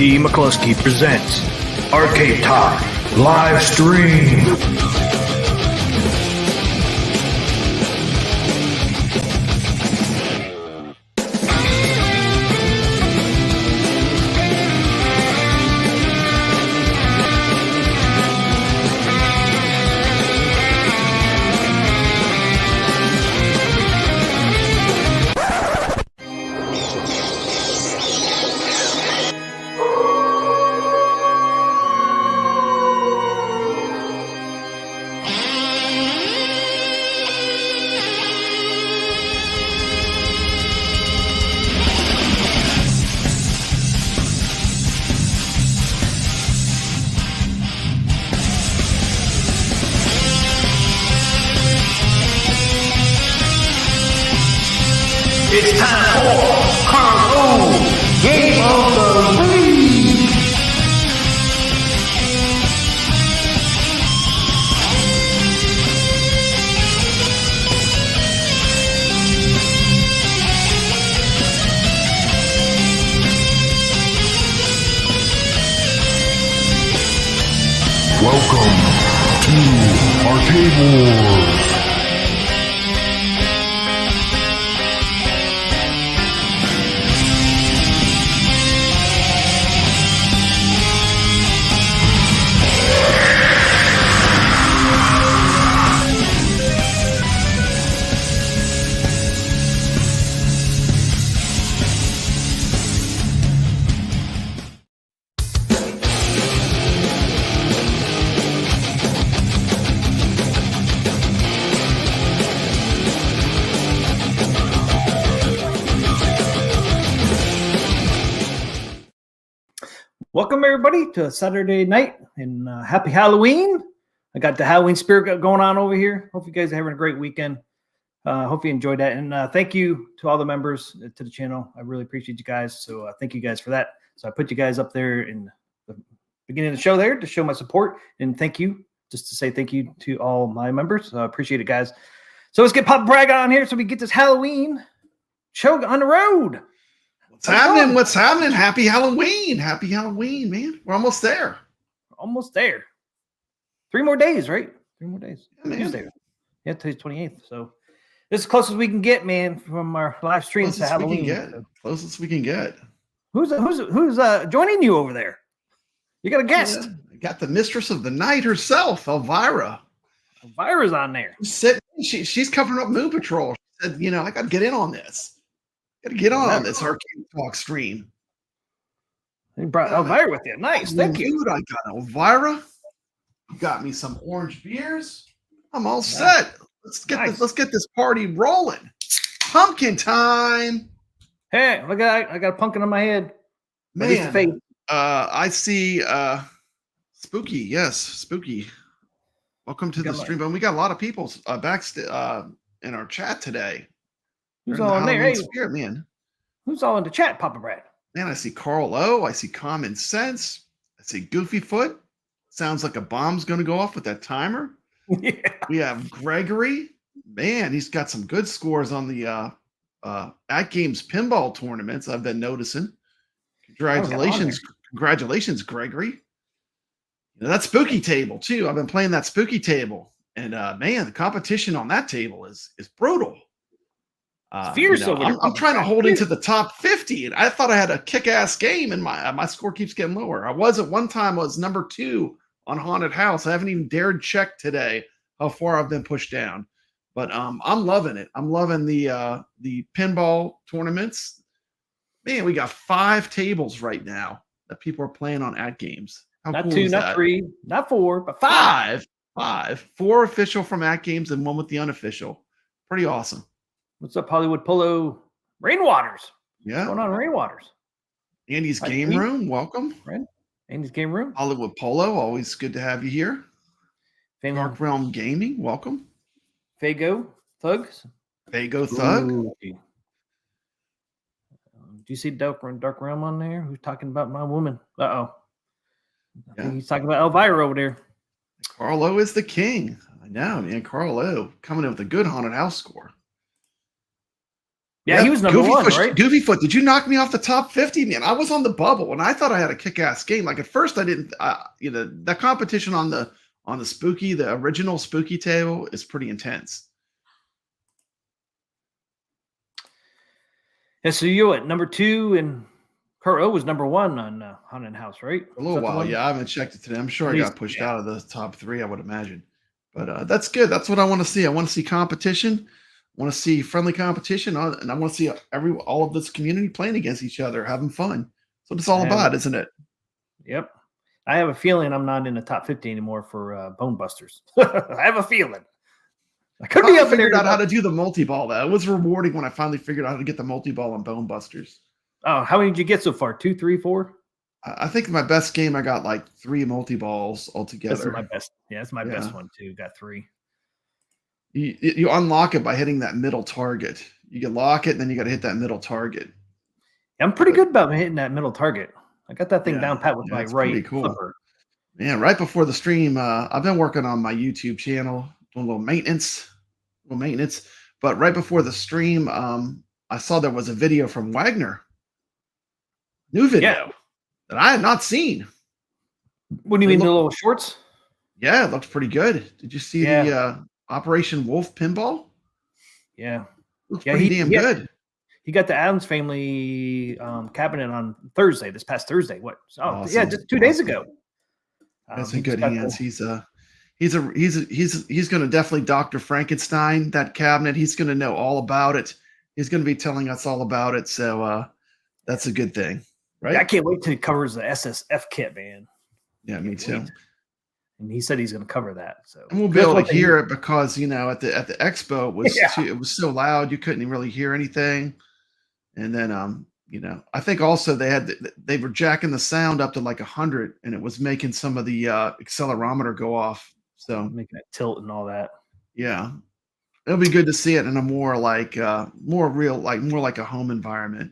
TNT McCluskey presents Arcade Talk Live Stream. It's time for Carlo Game of the Week. Welcome to Arcade Wars. Welcome everybody to Saturday night and happy Halloween. I got the Halloween spirit going on over here. Hope you guys are having a great weekend. Hope you enjoyed that. And thank you to all the members to the channel. I really appreciate you guys. So thank you guys for that. So I put you guys up there in the beginning of the show there to show my support. And thank you, just to say thank you to all my members. I appreciate it, guys. So let's get Papa Bragg on here so we get this Halloween show on the road. What's happening? What's happening? Happy Halloween. Happy Halloween, man. We're almost there. Almost there. 3 more days, right? 3 more days. Yeah, there. Yeah, today's 28th. So this is as close as we can get, man, from our live stream to Halloween. Closest we can get. Who's joining you over there? You got a guest. Yeah, I got the mistress of the night herself, Elvira. Elvira's on there. She's covering up Moon Patrol. She said, I got to get in on this. Got to get on this Arcade Talk stream. You brought Elvira with you. Nice. Thank you. Dude, I got Elvira. You got me some orange beers. I'm all set. Let's get this party rolling. Pumpkin time. Hey, look at I got a pumpkin on my head. Man, I see Spooky. Yes, Spooky. Welcome to the stream. And we got a lot of people back in our chat today. Who's all in there? Hey, spirit, man. Who's all in the chat, Papa Brad? Man, I see Carl O. I see Common Sense. I see Goofy Foot. Sounds like a bomb's going to go off with that timer. Yeah. We have Gregory. Man, he's got some good scores on the Atgames Pinball tournaments. I've been noticing. Congratulations, Gregory. That spooky table too. I've been playing that spooky table, and man, the competition on that table is brutal. Fierce I'm trying to hold into the top 50, and I thought I had a kick-ass game, and my score keeps getting lower. I was at one time. I was number 2 on Haunted House. I haven't even dared check today how far I've been pushed down, but I'm loving it. I'm loving the pinball tournaments. Man, we got 5 tables right now that people are playing on Atgames. Not 2, not 3, not 4, but 5. 4 official from Atgames and 1 with the unofficial. Pretty awesome. What's up, Hollywood Polo? Rainwaters. Yeah. What's going on, Rainwaters? Andy's Game Room. Welcome. Right. Andy's Game Room. Hollywood Polo. Always good to have you here. Dark Realm Gaming. Welcome. Fago Thugs. Fago Thug. Ooh. Do you see Dark Realm on there? Who's talking about my woman? Uh-oh. Yeah. He's talking about Elvira over there. Carlo is the king. I know, man. Carlo coming in with a good haunted house score. Yeah, he was number one, right? Goofy Foot, did you knock me off the top 50, man? I was on the bubble, and I thought I had a kick-ass game. Like at first, I didn't. That competition on the Spooky, the original Spooky table, is pretty intense. Yeah, so you at number 2, and Kurt O was number 1 on Haunted House, right? A little while, yeah. I haven't checked it today. I'm sure I got pushed out of the top 3, I would imagine. But that's good. That's what I want to see. I want to see competition. I want to see friendly competition, and I want to see all of this community playing against each other, having fun. That's what it's all about, isn't it? Yep. I have a feeling I'm not in the top 50 anymore for Bone Busters. I have a feeling. I could be figured out how to do the multi-ball. That was rewarding when I finally figured out how to get the multi-ball on Bone Busters. Oh, how many did you get so far? 2, 3, 4? I think my best game, I got like 3 multi-balls altogether. That's my best. Yeah, that's my best one too. Got 3. You unlock it by hitting that middle target. You can lock it, and then you got to hit that middle target. I'm pretty good about hitting that middle target. I got that thing down pat with my right flipper. Man, right before the stream, I've been working on my YouTube channel, doing a little maintenance. But right before the stream, I saw there was a video from Wagner. New video that I had not seen. What do you mean, the little shorts? Yeah, it looks pretty good. Did you see the Operation Wolf Pinball? Yeah. Looks pretty damn good. He got the Addams Family cabinet on Thursday, this past Thursday. What? Oh, awesome. Yeah, just 2 days ago. That's in good hands. He's going to definitely Dr. Frankenstein that cabinet. He's going to know all about it. He's going to be telling us all about it. So that's a good thing, right? Yeah, I can't wait till he covers the SSF kit, man. Yeah, me too. And he said he's going to cover that. So and we'll be able to hear it because at the expo it was so loud you couldn't really hear anything. And then I think also they were jacking the sound up to like 100, and it was making some of the accelerometer go off. So making it tilt and all that. Yeah, it'll be good to see it in a more like more real, like more like a home environment.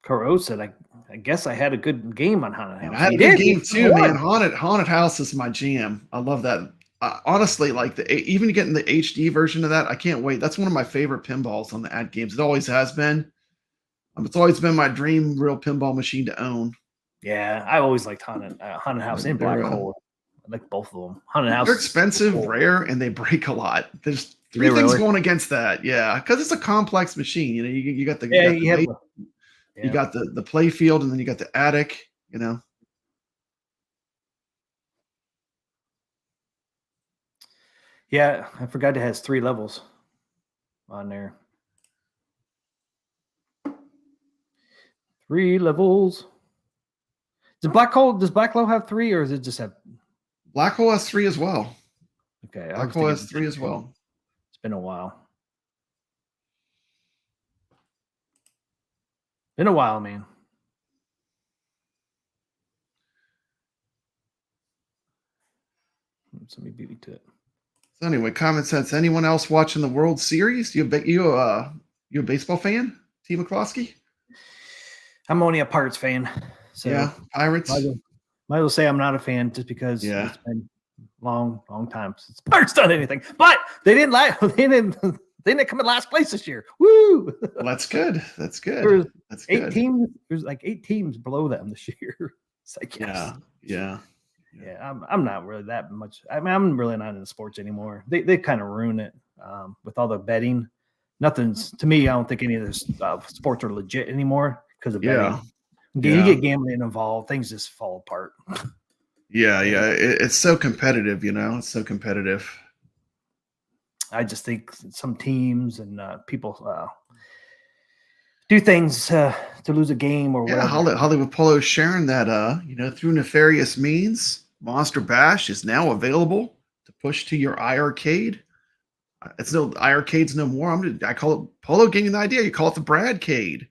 Kuro said, I guess I had a good game on Haunted House. I had a good game too, man. Haunted House is my jam. I love that. Honestly, like even getting the HD version of that, I can't wait. That's one of my favorite pinballs on the Atgames. It always has been. It's always been my dream real pinball machine to own. Yeah, I always liked Haunted House and Black Hole. I like both of them. Haunted House. They're expensive, rare, and they break a lot. There's 3 things going against that. Yeah, because it's a complex machine. You got the you got the play field, and then you got the attic. Yeah, I forgot it has 3 levels on there. 3 levels. Does Black Hole have 3, or does it just have? Black Hole has 3 as well. Okay, Black Hole has 3 as well. It's been a while. Been a while, man. Somebody beat me to it. So anyway, common sense. Anyone else watching the World Series? You a baseball fan, T. McCloskey? I'm only a Pirates fan. So yeah, Pirates. Might as well say I'm not a fan just because it's been long time since Pirates done anything. But they didn't they didn't come in last place this year. Woo! Well, that's good. That's good. That's 8 teams. There's like 8 teams below them this year. It's like yeah. I'm not really that much. I mean, I'm really not into sports anymore. They kind of ruin it with all the betting. Nothing's to me. I don't think any of this sports are legit anymore because of betting. You get gambling involved, things just fall apart. Yeah. It's so competitive, It's so competitive. I just think some teams and people do things to lose a game or whatever. Hollywood Polo sharing that, through nefarious means, Monster Bash is now available to push to your iArcade. It's no iArcade's no more. I call it Polo. Getting you the idea. You call it the Bradcade,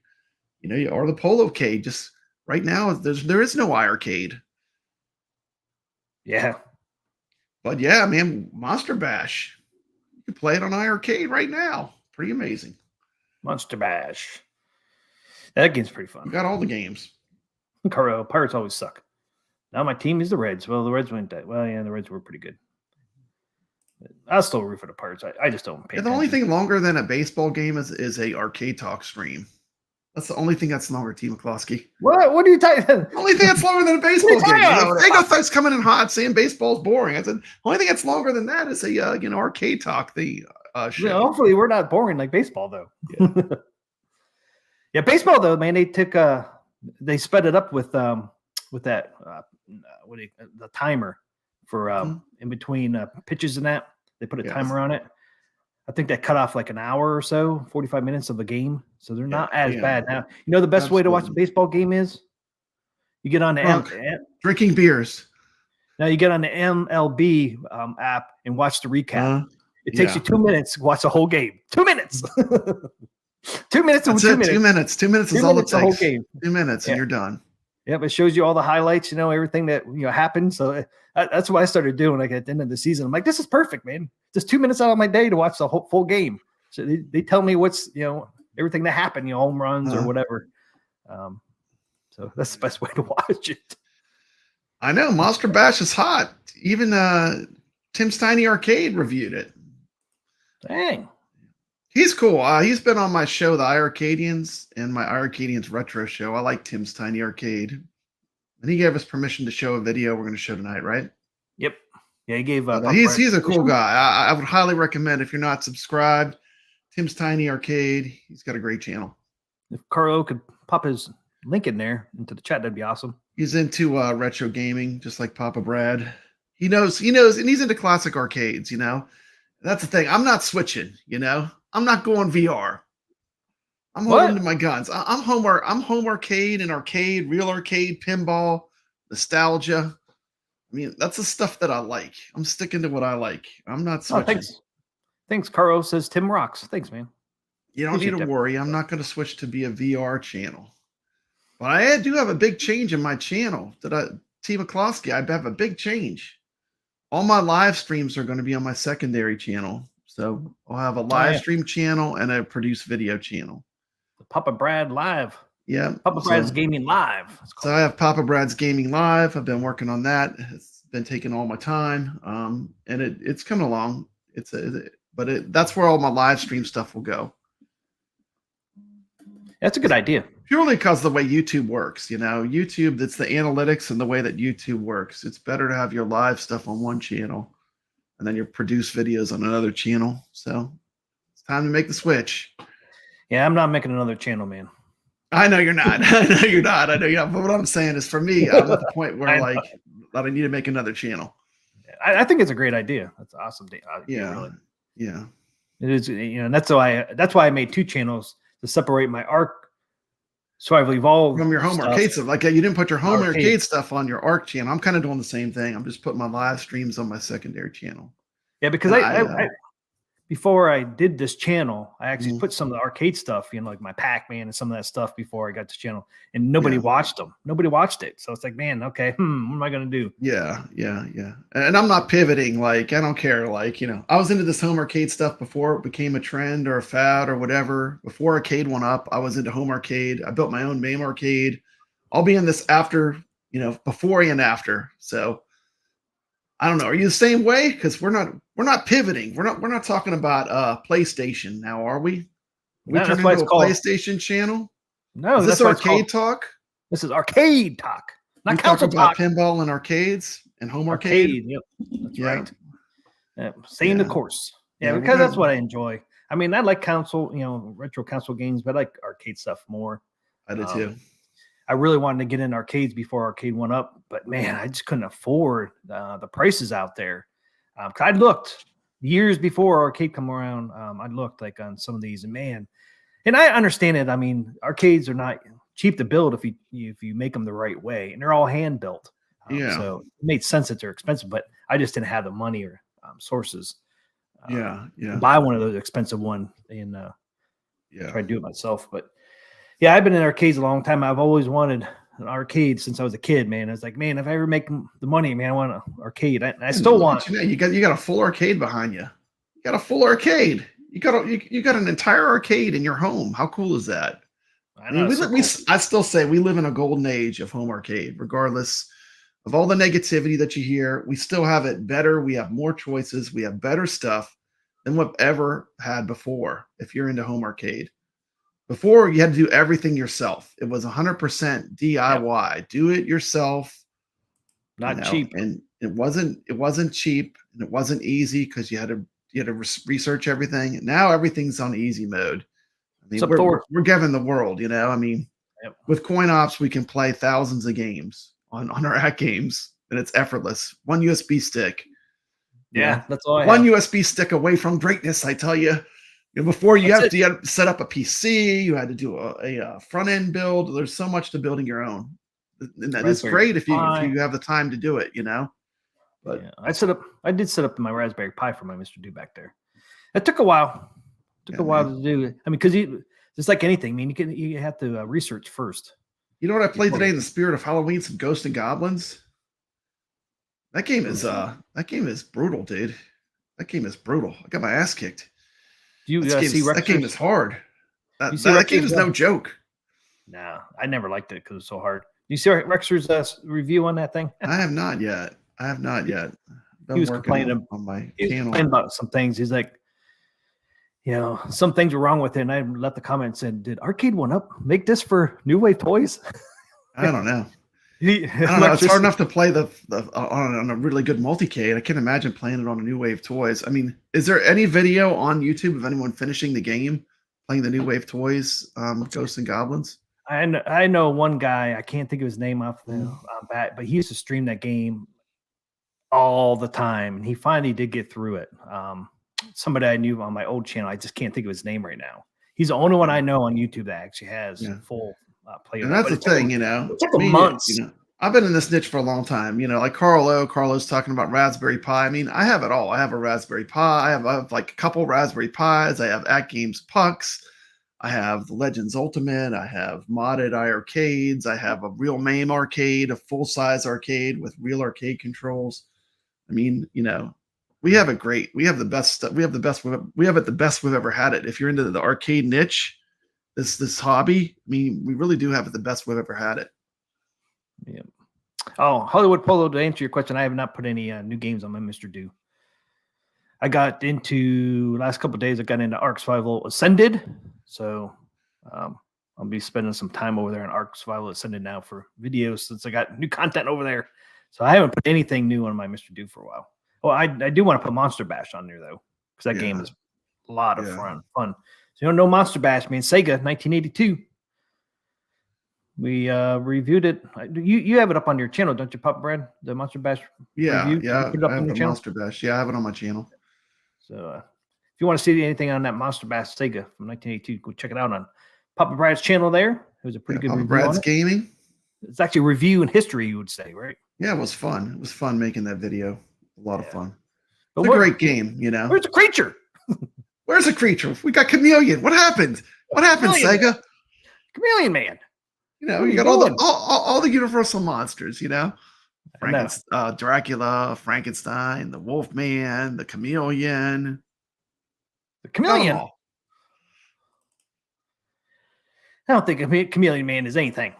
or the Polo-cade. Just right now, there is no iArcade. Yeah, but yeah, man, Monster Bash. You can play it on iArcade right now. Pretty amazing. Monster Bash. That game's pretty fun. You got all the games. Pirates always suck. Now my team is the Reds. Well, the Reds went that. Well, yeah, the Reds were pretty good. I'll still root for the Pirates. I just don't pay Yeah, the only thing longer than a baseball game is a Arcade Talk stream. That's the only thing that's longer, T. McCloskey. What are you talking? The only thing that's longer than a baseball game. They go folks coming in hot saying baseball's boring. I said the only thing that's longer than that is a Arcade Talk show. Yeah, hopefully we're not boring like baseball though. Yeah. Yeah, baseball though, man. They took they sped it up with that the timer for in between pitches and that. They put a timer on it. I think that cut off like an hour or so, 45 minutes of a game. So they're not as bad now. You know the best way to watch a baseball game is you get on the drinking beers. Now you get on the MLB app and watch the recap. It takes you 2 minutes to watch the whole game. 2 minutes. 2 minutes. That's 2 minutes. 2 minutes. 2 minutes is all it takes. The whole game. 2 minutes and you're done. Yep, it shows you all the highlights, everything that happened. So that's what I started doing. Like at the end of the season, I'm like, this is perfect, man. Just 2 minutes out of my day to watch the whole full game. So they tell me what's everything that happened, home runs or whatever. So that's the best way to watch it. I know Monster Bash is hot. Even Tim's Tiny Arcade reviewed it. Dang. He's cool. He's been on my show, The iArcadians, and my iArcadians Retro Show. I like Tim's Tiny Arcade. And he gave us permission to show a video we're going to show tonight, right? Yep. Yeah, he gave he's a cool guy. I would highly recommend if you're not subscribed, Tim's Tiny Arcade. He's got a great channel. If Carlo could pop his link in there into the chat, that'd be awesome. He's into retro gaming, just like Papa Brad. He knows, and he's into classic arcades, That's the thing. I'm not switching, I'm not going VR. I'm holding to my guns. I'm home arcade and arcade, real arcade, pinball, nostalgia. I mean, that's the stuff that I like. I'm sticking to what I like. I'm not switching. Thanks, Carlo says Tim rocks. Thanks, man. You don't need to worry. I'm not going to switch to be a VR channel. But I do have a big change in my channel. T. McCloskey, I have a big change. All my live streams are going to be on my secondary channel. So I'll have a live stream channel and a produce video channel. The Papa Brad Live. Yeah. Papa Brad's Gaming Live. So I have Papa Brad's Gaming Live. I've been working on that. It's been taking all my time. And it's coming along. That's where all my live stream stuff will go. That's a good idea. Purely because of the way YouTube works, YouTube, that's the analytics and the way that YouTube works. It's better to have your live stuff on one channel and then your produced videos on another channel. So it's time to make the switch. Yeah, I'm not making another channel, man. I know you're not. I know you're not. But what I'm saying is for me, I'm at the point where I need to make another channel. I think it's a great idea. That's awesome. Yeah. It is, and that's why I made two channels to separate my ARC Survival Evolved from your home arcade stuff. Like you didn't put your home arcade stuff on your ARC channel. I'm kind of doing the same thing. I'm just putting my live streams on my secondary channel. Yeah, because I before I did this channel, I actually put some of the arcade stuff, like my Pac-Man and some of that stuff before I got this channel, and nobody watched them. Nobody watched it. So it's like, man, okay, what am I going to do? Yeah. And I'm not pivoting. Like, I don't care. Like, I was into this home arcade stuff before it became a trend or a fad or whatever. Before arcade went up, I was into home arcade. I built my own MAME arcade. I'll be in this after, before and after. So I don't know. Are you the same way? Because we're not pivoting. We're not talking about PlayStation now, are we? We turn into a PlayStation channel? No, is this arcade talk? This is arcade talk. Not console talk. About pinball and arcades and home arcade. Yep, that's right. Yeah, staying the course. Yeah, because that's what I enjoy. I mean, I like console, retro console games, but I like arcade stuff more. I do too. I really wanted to get in arcades before arcade went up, but man, I just couldn't afford the prices out there. I looked years before arcade come around. I looked like on some of these, and I understand it. I mean, arcades are not cheap to build if you make them the right way, and they're all hand built. So it made sense that they're expensive, but I just didn't have the money or sources. To buy one of those expensive one and try to do it myself, but. Yeah, I've been in arcades a long time. I've always wanted an arcade since I was a kid, man. I was like, man, if I ever make the money, man, I want an arcade. I still want. You got a full arcade behind you. You got a full arcade. You got an entire arcade in your home. How cool is that? I still say we live in a golden age of home arcade, regardless of all the negativity that you hear, we still have it better. We have more choices. We have better stuff than what ever had before. If you're into home arcade, before you had to do everything yourself. It was 100% DIY. Yep. Do it yourself. Not cheap, and it wasn't cheap, and it wasn't easy because you had to research everything. Now everything's on easy mode. I mean, we're giving the world, I mean, yep. With coin ops, we can play thousands of games on our Atgames, and it's effortless. One USB stick. Yeah, that's all. One USB stick away from greatness, I tell you. Before you had to set up a PC, you had to do a front end build. There's so much to building your own, and that is great if you have the time to do it. But yeah, I did set up my Raspberry Pi for my Mr. Do back there. It took a while. It took a while to do it. I mean, because it's like anything. I mean, you have to research first. You know what I played today in the spirit of Halloween? Some Ghosts and Goblins. That game is brutal, dude. That game is brutal. I got my ass kicked. That game is hard. That game is no joke. No, I never liked it because it's so hard. You see Rexer's review on that thing? I have not yet. He was complaining on my channel. Complaining about some things. He's like, some things were wrong with it. And I left the comments and did Arcade 1-Up make this for New Wave toys? I don't know. It's hard enough to play on a really good multicade. I can't imagine playing it on a New Wave toys. I mean, is there any video on YouTube of anyone finishing the game playing the New Wave toys, Ghosts and Goblins? I know one guy. I can't think of his name off the bat, but he used to stream that game all the time, and he finally did get through it. Somebody I knew on my old channel. I just can't think of his name right now. He's the only one I know on YouTube that actually has full. And that's the thing, it took months. I've been in this niche for a long time. Like Carlo's talking about Raspberry Pi. I mean, I have it all. I have a Raspberry Pi. I have like a couple Raspberry Pis. I have Atgames Pucks. I have the Legends Ultimate. I have modded iArcades. I have a real MAME arcade, a full-size arcade with real arcade controls. I mean, we have it great. We have the best stuff. We have it the best we've ever had it. If you're into the arcade niche, this hobby, I mean, we really do have it the best we've ever had it. Yeah. Oh, Hollywood Polo, to answer your question, I have not put any new games on my Mr. Do. I got into last couple of days. I got into Arc Survival Ascended, so I'll be spending some time over there in Arc Survival Ascended now for videos since I got new content over there. So I haven't put anything new on my Mr. Do for a while. Well, I do want to put Monster Bash on there though, because that game is a lot of fun. So you don't know Monster Bash, man? Sega, 1982. We reviewed it. You have it up on your channel, don't you, Papa Brad? The Monster Bash review? Yeah. Put it up on your channel? Monster Bash. Yeah, I have it on my channel. So if you want to see anything on that Monster Bash Sega from 1982, go check it out on Papa Brad's channel there. It was a pretty good Papa review. Brad's Gaming. It's actually review and history, you would say, right? Yeah, it was fun. It was fun making that video. A lot of fun. It's a great game, Where's the creature? Where's the creature? We got Chameleon. What happened? What happened, Sega? Chameleon Man. You got all the Universal monsters, Dracula, Frankenstein, the Wolfman, the Chameleon. The Chameleon. I don't think Chameleon Man is anything.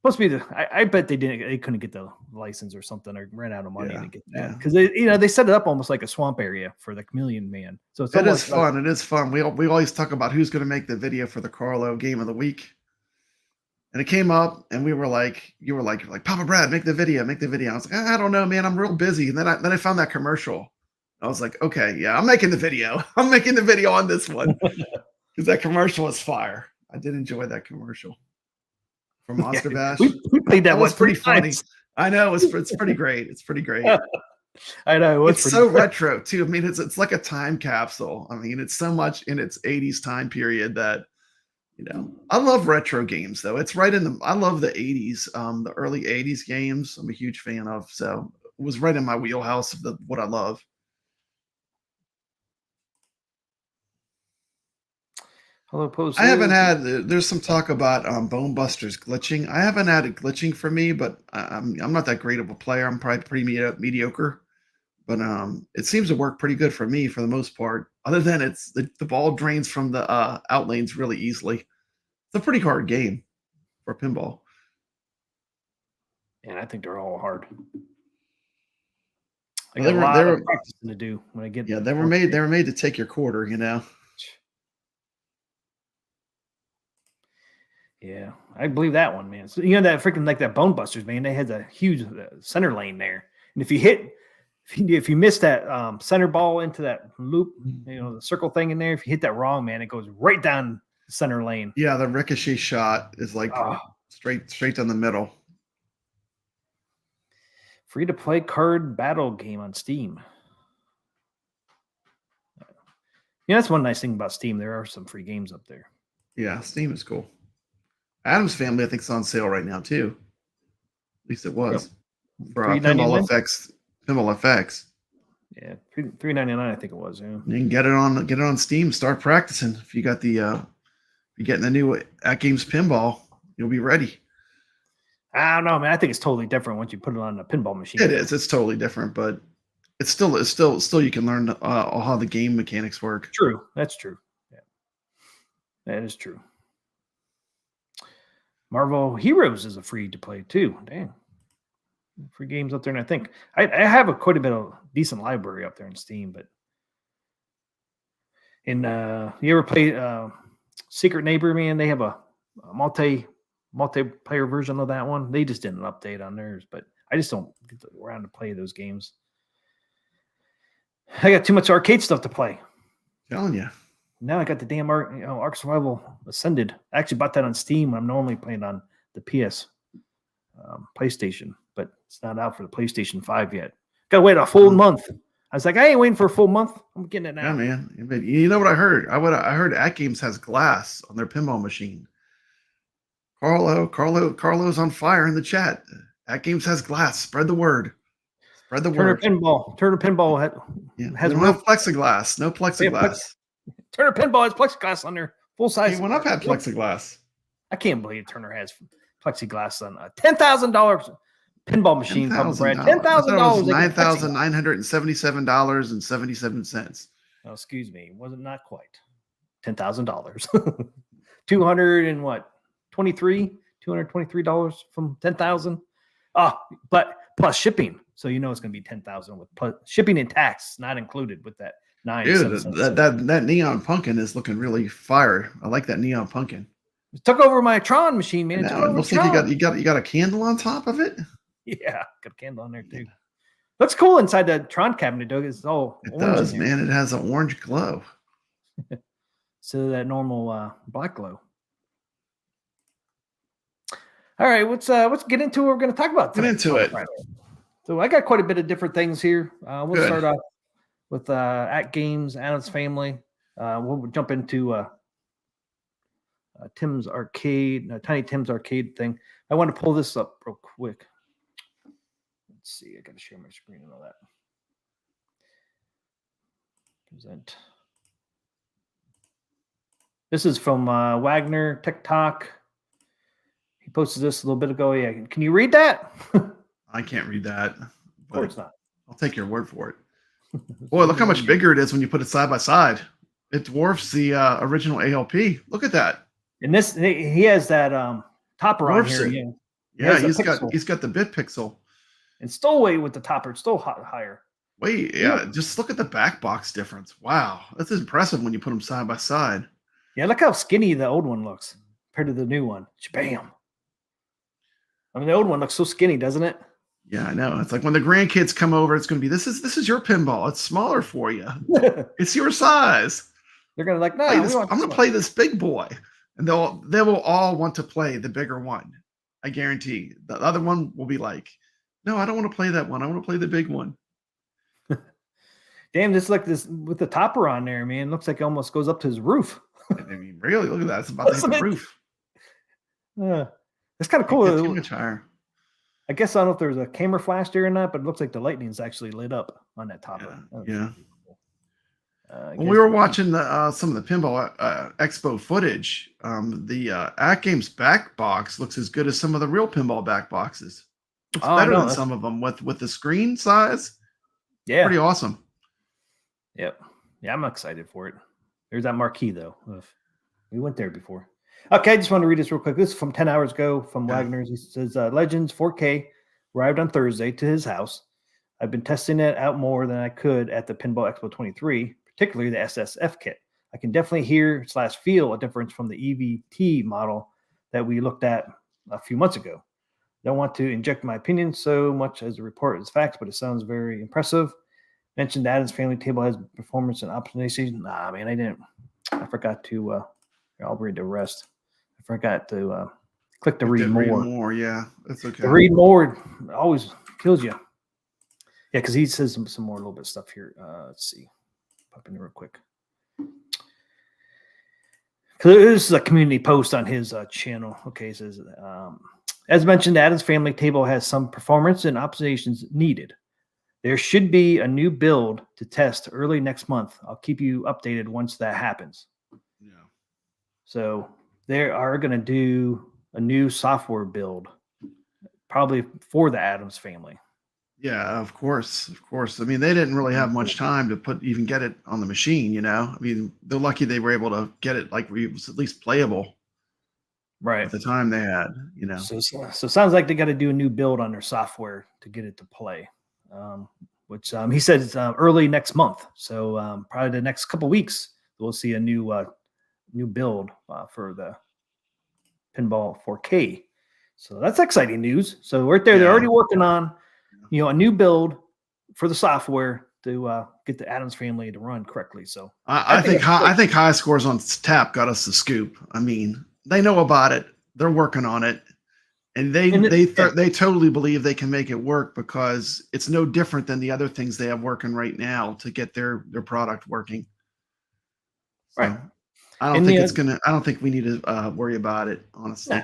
Supposed to be I bet they couldn't get the license or something, or ran out of money to get that, because they set it up almost like a swamp area for the Chameleon Man. So it is fun. It is fun. We always talk about who's going to make the video for the Carlo Game of the Week, and it came up, and you were like Papa Brad, make the video. I was like, I don't know, man, I'm real busy. And then I found that commercial. I was like, okay, yeah, I'm making the video. I'm making the video on this one because that commercial was fire. I did enjoy that commercial. For Monster Bash. We played that. Was pretty funny. I know it's pretty great. It's pretty great. I know it's so retro too. I mean, it's like a time capsule. I mean, it's so much in its 80s time period that I love retro games though. It's right in the. I love the 80s, the early 80s games. I'm a huge fan of. So it was right in my wheelhouse of what I love. I haven't had. There's some talk about Bone Busters glitching. I haven't had it glitching for me, but I'm not that great of a player. I'm probably pretty mediocre, but it seems to work pretty good for me for the most part. Other than it's the ball drains from the out lanes really easily. It's a pretty hard game for pinball. And I think they're all hard. I Well, got a lot of practicing to do when I get. Yeah, they were made to take your quarter, you know. Yeah, I believe that one, man. So, you know, that freaking like that Bone Busters, man. They had a huge center lane there, and if you miss that center ball into that loop, you know, the circle thing in there, if you hit that wrong, man, it goes right down the center lane. Yeah, the ricochet shot is like straight down the middle. Free to play card battle game on Steam. Yeah, that's one nice thing about Steam. There are some free games up there. Yeah, Steam is cool. Addams Family, I think, is on sale right now too. At least it was for Pinball FX. Pinball FX. Yeah, $3.99, I think it was. Yeah. You can get it on Steam. Start practicing. If you got the, you're getting the new Atgames Pinball, you'll be ready. I don't know, man. I think it's totally different once you put it on a pinball machine. It is. It's totally different, but it's still you can learn how the game mechanics work. True. That's true. Yeah, that is true. Marvel Heroes is a free to play too. Dang. Free games up there, and I think I have quite a bit of decent library up there in Steam. But you ever play Secret Neighbor? Man, they have a multiplayer version of that one. They just did an update on theirs, but I just don't get around to play those games. I got too much arcade stuff to play. Telling you. Now I got the damn Ark Survival Ascended. I actually bought that on Steam. I'm normally playing on the PS PlayStation, but it's not out for the PlayStation 5 yet. Got to wait a full month. I was like, I ain't waiting for a full month. I'm getting it now. Yeah, man. But you know what I heard? I heard Atgames has glass on their pinball machine. Carlo's on fire in the chat. Atgames has glass. Spread the word. Spread the word. Turner Pinball has no plexiglass. No plexiglass. Turner Pinball has plexiglass on their full size. He went up had plexiglass. I can't believe Turner has plexiglass on a $10,000 pinball machine. $10,000. $9,977.77. Oh, excuse me. Wasn't not quite $10,000. $223 from $10,000. But plus shipping. So you know it's going to be $10,000 with shipping and tax not included with that. Dude, that neon pumpkin is looking really fire. I like that neon pumpkin. It took over my Tron machine, man. It looks like you got a candle on top of it. Yeah, got a candle on there too. Looks cool inside the Tron cabinet, Doug. It's all it does, man. It has an orange glow. So that normal black glow. All right, let's get into what we're going to talk about today. Get into it. So I got quite a bit of different things here. We'll start off with Atgames Addams Family. We'll jump into Tim's Arcade, Tiny Tim's Arcade thing. I want to pull this up real quick. Let's see. I got to share my screen and all that. Present. This is from Wagner Tech Talk. He posted this a little bit ago. Yeah, can you read that? I can't read that. Of course not. I'll take your word for it. Boy, look how much bigger it is when you put it side by side. It dwarfs the original ALP. Look at that. And this, he has that topper on here. Yeah, he's got the bit pixel. And still away with the topper. It's still higher. Wait, yeah. Just look at the back box difference. Wow, that's impressive when you put them side by side. Yeah, look how skinny the old one looks compared to the new one. Bam. I mean, the old one looks so skinny, doesn't it? Yeah, I know. It's like when the grandkids come over, it's going to be, this is your pinball. It's smaller for you. It's your size. They're going to like, no, I'm going to play this big boy. And they will all want to play the bigger one. I guarantee. The other one will be like, no, I don't want to play that one. I want to play the big one. Damn, just like this with the topper on there, man. Looks like it almost goes up to his roof. I mean, really, look at that. It's about to hit the roof. It's kind of cool. Too much higher. I guess I don't know if there's a camera flash there or not, but it looks like the lightning's actually lit up on that topper. Yeah. When we were watching some of the Pinball Expo footage, the Atgames back box looks as good as some of the real pinball back boxes. It's better than some of them with the screen size. Yeah. Pretty awesome. Yep. Yeah, I'm excited for it. There's that marquee, though. We went there before. Okay, I just want to read this real quick. This is from 10 hours ago from Wagner's. He says, Legends 4K arrived on Thursday to his house. I've been testing it out more than I could at the Pinball Expo 23, particularly the SSF kit. I can definitely hear / feel a difference from the EVT model that we looked at a few months ago. Don't want to inject my opinion so much as a report as facts, but it sounds very impressive. Mentioned the Addams Family Table has performance and optimization. Nah, man, I didn't. I forgot to. I'll read the rest. I forgot to click to read more. Read more, yeah, that's okay. The read more always kills you. Yeah, because he says some more little bit of stuff here. Let's see. Pop in real quick. This is a community post on his channel. Okay, it says, as mentioned, the Addams Family Table has some performance and optimizations needed. There should be a new build to test early next month. I'll keep you updated once that happens. Yeah. So they are going to do a new software build, probably for the Addams Family. Yeah, of course. I mean, they didn't really have much time to even get it on the machine, you know. I mean, they're lucky they were able to get it like it was at least playable, right? At the time they had, you know. So it sounds like they got to do a new build on their software to get it to play, which he said it's early next month. So probably the next couple weeks we'll see a new build for the Pinball 4K. So that's exciting news. So right there, they're already working on, a new build for the software to get the Addams Family to run correctly. So I think high scores on tap got us the scoop. I mean, they know about it. They're working on it, and they totally believe they can make it work because it's no different than the other things they have working right now to get their product working. So, right. I don't think we need to worry about it, honestly.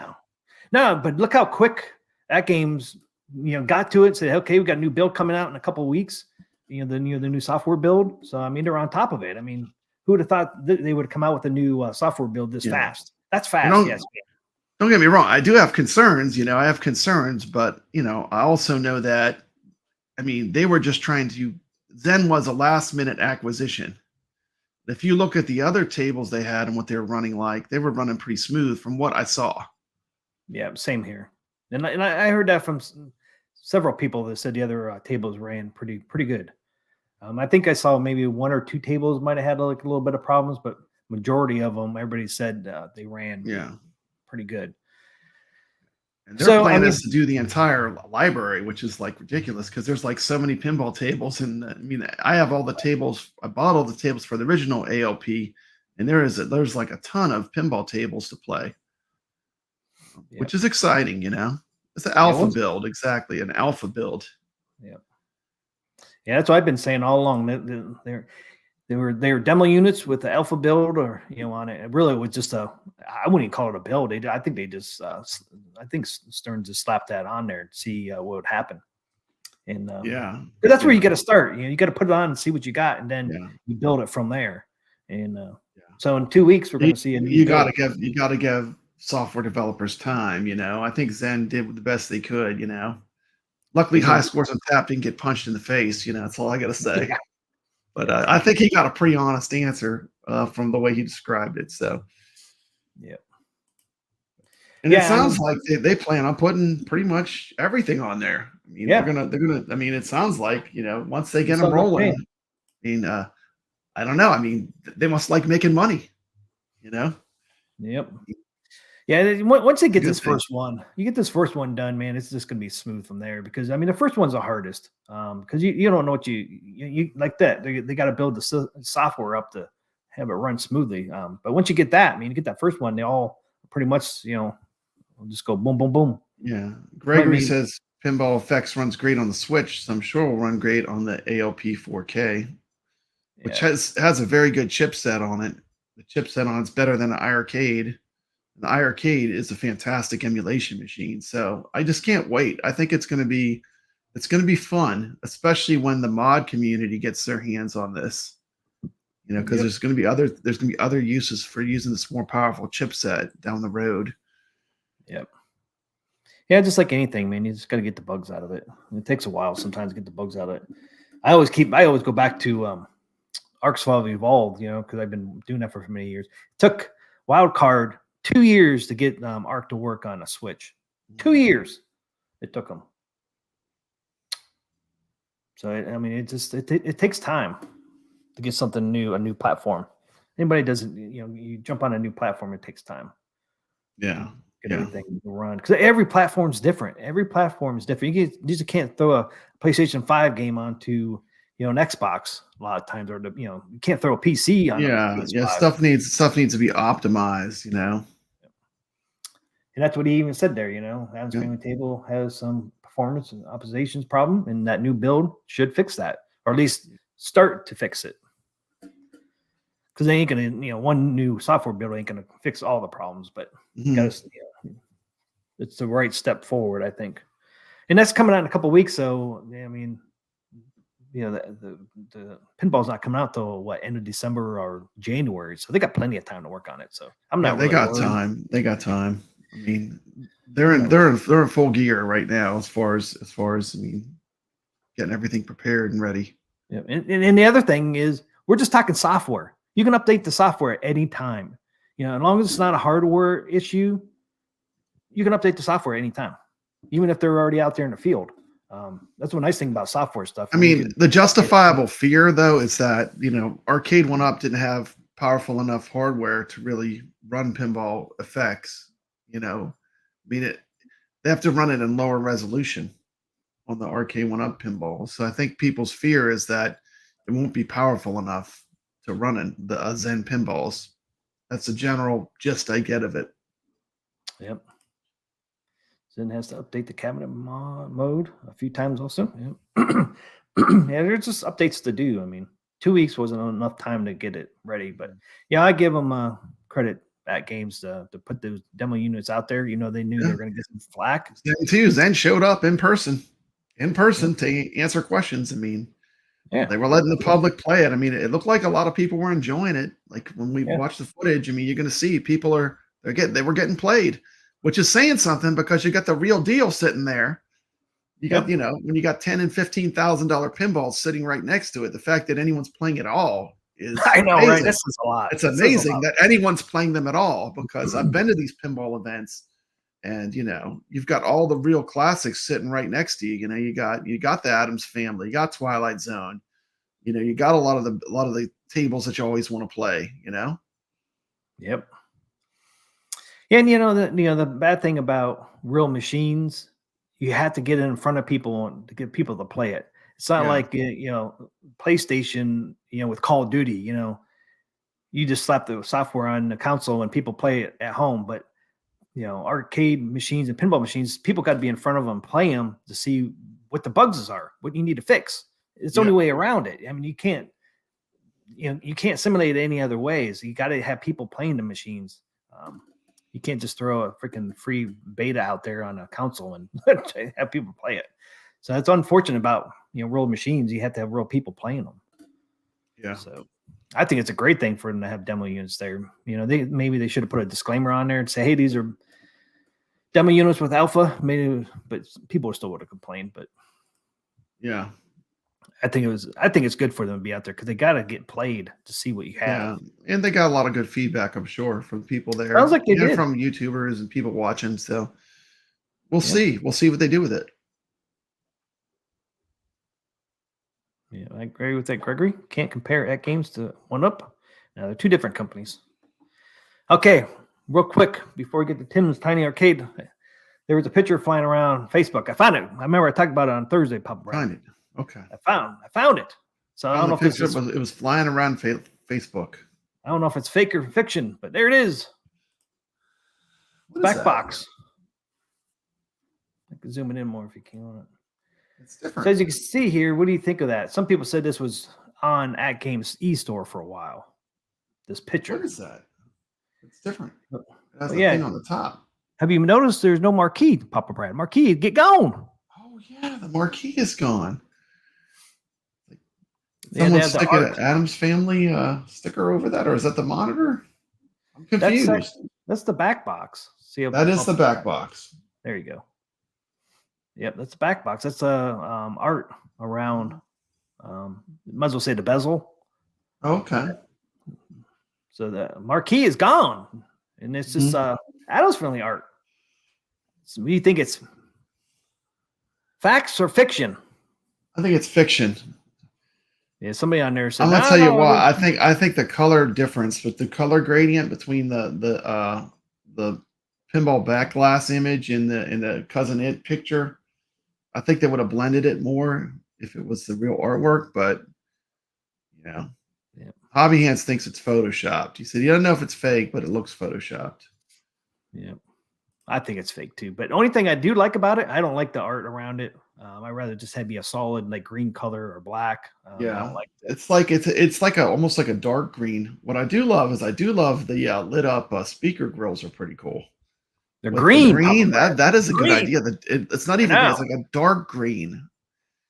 No, but look how quick Atgames got to it. Said, okay, we got a new build coming out in a couple of weeks. The new software build. So I mean, they're on top of it. I mean, who would have thought that they would come out with a new software build this fast? That's fast. Yes. Don't get me wrong. I do have concerns. I have concerns, but I also know that. I mean, they were just trying to. Zen was a last-minute acquisition. If you look at the other tables they had and what they were running like, they were running pretty smooth from what I saw. Yeah, same here. And I heard that from several people that said the other tables ran pretty good. I think I saw maybe one or two tables might have had like a little bit of problems, but majority of them, everybody said they ran pretty good. And their plan is to do the entire library, which is like ridiculous because there's like so many pinball tables. And I mean, I have all the tables. I bought all the tables for the original ALP, and there's like a ton of pinball tables to play, which is exciting. It's an alpha build, exactly an alpha build. Yeah, that's what I've been saying all along. They were demo units with the alpha build, or on it. It really was just I wouldn't even call it a build. I think they just I think Stern just slapped that on there to see what would happen. And but that's where you got to start. You got to put it on and see what you got, and then you build it from there. And so in 2 weeks we're going to see a new. You got to give software developers time. I think Zen did the best they could. Luckily, high scores on tap didn't get punched in the face. That's all I got to say. Yeah. But I think he got a pretty honest answer from the way he described it. So, and it sounds like they plan on putting pretty much everything on there. I mean, they're gonna. I mean, it sounds like once they get them rolling. I mean, I don't know. I mean, they must like making money. Yep. Yeah, once they get this first one, you get this first one done, man, it's just going to be smooth from there because, I mean, the first one's the hardest because you don't know what you like that. They got to build the software up to have it run smoothly. But once you get that, I mean, you get that first one, they all pretty much, just go boom, boom, boom. Yeah. Gregory says Pinball Effects runs great on the Switch, so I'm sure will run great on the ALP 4K, which has a very good chipset on it. The chipset on it's better than an iArcade. The iArcade is a fantastic emulation machine, so I just can't wait. I think it's going to be fun, especially when the mod community gets their hands on this. Because there's going to be other uses for using this more powerful chipset down the road. Yep. Yeah, just like anything, man, you just got to get the bugs out of it. It takes a while sometimes to get the bugs out of it. I always go back to Arc Survival Evolved, because I've been doing that for many years. It took Wildcard 2 years to get Arc to work on a Switch. 2 years it took them. So I mean, it takes time to get something new, a new platform. Anybody doesn't, you jump on a new platform, it takes time. Yeah. Get everything to run, because every platform's different. Every platform is different. You just can't throw a PlayStation 5 game onto an Xbox a lot of times, or you can't throw a PC on. Yeah. Stuff needs to be optimized. And that's what he even said there. Addams Family Table has some performance and optimizations problem, and that new build should fix that, or at least start to fix it. Because they ain't gonna, one new software build ain't gonna fix all the problems, but it's the right step forward, I think. And that's coming out in a couple of weeks. So I mean, the pinball's not coming out till end of December or January. So they got plenty of time to work on it. So I'm not. They got time. They got time. I mean, they're in full gear right now as far as getting everything prepared and ready. Yeah, and the other thing is, we're just talking software. You can update the software at any time. As long as it's not a hardware issue, you can update the software anytime, even if they're already out there in the field. That's one nice thing about software stuff. I mean, the justifiable fear, though, is that, Arcade 1-Up didn't have powerful enough hardware to really run pinball effects. They have to run it in lower resolution on the Arcade 1-Up pinball. So I think people's fear is that it won't be powerful enough to run in the Zen pinballs. That's the general gist I get of it. Yep. Zen has to update the cabinet mode a few times also. Yep. Yeah, there's just updates to do. I mean, 2 weeks wasn't enough time to get it ready, but yeah, I give them credit at Games to put those demo units out there. They knew they were going to get some flack. Zen showed up in person to answer questions. I mean, they were letting the public play it. I mean, it looked like a lot of people were enjoying it. Like when we watched the footage, I mean, you're going to see people they were getting played, which is saying something, because you got the real deal sitting there. You got, when you got $10,000 and $15,000 pinballs sitting right next to it, the fact that anyone's playing at all is I know, amazing. right? This is a lot. It's amazing that anyone's playing them at all, because I've been to these pinball events, and you've got all the real classics sitting right next to you. You got the Addams Family, you got Twilight Zone, you got a lot of the tables that you always want to play. Yep. And the bad thing about real machines, you have to get it in front of people to get people to play it. It's not like PlayStation, with Call of Duty. You just slap the software on the console and people play it at home. But arcade machines and pinball machines, people got to be in front of them, play them to see what the bugs are, what you need to fix. It's the only way around it. I mean, you can't simulate it any other ways. You got to have people playing the machines. You can't just throw a freaking free beta out there on a console and have people play it. So that's unfortunate about real machines. You have to have real people playing them. Yeah. So I think it's a great thing for them to have demo units there. Maybe they should have put a disclaimer on there and say, hey, these are demo units with alpha. Maybe, but people still would have complained. But yeah, I think it's good for them to be out there, because they got to get played to see what you have. Yeah, and they got a lot of good feedback, I'm sure, from people there. Sounds like they did. From YouTubers and people watching. So we'll see. We'll see what they do with it. Yeah, I agree with that, Gregory. Can't compare Atgames to 1-Up. Now, they're two different companies. Okay, real quick, before we get to Tim's Tiny Arcade, there was a picture flying around Facebook. I found it. I remember I talked about it on Thursday. Find it. Okay. I found it. So I don't know if it was flying around Facebook. I don't know if it's fake or fiction, but there it is. Back box. I can zoom it in more if you can on it. It's different. So as you can see here, what do you think of that? Some people said this was on Atgames eStore for a while. This picture. What is that? It's different. It has a thing on the top. Have you noticed there's no marquee, Papa Brad? Marquee, get gone. Oh yeah, the marquee is gone. Someone stick an Addams Family sticker over that, or is that the monitor? I'm confused. That's the back box. See, that is the back box. There you go. Yep, that's the back box. That's art around. Might as well say the bezel. Okay. So the marquee is gone, and it's just Addams Family art. So what do you think? It's facts or fiction? I think it's fiction. Yeah, somebody on there said. I'm gonna tell you why. I think the color difference, but the color gradient between the pinball backglass image and the Cousin It picture, I think they would have blended it more if it was the real artwork. But you know, yeah. Hobby Hands thinks it's photoshopped. He said he doesn't know if it's fake, but it looks photoshopped. Yeah, I think it's fake too. But the only thing I do like about it, I don't like the art around it. I'd rather just have be a solid like green color or black. Yeah, I don't like that. it's like almost like a dark green. What I do love is the lit up speaker grills are pretty cool. They're green. That is a good idea. It's not even green, it's like a dark green.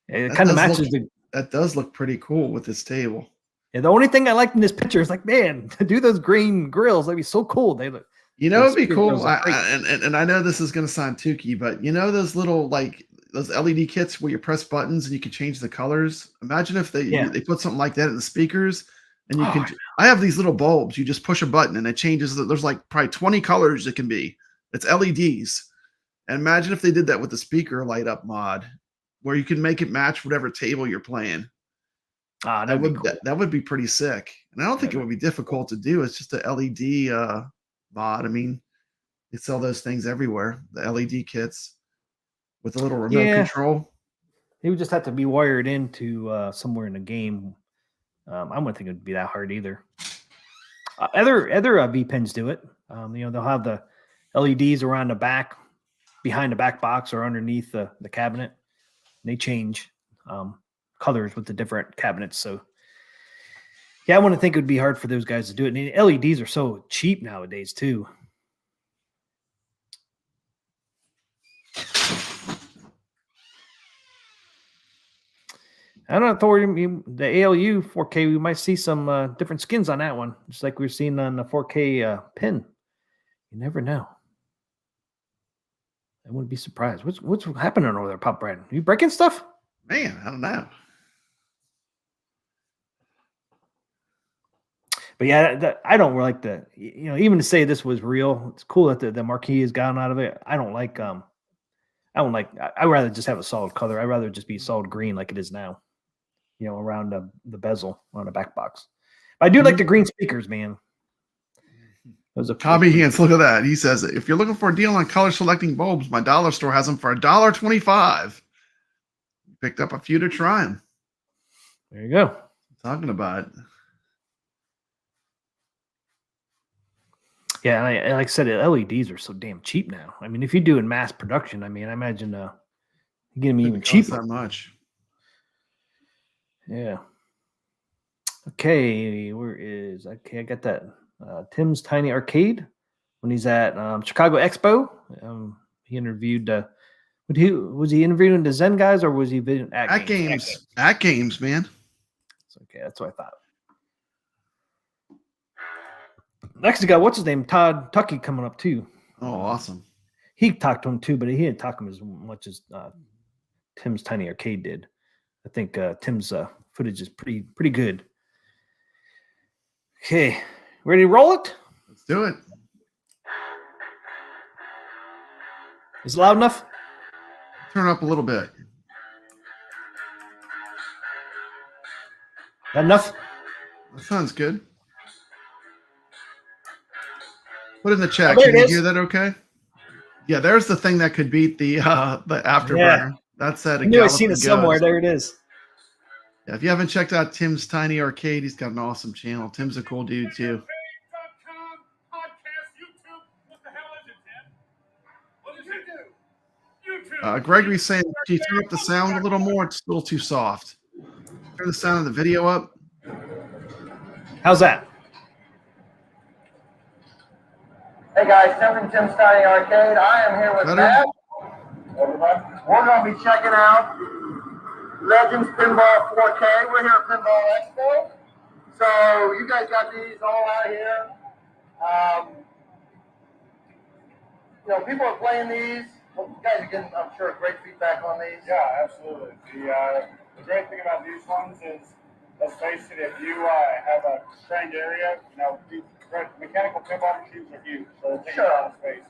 It kind of matches that does look pretty cool with this table. Yeah, the only thing I liked in this picture is like, man, to do those green grills, that'd be so cool. They look. You know, it'd be cool. And I know this is going to sound toothy, but you know those little like those LED kits where you press buttons and you can change the colors. Imagine if they put something like that in the speakers, and you can. I have these little bulbs. You just push a button and it changes. There's like probably 20 colors it can be. It's LEDs. And imagine if they did that with the speaker light up mod, where you can make it match whatever table you're playing. That would be pretty sick. And I don't think it would be difficult to do. It's just a LED mod. I mean, they sell those things everywhere. The LED kits with a little remote control. It would just have to be wired into somewhere in the game. I wouldn't think it would be that hard either. Other V pens do it. You know, they'll have the LEDs around the back, behind the back box, or underneath the cabinet. And they change colors with the different cabinets. So, yeah, I wouldn't think it would be hard for those guys to do it. And the LEDs are so cheap nowadays too. I don't know, Thor, the ALU 4K, we might see some different skins on that one, just like we've seen on the 4K pin. You never know. I wouldn't be surprised. What's happening over there, Pop Brad? Are you breaking stuff? Man, I don't know. But yeah, I don't like the, you know, even to say this was real, it's cool that the marquee has gotten out of it. I'd rather just have a solid color. I'd rather just be solid green like it is now, you know, around the bezel on the back box. But I do like the green speakers, man. Hobby Hands, look at that. He says, if you're looking for a deal on color selecting bulbs, my dollar store has them for $1.25. Picked up a few to try them. There you go. Talking about it. Yeah, and like I said, LEDs are so damn cheap now. I mean, if you do in mass production, I mean, I imagine you get them even cheaper. That much. Yeah. Okay, I got that. Tim's Tiny Arcade when he's at Chicago Expo. He interviewed. Was he interviewing the Zen guys or was he at Atgames? Atgames, man. Okay, that's what I thought. Next, we got what's his name, Todd Tuckey coming up too. Oh, awesome. He talked to him too, but he didn't talk to him as much as Tim's Tiny Arcade did. I think Tim's footage is pretty good. Okay, ready to roll it? Let's do it. Is it loud enough? Turn up a little bit. That enough? That sounds good. Put in the chat. Can you hear that okay? Yeah, there's the thing that could beat the afterburner. Yeah. That's that. I knew I seen it somewhere. There it is. Yeah, if you haven't checked out Tim's Tiny Arcade, he's got an awesome channel. Tim's a cool dude too. Gregory's saying, can you turn up the sound a little more? It's a little too soft. Turn the sound of the video up. How's that? Hey guys, Tim from Tim's Tiny Arcade. I am here with Matt. We're going to be checking out Legends Pinball 4K. We're here at Pinball Expo. So you guys got these all out here. You know, people are playing these. Well, you guys are getting, I'm sure, great feedback on these. Yeah, absolutely. The great thing about these ones is, let's face it, if you have a trained area, you know, mechanical pinball machines are huge, so they take a lot of space.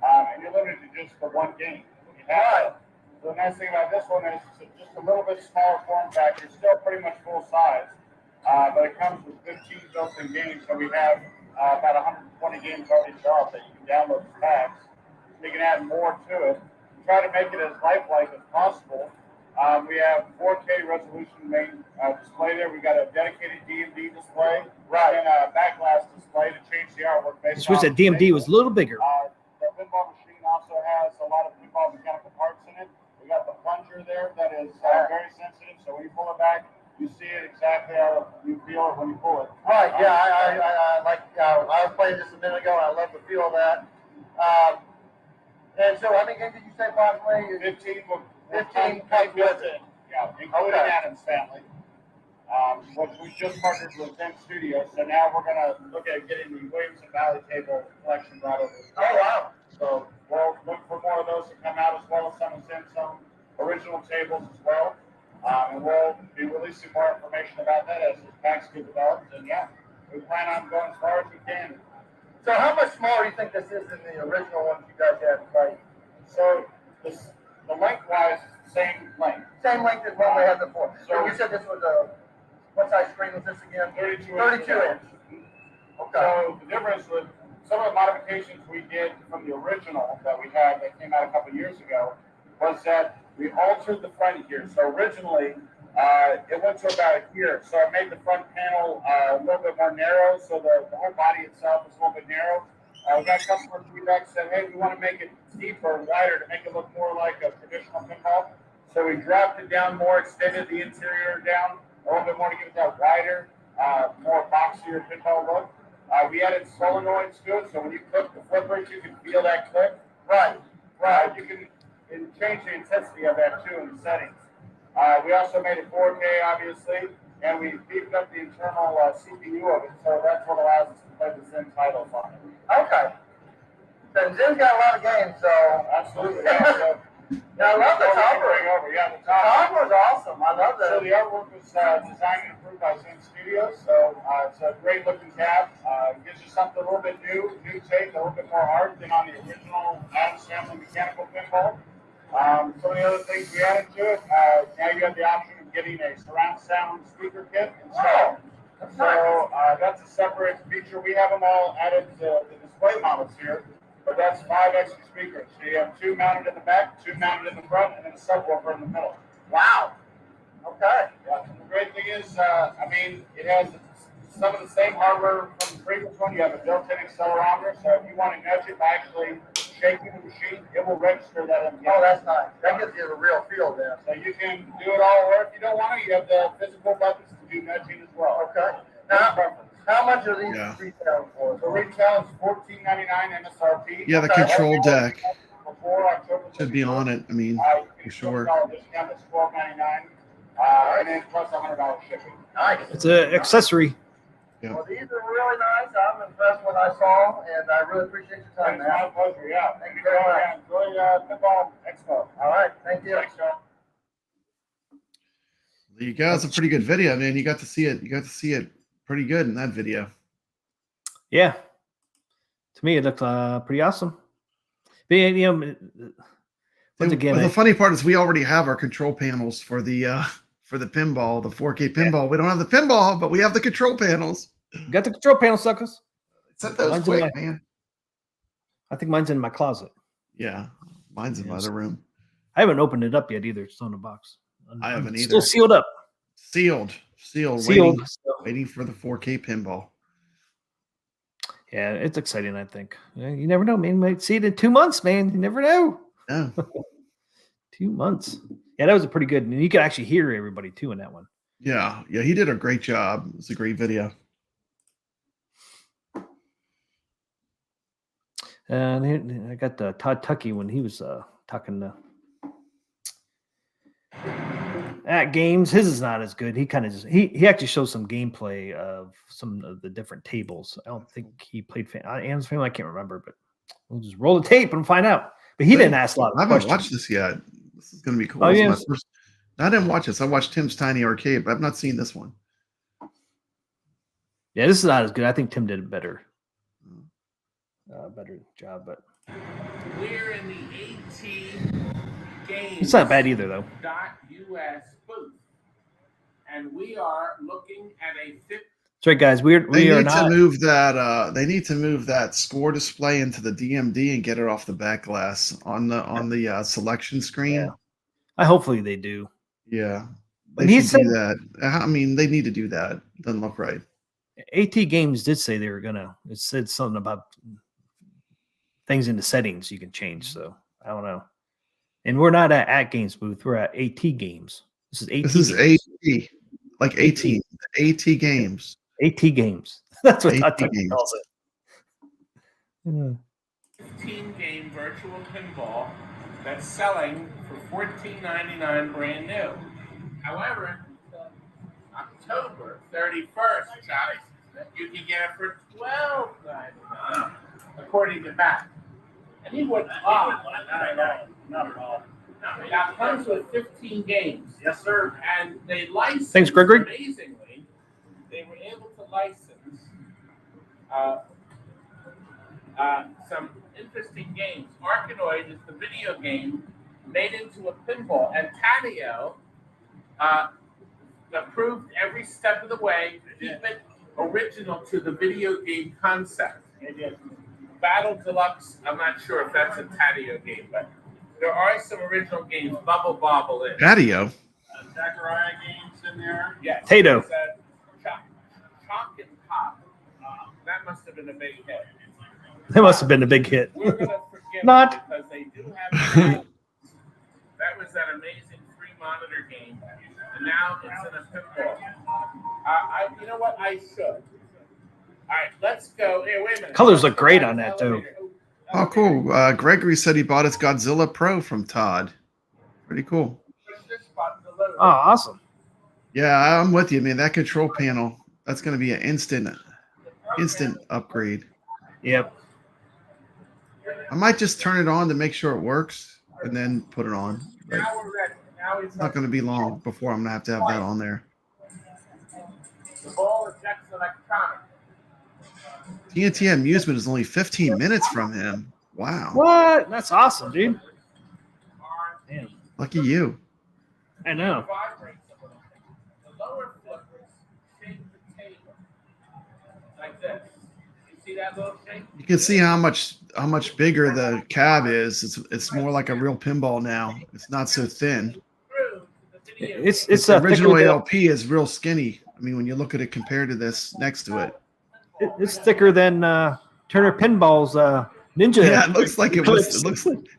And you're limited to just the one game. You have The nice thing about this one is it's just a little bit smaller form factor, still pretty much full size, but it comes with 15 built-in games. So we have about 120 games already developed that you can download as packs. We can add more to it. Try to make it as lifelike as possible. We have 4K resolution main display there. We got a dedicated DMD display, and a backglass display to change the artwork based Just wish that DMD was a little bigger. The pinball machine also has a lot of pinball mechanical parts in it. We got the plunger there that is very sensitive, so when you pull it back, you see it exactly how you feel it when you pull it. Right, yeah, I like, I was playing this a minute ago, and I love the feel of that. And so how many games did you say approximately? 15 comes with it. Yeah, including Addams Family. Which we just partnered with Zen Studios, so now we're going to look at getting the Williams and Bally table collection brought over. Oh, wow. So we'll look for more of those to come out, as well as some original tables as well. And we'll be releasing more information about that as the packs get developed. And yeah, we plan on going as far as we can. So how much smaller do you think this is than the original ones you guys had? Right? So the length-wise, same length. Same length as what we had before. So you said this was a, what size screen was this again? 32 inch. Okay. So the difference with some of the modifications we did from the original that we had that came out a couple years ago was that we altered the front here. So originally, it went to about here. So I made the front panel a little bit more narrow, so the whole body itself is a little bit narrow. We got customer feedback said, hey, we want to make it deeper and wider to make it look more like a traditional pinball. So we dropped it down more, extended the interior down a little bit more to give it that wider, more boxier pinball look. We added solenoids to it, so when you click the flippers, you can feel that click. Right. You can change the intensity of that too in the settings. We also made it 4K, obviously, and we beefed up the internal CPU of it, so that's what allows us to play the Zen titles on it. Okay. Then Zen's got a lot of games, so. Absolutely. Yeah, I love the Cobra. Yeah, the Cobra's awesome. I love that. So the artwork was designed and approved by Zen Studios, so it's a great looking tab. It gives you something a little bit new take, a little bit more art than on the original Addams Family mechanical pinball. Some of the other things we added to it, now you have the option of getting a surround sound speaker kit installed. So that's a separate feature. We have them all added to the display models here, but that's 5 extra speakers. So you have 2 mounted in the back, 2 mounted in the front, and then a subwoofer in the middle. Wow. Okay. Yeah. The great thing is, it has some of the same hardware from the previous one. You have a built-in accelerometer, so if you want to nudge it by actually shaking the machine, it will register that in the Oh, that's nice. That gives you the real feel there. So you can do it all, or if you don't want to, you have the physical buttons to do nudging as well. Okay. Now, how much are these retailing for? The retail is $14.99 MSRP. Yeah, the control deck Before October should be on it. I mean, for sure. Discount is $12.99, and then plus $100 shipping. Nice. It's an accessory. Well, these are really nice. I'm impressed with what I saw, and I really appreciate your time, It's my man. pleasure, yeah. Thank you very much. Enjoy Pinball Expo. All right. Thank you. Thanks, John. There you go. It's a pretty good video, man. You got to see it. You got to see it pretty good in that video. Yeah. To me, it looked pretty awesome. But, you know, once again, the funny part is we already have our control panels for the pinball, the 4K pinball. Yeah. We don't have the pinball, but we have the control panels. Got the control panel, suckers. Set those mine's quick, man. I think mine's in my closet. Yeah, mine's in my other room. I haven't opened it up yet either. It's still in the box. I haven't either. Still sealed up. Sealed. Waiting for the 4K pinball. Yeah, it's exciting, I think. You never know, man. You might see it in 2 months, man. You never know. Yeah. 2 months. Yeah, that was a pretty good. And you could actually hear everybody, too, in that one. Yeah, he did a great job. It's a great video. And I got Todd Tuckey when he was talking to Atgames. His is not as good. He kind of just he actually shows some gameplay of some of the different tables. I don't think he played Addams Family. I can't remember, but we'll just roll the tape and find out. But he didn't ask a lot of questions. I haven't watched this yet. This is going to be cool. Oh, yeah. I didn't watch this. I watched Tim's Tiny Arcade, but I've not seen this one. Yeah, this is not as good. I think Tim did a better job, but we're in the Games. It's not bad either, though. .us booth, and we are looking at a 50. That's right, guys. We are not. They need to move that score display into the DMD and get it off the backglass on the selection screen. Yeah. Hopefully they do. Yeah, But they he should said do that. I mean, they need to do that. Doesn't look right. AT Games did say they were gonna. It said something about things in the settings you can change. So I don't know. And we're not at Atgames booth. We're at AT Games. This is AT. This is AT, like 18. AT Games. AT Games. That's what AT Tuckey Games. calls it. Yeah. 15-game virtual pinball that's selling for $14.99 brand new. However, October 31st, Charlie, you can get it for $12.99, according to Matt. And he wouldn't lie. Not at all. No, that comes with 15 games. Yes, sir. And they licensed. Thanks, Gregory. Amazingly, they were able to license some interesting games. Arkanoid is the video game made into a pinball, and Taddeo approved every step of the way to keep it original to the video game concept. Battle Deluxe, I'm not sure if that's a Taddeo game, but there are some original games. Bubble Bobble in. Patio. Zachariah games in there. Yes. Tato. Chalk and Pop. That must have been a big hit. That must have been a big hit. We're going to forgive Not. them because they do have that was that amazing 3-monitor game, and now it's in a pinball. You know what? I should. All right, let's go. Hey, wait a minute. Colors look great on that, too. Oh, cool. Gregory said he bought his Godzilla Pro from Todd. Pretty cool. Oh, awesome. Yeah, I'm with you, man. That control panel, that's going to be an instant upgrade. Yep. I might just turn it on to make sure it works and then put it on. But Now we're ready. Now it's not going to be long before I'm going to have that on there. The ball ejects electronic. TNT Amusement is only 15 minutes from him. Wow. What? That's awesome, dude. Damn. Lucky you. I know. Vibrates a little bit. The lower flippers shape the table like this. You see that little shape? You can see how much bigger the cab is. It's more like a real pinball now. It's not so thin. It's The original thicker ALP is real skinny. I mean, when you look at it compared to this next to it. it's thicker than Turner Pinball's Ninja. Yeah, it looks like it was.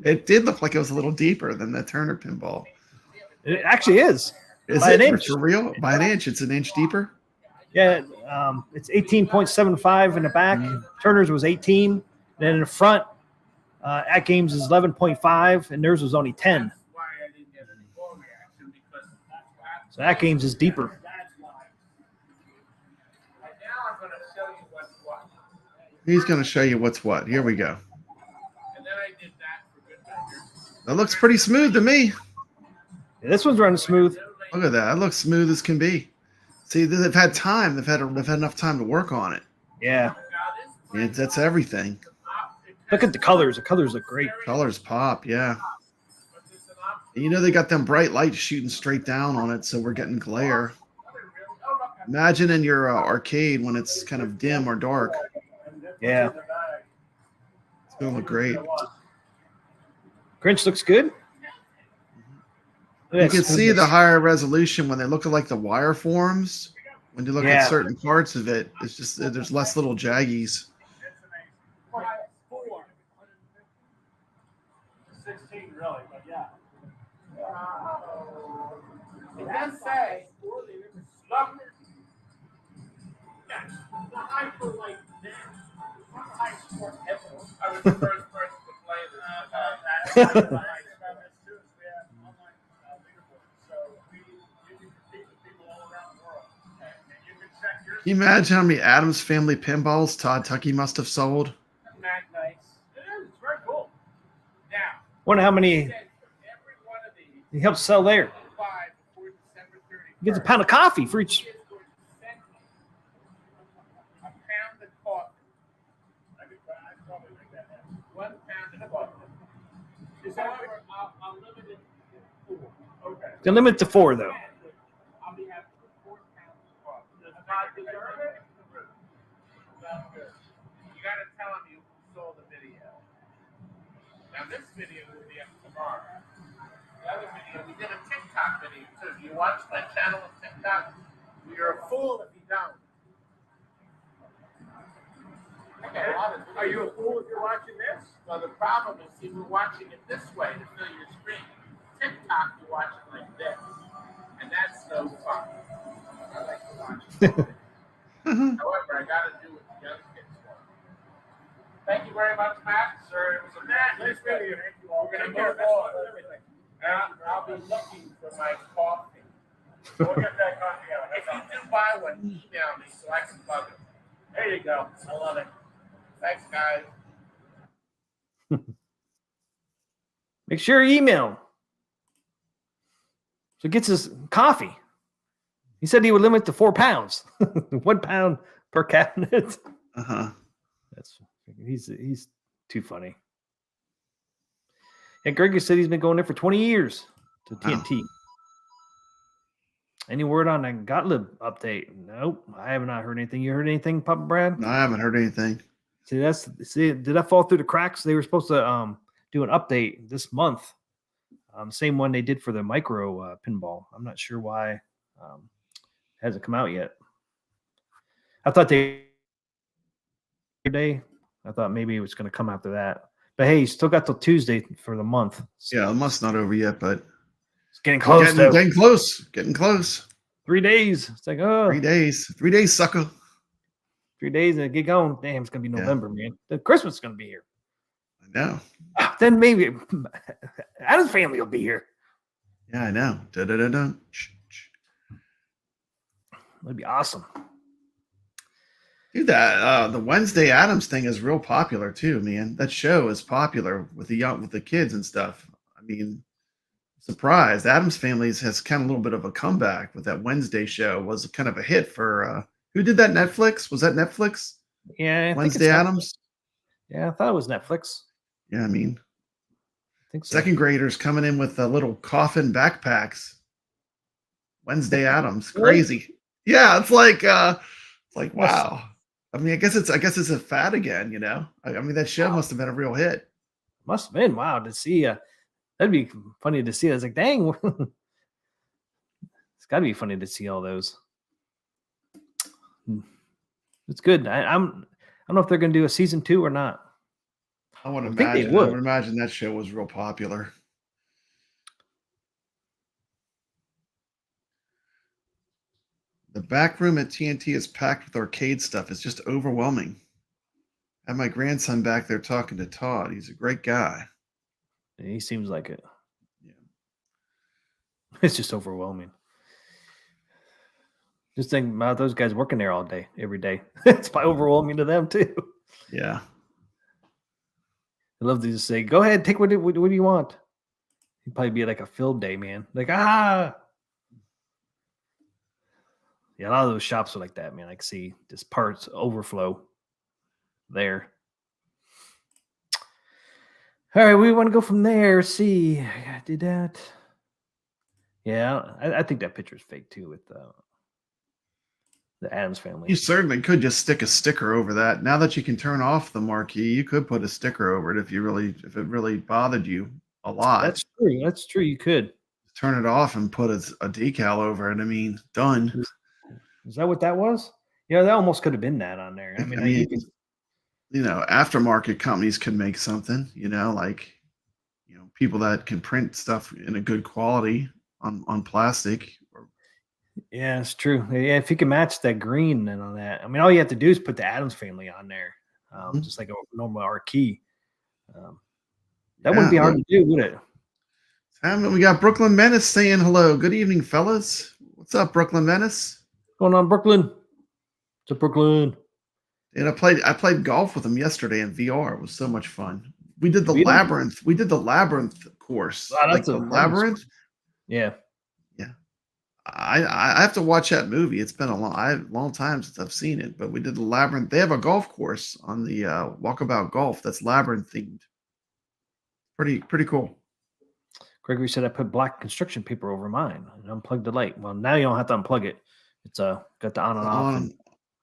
It did look like it was a little deeper than the Turner Pinball. It actually is. Is By it an inch. for real? By an inch, it's an inch deeper. Yeah, it's 18.75 in the back. Turner's was 18. Then in the front, Atgames is 11.5, and theirs was only 10. So Atgames is deeper. He's going to show you what's what. Here we go. That looks pretty smooth to me. Yeah, this one's running smooth. Look at that. It looks smooth as can be. See, they've had time. They've had enough time to work on it. Yeah. That's everything. Look at the colors. The colors look great. Colors pop, yeah. And you know they got them bright lights shooting straight down on it, so we're getting glare. Imagine in your arcade when it's kind of dim or dark. Yeah. It's going to look great. Grinch looks good. You can see the higher resolution when they look at like the wire forms. When you look at certain parts of it, it's just there's less little jaggies. 16 really, but yeah. It does say, look, the high for like this. I was the first person to play this. Can you imagine how many Addams Family pinballs Todd Tuckey must have sold? Nice. It is. It's very cool. Now, Wonder how many he helps sell there. He gets a pound of coffee for each. a pound of coffee. I'd probably make that happen. 1 pound of coffee. Is however a limited They're limited to 4, though. I'll be happy with 4 pounds of coffee. Does Todd deserve it? Sounds good. You got to tell him you saw the video. Now, this video will be up tomorrow. The other video, we did a TikTok video, too. Do you watch my channel on TikTok? You're a fool if you don't. Are you a fool if you're watching this? Well, the problem is, see, we're watching it this way to fill your screen. TikTok, you watch it like this. And that's no fun. I like to watch it. However, I got to do what the other kids want. Thank you very much, Matt. Sir, it was a nice video. We're going to move on. I'll be looking for my coffee. We'll get that coffee out. If you do buy one, email me so I can plug it. There you go. I love it. Thanks, guys. Make sure you email him. So he gets his coffee. He said he would limit to 4 pounds. 1 pound per cabinet. That's he's too funny. And Greg said he's been going there for 20 years to TNT. Any word on a Gottlieb update? Nope. I have not heard anything. You heard anything, Papa Brad? No, I haven't heard anything. See, did that fall through the cracks? They were supposed to do an update this month. Same one they did for the micro pinball. I'm not sure why it hasn't come out yet. I thought I thought maybe it was going to come after that. But hey, you still got till Tuesday for the month. So Yeah, the month's not over yet, but it's getting close. Getting close. Getting close. 3 days. It's like, oh. 3 days. 3 days, sucker. 3 days and get going. Damn, it's going to be November, man. The Christmas is going to be here. I know. Then maybe Addams Family will be here. Yeah, I know. Da-da-da-da. That'd be awesome. Dude, that the Wednesday Addams thing is real popular too, man. That show is popular with the kids and stuff. I mean, surprised. Addams Family has kind of a little bit of a comeback with that Wednesday show. Was kind of a hit for who did that? Netflix? Was that Netflix? Yeah, Wednesday Addams. Yeah, I thought it was Netflix. Yeah, I mean, I think so. second graders coming in with little coffin backpacks. Wednesday Addams, crazy. Yeah, it's like wow. I mean, I guess it's a fad again, you know. I mean, that show must have been a real hit. Must have been. Wow, to see. That'd be funny to see. I was like, dang, it's got to be funny to see all those. It's good. I don't know if they're going to do a season 2 or not. I would think they imagine. would. I would imagine that show was real popular. The back room at TNT is packed with arcade stuff. It's just overwhelming. I have my grandson back there talking to Todd. He's a great guy. Yeah, he seems like it. Yeah. It's just overwhelming. Just think about those guys working there all day, every day. It's probably overwhelming to them too. Yeah. I love to just say, "Go ahead, take what do you want?" It'd probably be like a field day, man. Like Yeah, a lot of those shops are like that, man. I can see just parts overflow there. All right, we want to go from there. See, I did that. Yeah, I think that picture is fake too with the Addams Family. You certainly could just stick a sticker over that. Now that you can turn off the marquee, you could put a sticker over it if it really bothered you a lot. That's true. That's true. You could turn it off and put a decal over it. I mean, done. Is that what that was? Yeah, that almost could have been that on there. I mean, you know, aftermarket companies could make something, you know, like, you know, people that can print stuff in a good quality on plastic. Yeah, it's true. Yeah, if you can match that green and on that, I mean, all you have to do is put the Addams Family on there, just like a normal marquee. That wouldn't be hard to do, would it? We got Brooklyn Menace saying hello. Good evening, fellas. What's up, Brooklyn Menace? What's going on, Brooklyn? What's up, Brooklyn? And I played golf with him yesterday in VR. It was so much fun. We did the labyrinth. We did the labyrinth course. Wow, like the labyrinth. Yeah. Yeah. I have to watch that movie. It's been a long time since I've seen it, but we did the labyrinth. They have a golf course on the Walkabout Golf that's labyrinth themed. Pretty cool. Gregory said I put black construction paper over mine and unplugged the light. Well, now you don't have to unplug it. It's got the on and off.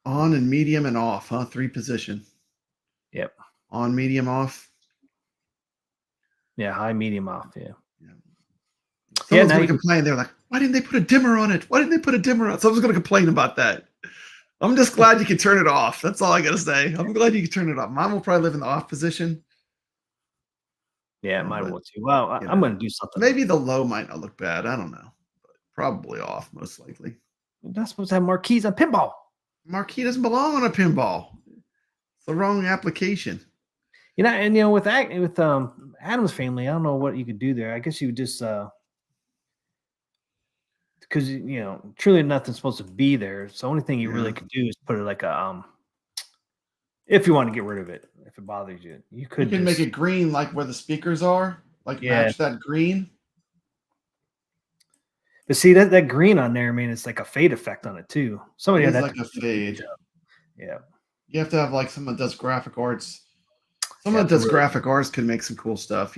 On and medium and off, huh? 3 position. Yep. On, medium, off. Yeah, high, medium, off. Yeah. Someone's going to complain. They're like, why didn't they put a dimmer on it? Why didn't they put a dimmer on it? Someone's going to complain about that. I'm just glad you can turn it off. That's all I got to say. I'm glad you can turn it off. Mine will probably live in the off position. Yeah, mine will too. Well, I'm going to do something. Maybe the low might not look bad. I don't know. But probably off, most likely. You're not supposed to have marquees on pinball. Marquee doesn't belong on a pinball. It's the wrong application. With Addams Family, I don't know what you could do there. I guess you would just because truly nothing's supposed to be there. So the only thing you really could do is put it like a if you want to get rid of it, if it bothers you, you can make it green like where the speakers are, match that green. But see that green on there, I mean, it's like a fade effect on it too. Somebody had like a fade. Yeah. You have to have like someone that does graphic arts. Someone that does graphic arts can make some cool stuff,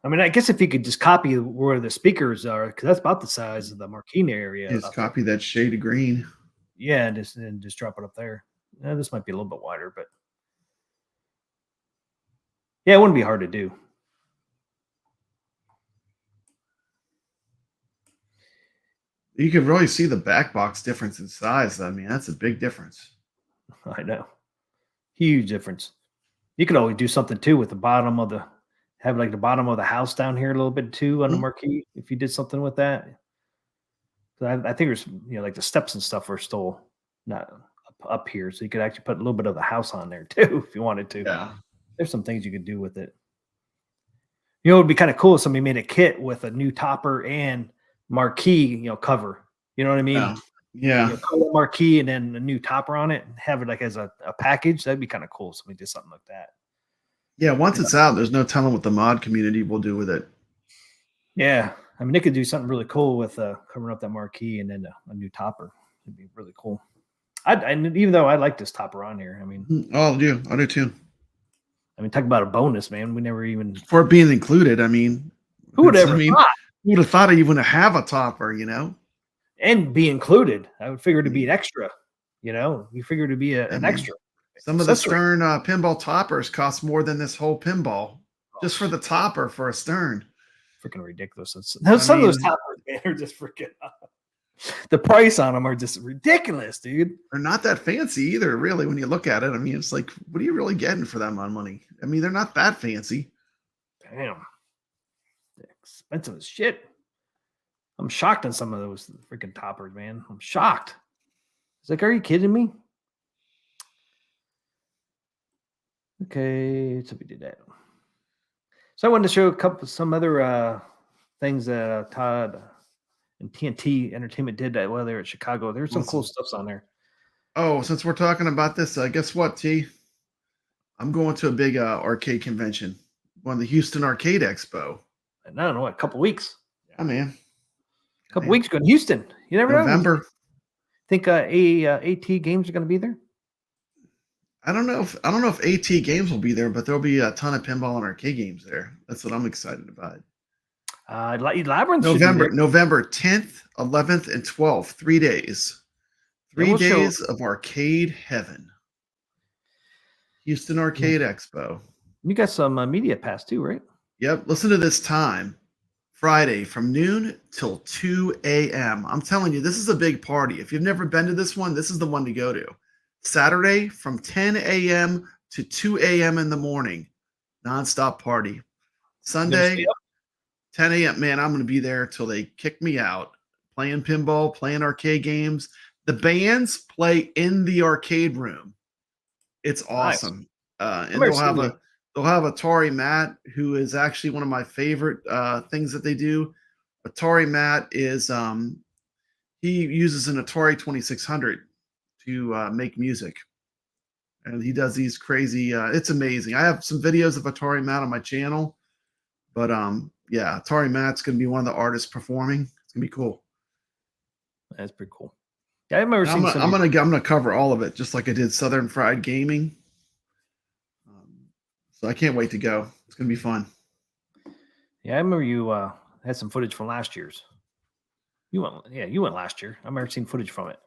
I mean, I guess if you could just copy where the speakers are, because that's about the size of the marquee area. Just copy that shade of green. Yeah, and just drop it up there. This might be a little bit wider, but yeah, it wouldn't be hard to do. You can really see the back box difference in size. I mean, that's a big difference. I know. Huge difference. You could always do something too with the bottom of the house down here a little bit too on the marquee if you did something with that. I think there's like the steps and stuff are still not up here, so you could actually put a little bit of the house on there too if you wanted to. Yeah, there's some things you could do with it. It would be kind of cool if somebody made a kit with a new topper and marquee, cover. You know what I mean? Yeah. Marquee and then a new topper on it and have it like as a package. That'd be kind of cool. Somebody did something like that. Yeah, once it's out, there's no telling what the mod community will do with it. Yeah. I mean, they could do something really cool with covering up that marquee and then a new topper. It'd be really cool. Even though I like this topper on here. I mean, I do too. I mean, talk about a bonus, man. We never even for it being included. I mean, who would ever thought? Who would have thought you wouldn't have a topper, and be included? I would figure to be an extra. You figure to be an extra. Some of the Stern pinball toppers cost more than this whole pinball just for the topper for a Stern. Freaking ridiculous! Some of those toppers, man, are just freaking. The price on them are just ridiculous, dude. They're not that fancy either, really, when you look at it. I mean, it's like, what are you really getting for that amount of money? I mean, they're not that fancy. Damn. They're expensive as shit. I'm shocked on some of those freaking toppers, man. I'm shocked. It's like, are you kidding me? Okay, so we did that. So I wanted to show some other things that Todd and TNT Entertainment did while they were at Chicago. There's some cool stuffs on there. Oh, since we're talking about this, guess what, T? I'm going to a big arcade convention, one of the Houston Arcade Expo. I don't know, a couple weeks. Yeah, man. A couple weeks going to Houston. You never know. November. Think AT Games are going to be there? I don't know if AT Games will be there, but there'll be a ton of pinball and arcade games there. That's what I'm excited about. Labyrinth November 10th, 11th, and 12th. 3 days. 3 days of arcade heaven. Houston Arcade Expo. You got some media pass too, right? Yep. Listen to this time. Friday from noon till 2 a.m. I'm telling you, this is a big party. If you've never been to this one, this is the one to go to. Saturday from 10 a.m. to 2 a.m. in the morning. Nonstop party. Sunday, 10 a.m. Man, I'm going to be there till they kick me out. Playing pinball, playing arcade games. The bands play in the arcade room. It's awesome. Nice. And they'll have Atari Matt, who is actually one of my favorite things that they do. Atari Matt is he uses an Atari 2600 to make music. And he does these crazy it's amazing. I have some videos of Atari Matt on my channel. But yeah, Atari Matt's going to be one of the artists performing. It's going to be cool. That's pretty cool. Yeah, I remember seeing I'm gonna cover all of it, just like I did Southern Fried Gaming. So I can't wait to go. It's gonna be fun. Yeah, I remember you had some footage from last year's. You went last year. I remember seeing footage from it.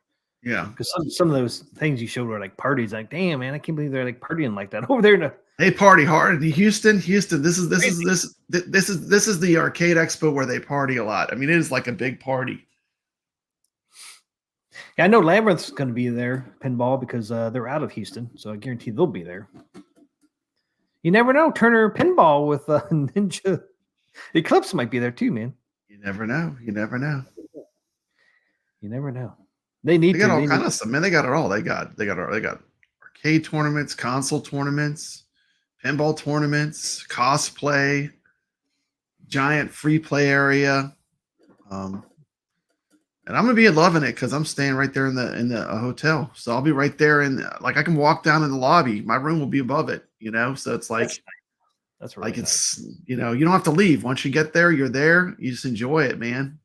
Yeah. Because some of those things you showed were like parties. Like, damn, man, I can't believe they're like partying like that over there. They party hard. Houston. This is the arcade expo where they party a lot. I mean, it is like a big party. Yeah, I know Labyrinth's going to be there, Pinball, because they're out of Houston, so I guarantee they'll be there. You never know. Turner Pinball with Ninja Eclipse might be there too, man. You never know. You never know. You never know. They got all kind of stuff, man. They got it all. They got arcade tournaments, console tournaments, pinball tournaments, cosplay, giant free play area. And I'm gonna be loving it because I'm staying right there in the hotel, so I'll be right there, and like I can walk down in the lobby. My room will be above it, so it's like that's really like it's you don't have to leave. Once you get there, you're there. You just enjoy it, man.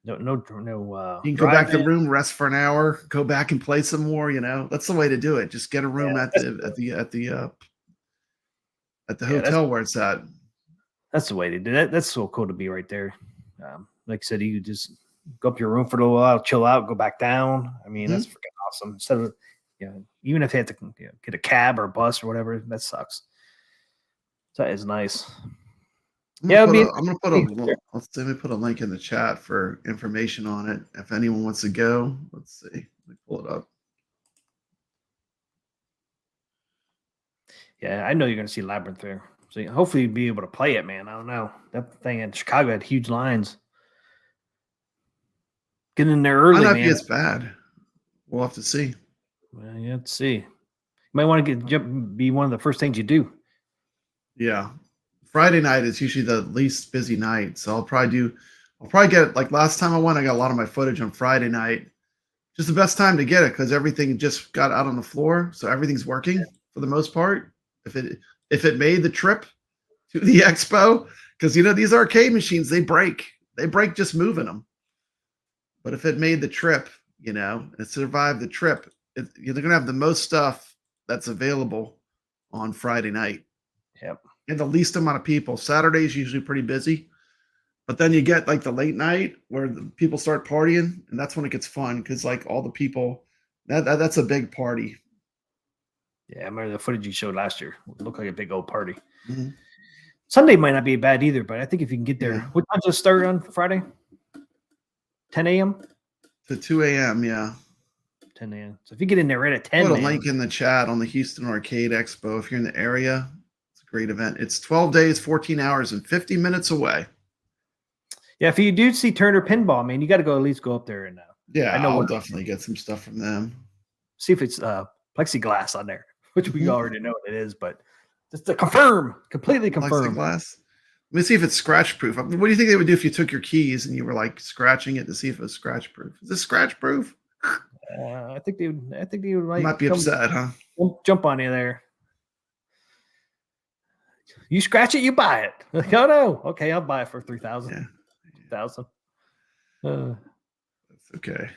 No. You can go back to the room, rest for an hour, go back and play some more. That's the way to do it. Just get a room at the hotel where it's at. That's the way to do that. That's so cool to be right there. Like I said, you just go up your room for a little while, chill out, go back down. I mean, that's freaking awesome. Instead of, even if you have to get a cab or a bus or whatever, that sucks. So that is nice. Let me put a link in the chat for information on it. If anyone wants to go, let's see. Let me pull it up. Yeah, I know you're going to see Labyrinth there. So hopefully you'll be able to play it, man. I don't know. That thing in Chicago had huge lines. Get in there early, Might not man. be as bad. We'll have to see. Well, you have to see. You might want to be one of the first things you do. Yeah. Friday night is usually the least busy night. So I'll probably get, like last time I went, I got a lot of my footage on Friday night. Just the best time to get it because everything just got out on the floor. So everything's working for the most part. If it made the trip to the expo, because these arcade machines, they break just moving them. But if it made the trip, it survived the trip, you're going to have the most stuff that's available on Friday night. Yep. And the least amount of people. Saturday is usually pretty busy. But then you get like the late night where the people start partying, and that's when it gets fun because like all the people, that's a big party. Yeah, I remember the footage you showed last year. It looked like a big old party. Mm-hmm. Sunday might not be bad either, but I think if you can get there. What time does it start on Friday? 10 a.m.? To 2 a.m., yeah. 10 a.m. So if you get in there right at 10 Put a link in the chat on the Houston Arcade Expo. If you're in the area, it's a great event. It's 12 days, 14 hours, and 50 minutes away. Yeah, if you do see Turner Pinball, man, you got to at least go up there and yeah, I'll definitely get some stuff from them. See if it's plexiglass on there, which we already know what it is, but just to completely confirm. Plexiglass. Let me see if it's scratch proof. What do you think they would do if you took your keys and you were like scratching it to see if it was scratch proof? Is this scratch proof? I think they would like might be upset, huh? Jump on you there. You scratch it, you buy it. Like, oh no, okay, I'll buy it for $3,000. Yeah. $2,000. That's okay.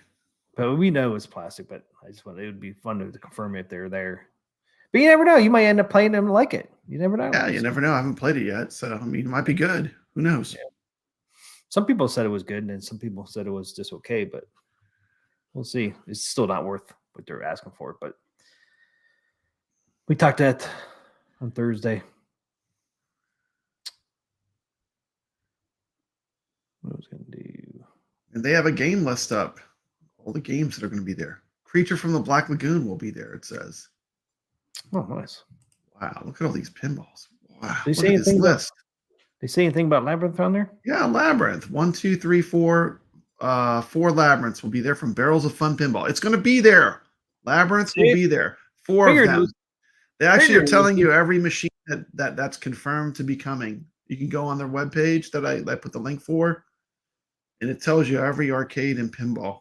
But we know it's plastic. But it would be fun to confirm if they're there. But you never know. You might end up playing them like it. You never know. Yeah, you never know. I haven't played it yet, so I mean, it might be good. Who knows? Yeah. Some people said it was good, and some people said it was just okay. But we'll see. It's still not worth what they're asking for. But we talked that on Thursday. What I was going to do. And they have a game list up. All the games that are going to be there. Creature from the Black Lagoon will be there, it says. Oh, nice. Wow, look at all these pinballs. Wow. They say anything list. They say anything about Labyrinth on there? Yeah, Labyrinth. 1, 2, 3, 4. 4 Labyrinths will be there from Barrels of Fun Pinball. It's going to be there. Labyrinths will be there. 4 of them. They actually are telling you every machine that's confirmed to be coming. You can go on their webpage that I put the link for, and it tells you every arcade and pinball.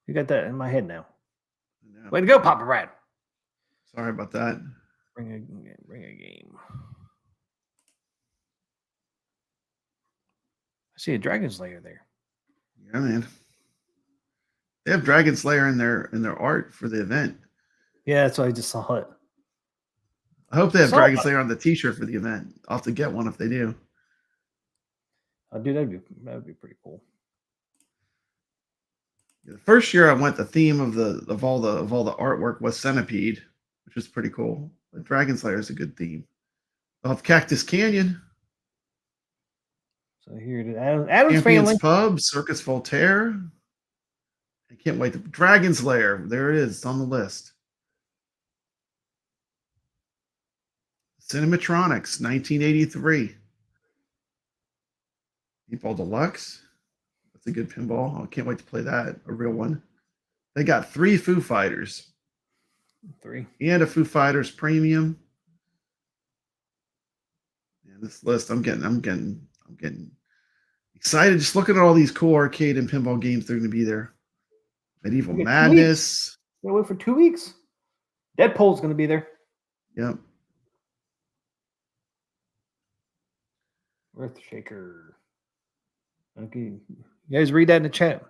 You got that in my head now. Way to go, Papa Brad. Sorry about that. Bring a game. I see a Dragon's Lair there. Yeah, man. They have Dragon Slayer in their art for the event. Yeah, that's why I just saw it. I hope they have Dragon Slayer on the T-shirt for the event. I'll have to get one if they do. Oh, dude, that'd be pretty cool. The first year I went, the theme of all the artwork was Centipede, which was pretty cool. But Dragon Slayer is a good theme. They'll have Cactus Canyon. So here it is. Addams Champions Family. Pub, Circus Voltaire. I can't wait. Dragon's Lair. There it is. It's on the list. Cinematronics, 1983. Pinball Deluxe. That's a good pinball. I can't wait to play that. A real one. They got 3 Foo Fighters. 3. And a Foo Fighters Premium. And this list, I'm getting excited just looking at all these cool arcade and pinball games that are going to be there. Medieval Madness. We'll wait for 2 weeks. Deadpool's going to be there. Yep. Earthshaker. Okay. You guys read that in the chat.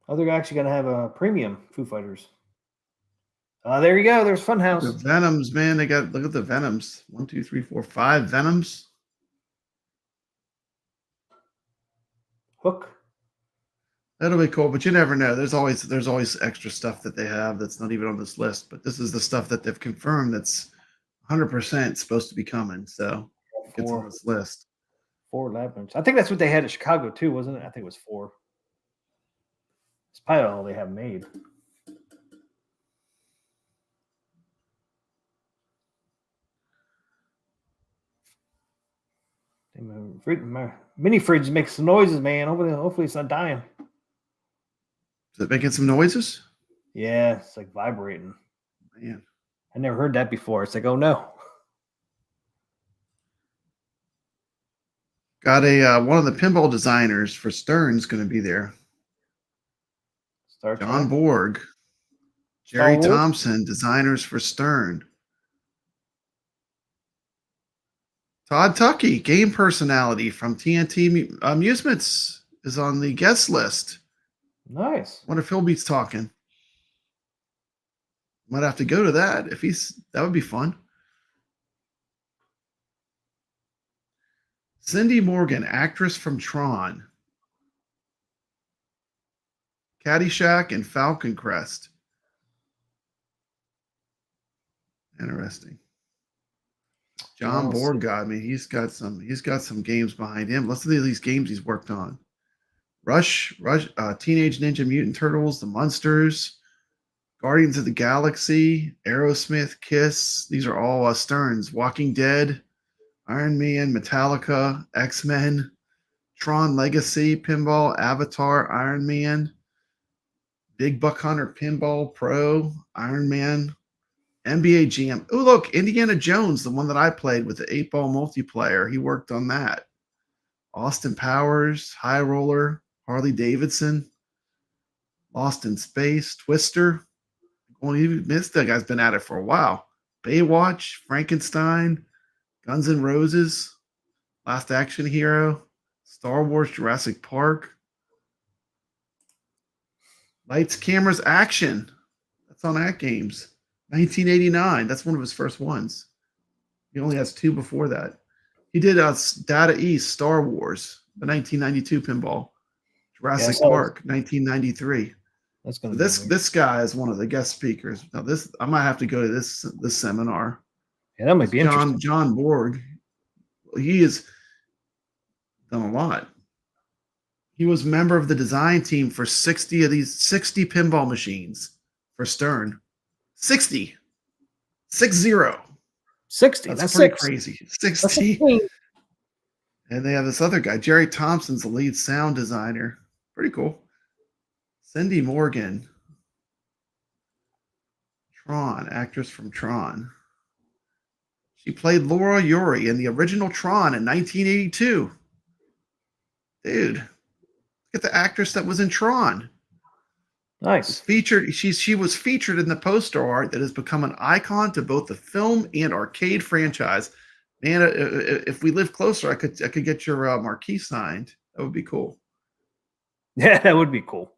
Oh, they're actually going to have a premium Foo Fighters. There you go. There's Funhouse. The Venoms, man. Look at the Venoms. 1, 2, 3, 4, 5 Venoms. Hook. That'll be cool, but you never know. There's always extra stuff that they have that's not even on this list. But this is the stuff that they've confirmed that's 100% supposed to be coming. So it's on this list. 4 lab rooms. I think that's what they had at Chicago too, wasn't it? I think it was 4. It's probably all they have made. My mini fridge makes some noises, man. Hopefully it's not dying. Is it making some noises? Yeah, it's like vibrating. Man. I never heard that before. It's like, oh no. Got a one of the pinball designers for Stern's going to be there. John Borg, Jerry Thompson, designers for Stern. Todd Tuckey, game personality from TNT Amusements, is on the guest list. Nice. Wonder if Philby's talking. Might have to go to that that would be fun. Cindy Morgan, actress from Tron, Caddyshack, and Falcon Crest. Interesting. John Borg, he's got some games behind him. Let's see these games he's worked on. Rush, Teenage Ninja Mutant Turtles, The Munsters, Guardians of the Galaxy, Aerosmith, Kiss. These are all Stern's. Walking Dead, Iron Man, Metallica, X-Men, Tron Legacy, Pinball, Avatar, Iron Man, Big Buck Hunter Pinball Pro, Iron Man, NBA Jam. Oh, look, Indiana Jones, the one that I played with the 8-ball multiplayer. He worked on that. Austin Powers, High Roller, Harley Davidson, Lost in Space, Twister. Well, you missed that guy's been at it for a while. Baywatch, Frankenstein, Guns N' Roses, Last Action Hero, Star Wars, Jurassic Park, Lights, Cameras, Action. That's on Atgames. 1989. That's one of his first ones. He only has 2 before that. He did Data East, Star Wars, the 1992 pinball. Jurassic Park, 1993. That's gonna this guy is one of the guest speakers. Now I might have to go to this seminar. Yeah, that might be interesting. John Borg. He has done a lot. He was a member of the design team for 60 of these 60 pinball machines for Stern. 60. 60. 60. That's pretty crazy. 60. And they have this other guy, Jerry Thompson's the lead sound designer. Pretty cool. Cindy Morgan. Tron, actress from Tron. She played Laura Yuri in the original Tron in 1982. Dude, look at the actress that was in Tron. Nice. She was featured in the poster art that has become an icon to both the film and arcade franchise. Man, if we live closer, I could get your marquee signed. That would be cool. Yeah, that would be cool.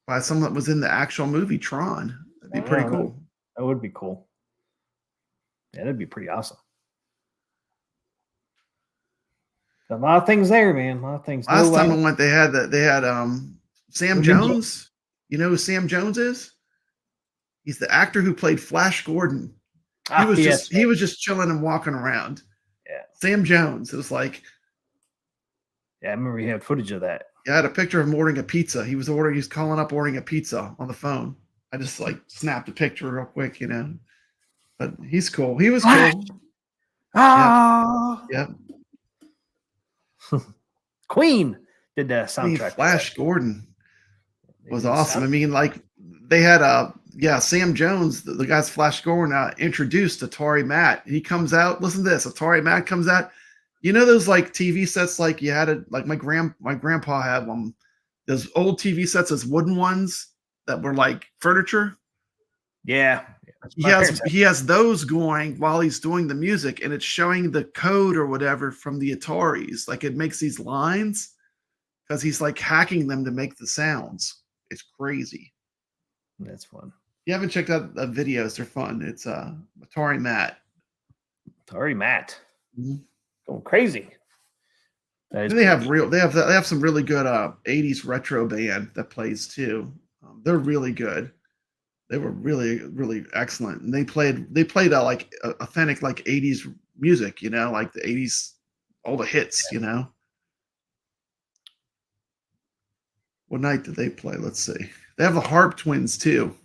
By someone that was in the actual movie Tron. That'd be pretty cool. That would be cool. Yeah, that'd be pretty awesome. A lot of things there, man. A lot of things. Last time I went, they had Sam Jones. You know who Sam Jones is? He's the actor who played Flash Gordon. He was just chilling and walking around. Yeah. Sam Jones. It was like, yeah, I remember he had footage of that. Yeah, I had a picture of him ordering a pizza. He was calling up ordering a pizza on the phone. I just like snapped a picture real quick, you know. But he's cool. He was cool. Ah. Yep. Queen did that soundtrack. Flash Gordon was awesome. I mean, like they had Sam Jones, the guy's Flash Gordon, introduced Atari Matt. He comes out. Listen to this. Atari Matt comes out. You know those like TV sets like you had like my grandpa had one. Those old TV sets, those wooden ones that were like furniture. Yeah. He has those going while he's doing the music, and it's showing the code or whatever from the Ataris. Like it makes these lines because he's like hacking them to make the sounds. It's crazy. That's fun. You haven't checked out the videos? They're fun. It's Atari Matt. Atari Matt. Mm-hmm. Going crazy. They have some really good 80s retro band that plays too. They're really good. They were really, really excellent. And they played like authentic like 80s music, you know, like the 80s, all the hits, you know. What night did they play? Let's see. They have the Harp Twins too.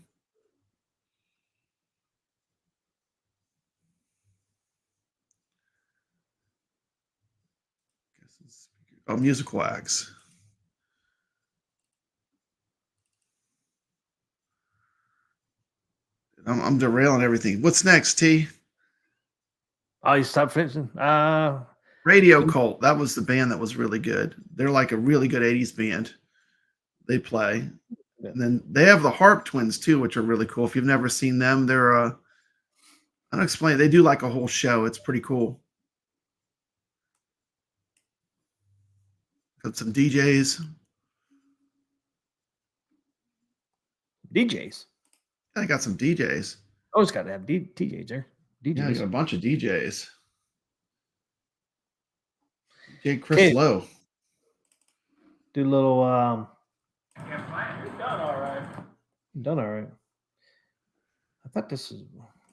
Oh, Musical Acts. I'm derailing everything. What's next, T? Oh, you stopped finishing? Radio Cult. That was the band that was really good. They're like a really good 80s band. They play. And then they have the Harp Twins too, which are really cool. If you've never seen them, they're I don't explain. They do like a whole show. It's pretty cool. Got some DJs. I got some DJs. Oh, it's got to have DJs there. DJs. Yeah, I got a bunch of DJs. DJ Chris Lowe. Do a little. You've done all right. Done all right. I thought this was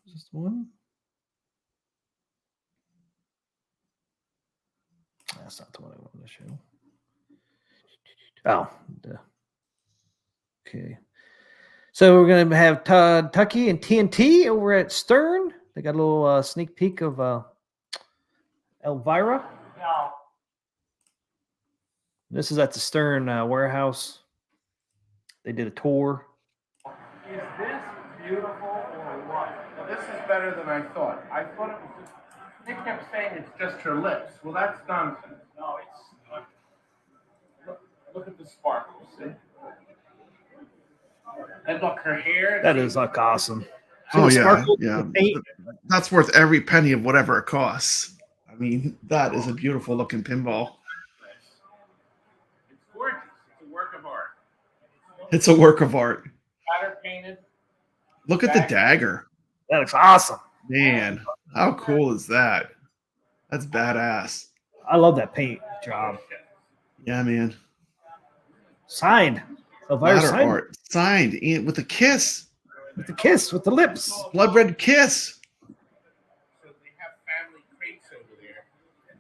just one. That's not the one I wanted to show. Oh, okay. So we're going to have Todd, Tuckey, and TNT over at Stern. They got a little sneak peek of Elvira. Now, This is at the Stern warehouse. They did a tour. is this beautiful or what? This is better than I thought. I thought it was just, they kept saying it's just her lips. Well, that's nonsense. No, it's, look at the sparkles, see? And look, her hair. That is like awesome. Oh, yeah. Sparkles, Yeah. the paint. That's worth every penny of whatever it costs. I mean, that is a beautiful looking pinball. It's gorgeous. It's a work of art. It's a work of art. Pattern painted. Look at the dagger. That looks awesome. Man, how cool is that? That's badass. I love that paint job. Yeah, man. Signed. Elvira Ladder signed art. Signed with a kiss. with the kiss, with the lips. Blood red kiss. So they have family crates over there.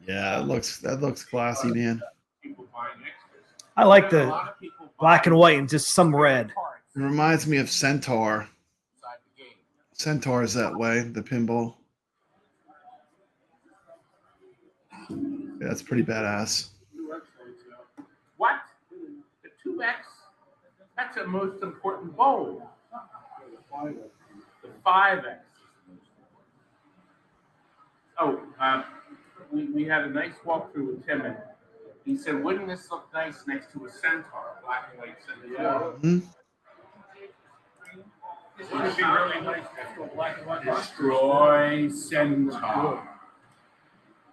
Yeah, that looks classy, man. People buying extras. I like A the lot of people black and white and just some red. cards It reminds me of Centaur. inside the game. Centaur is that way, the pinball. Yeah, that's pretty badass. What? The 2X? That's the most important bowl. The 5X. Oh, we had a nice walkthrough with Tim, and he said, wouldn't this look nice next to a Centaur, a black and white Centaur? Hmm? This would be really nice next to a black and white. Destroy Centaur.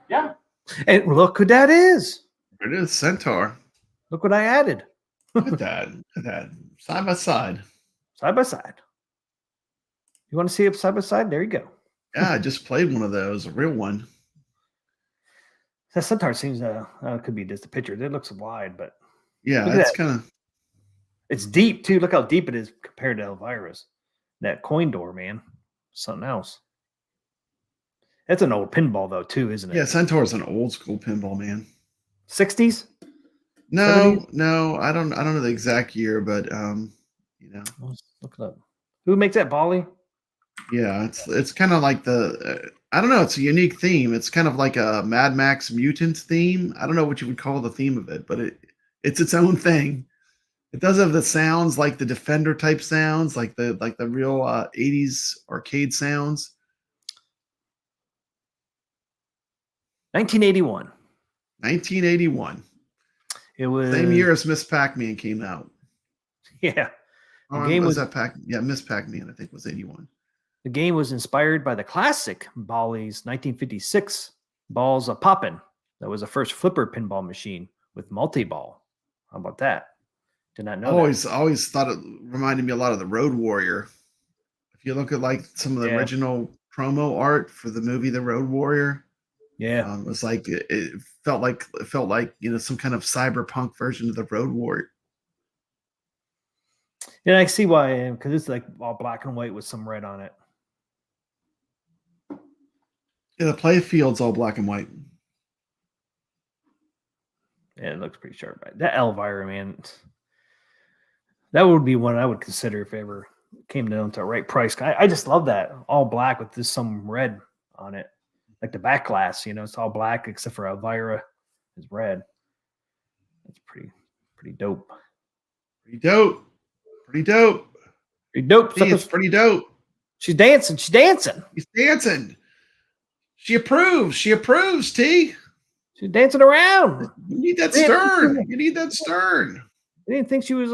Yeah. And look who that is. It is Centaur. Look what I added. Look at that. Look at that. Side by side. Side by side. You want to see it side by side? There you go. Yeah, I just played one of those, a real one. That Centaur seems it could be just a picture. It looks wide, but Yeah, it's kind of. It's deep too. Look how deep it is compared to Elvira's. That coin door, man, something else. That's an old pinball though, too, isn't it? Yeah, Centaur's an old school pinball, man. 60s? No, 70s? No, I don't know the exact year, but you know. Let's look it up. Who makes that, Bally? Yeah, it's kind of like I don't know, it's a unique theme. It's kind of like a Mad Max Mutants theme. I don't know what you would call the theme of it, but it's its own thing. It does have the sounds like the Defender type sounds, like the real 80s arcade sounds. 1981. 1981. It was same year as Miss Pac-Man came out. Yeah. The game was that Miss Pac-Man, I think, was 81. The game was inspired by the classic Bally's 1956 Balls of Poppin'. That was the first flipper pinball machine with multi-ball. How about that? Did not know. I always thought it reminded me a lot of the Road Warrior. If you look at like some of the original promo art for the movie The Road Warrior, it was like it felt like some kind of cyberpunk version of the Road Warrior. Yeah, I see why, because it's like all black and white with some red on it. Yeah, the play field's all black and white. Yeah, it looks pretty sharp. Right? That Elvira, man, that would be one I would consider if it ever came down to a right price. I just love that all black with just some red on it, like the Backglass. It's all black except for Elvira is red. That's pretty dope. Pretty dope. Pretty dope. It's pretty dope. She's dancing. She's dancing. She approves, T. She's dancing around. You need that stern. I didn't think she was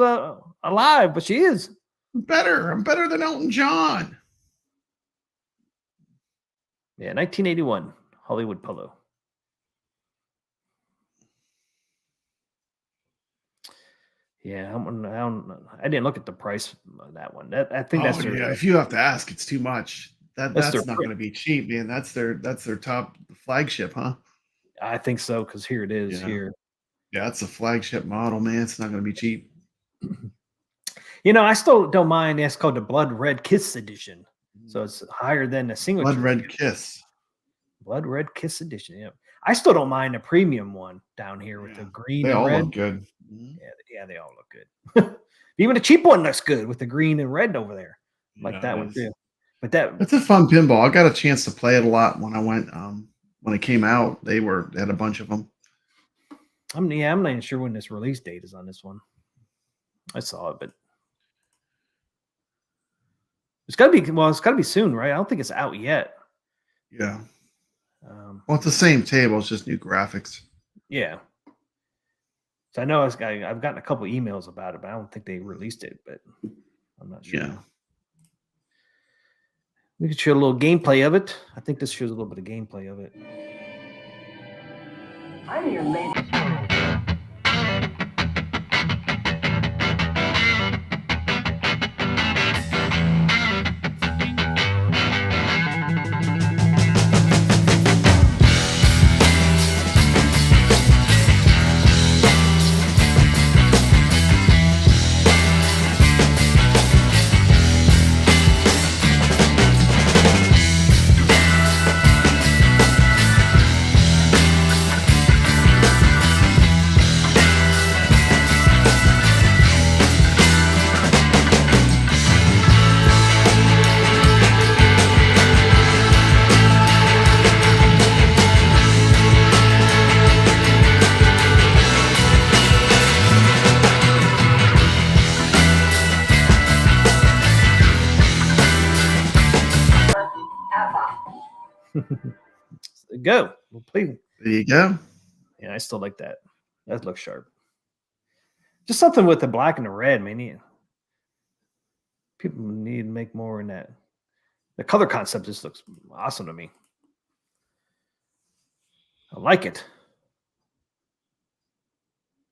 alive, but she is. I'm better than Elton John. Yeah, 1981, Hollywood Polo. Yeah, I didn't look at the price of that one. I think that's their. Yeah. If you have to ask, it's too much. That's not going to be cheap, man. That's their top flagship, huh? I think so, because here it is here. Yeah, it's a flagship model, man. It's not going to be cheap. I still don't mind. It's called the Blood Red Kiss edition, so it's higher than the single. Blood Red Kiss edition. Yeah, I still don't mind the premium one down here with the green. They and all red. look good. Yeah, they all look good. Even the cheap one looks good with the green and red over there, like that one too. But it's a fun pinball. I got a chance to play it a lot when I went. When it came out, they had a bunch of them. I'm not even sure when this release date is on this one. I saw it, but it's got to be soon, right? I don't think it's out yet. Yeah. Well, it's the same table. It's just new graphics. Yeah. So I know I've gotten a couple emails about it, but I don't think they released it. But I'm not sure. Yeah. We could show a little gameplay of it. I think this shows a little bit of gameplay of it. I'm your lady. Go. We'll play. There you go. Yeah, I still like that. That looks sharp. Just something with the black and the red, man. People need to make more in that. The color concept just looks awesome to me. I like it.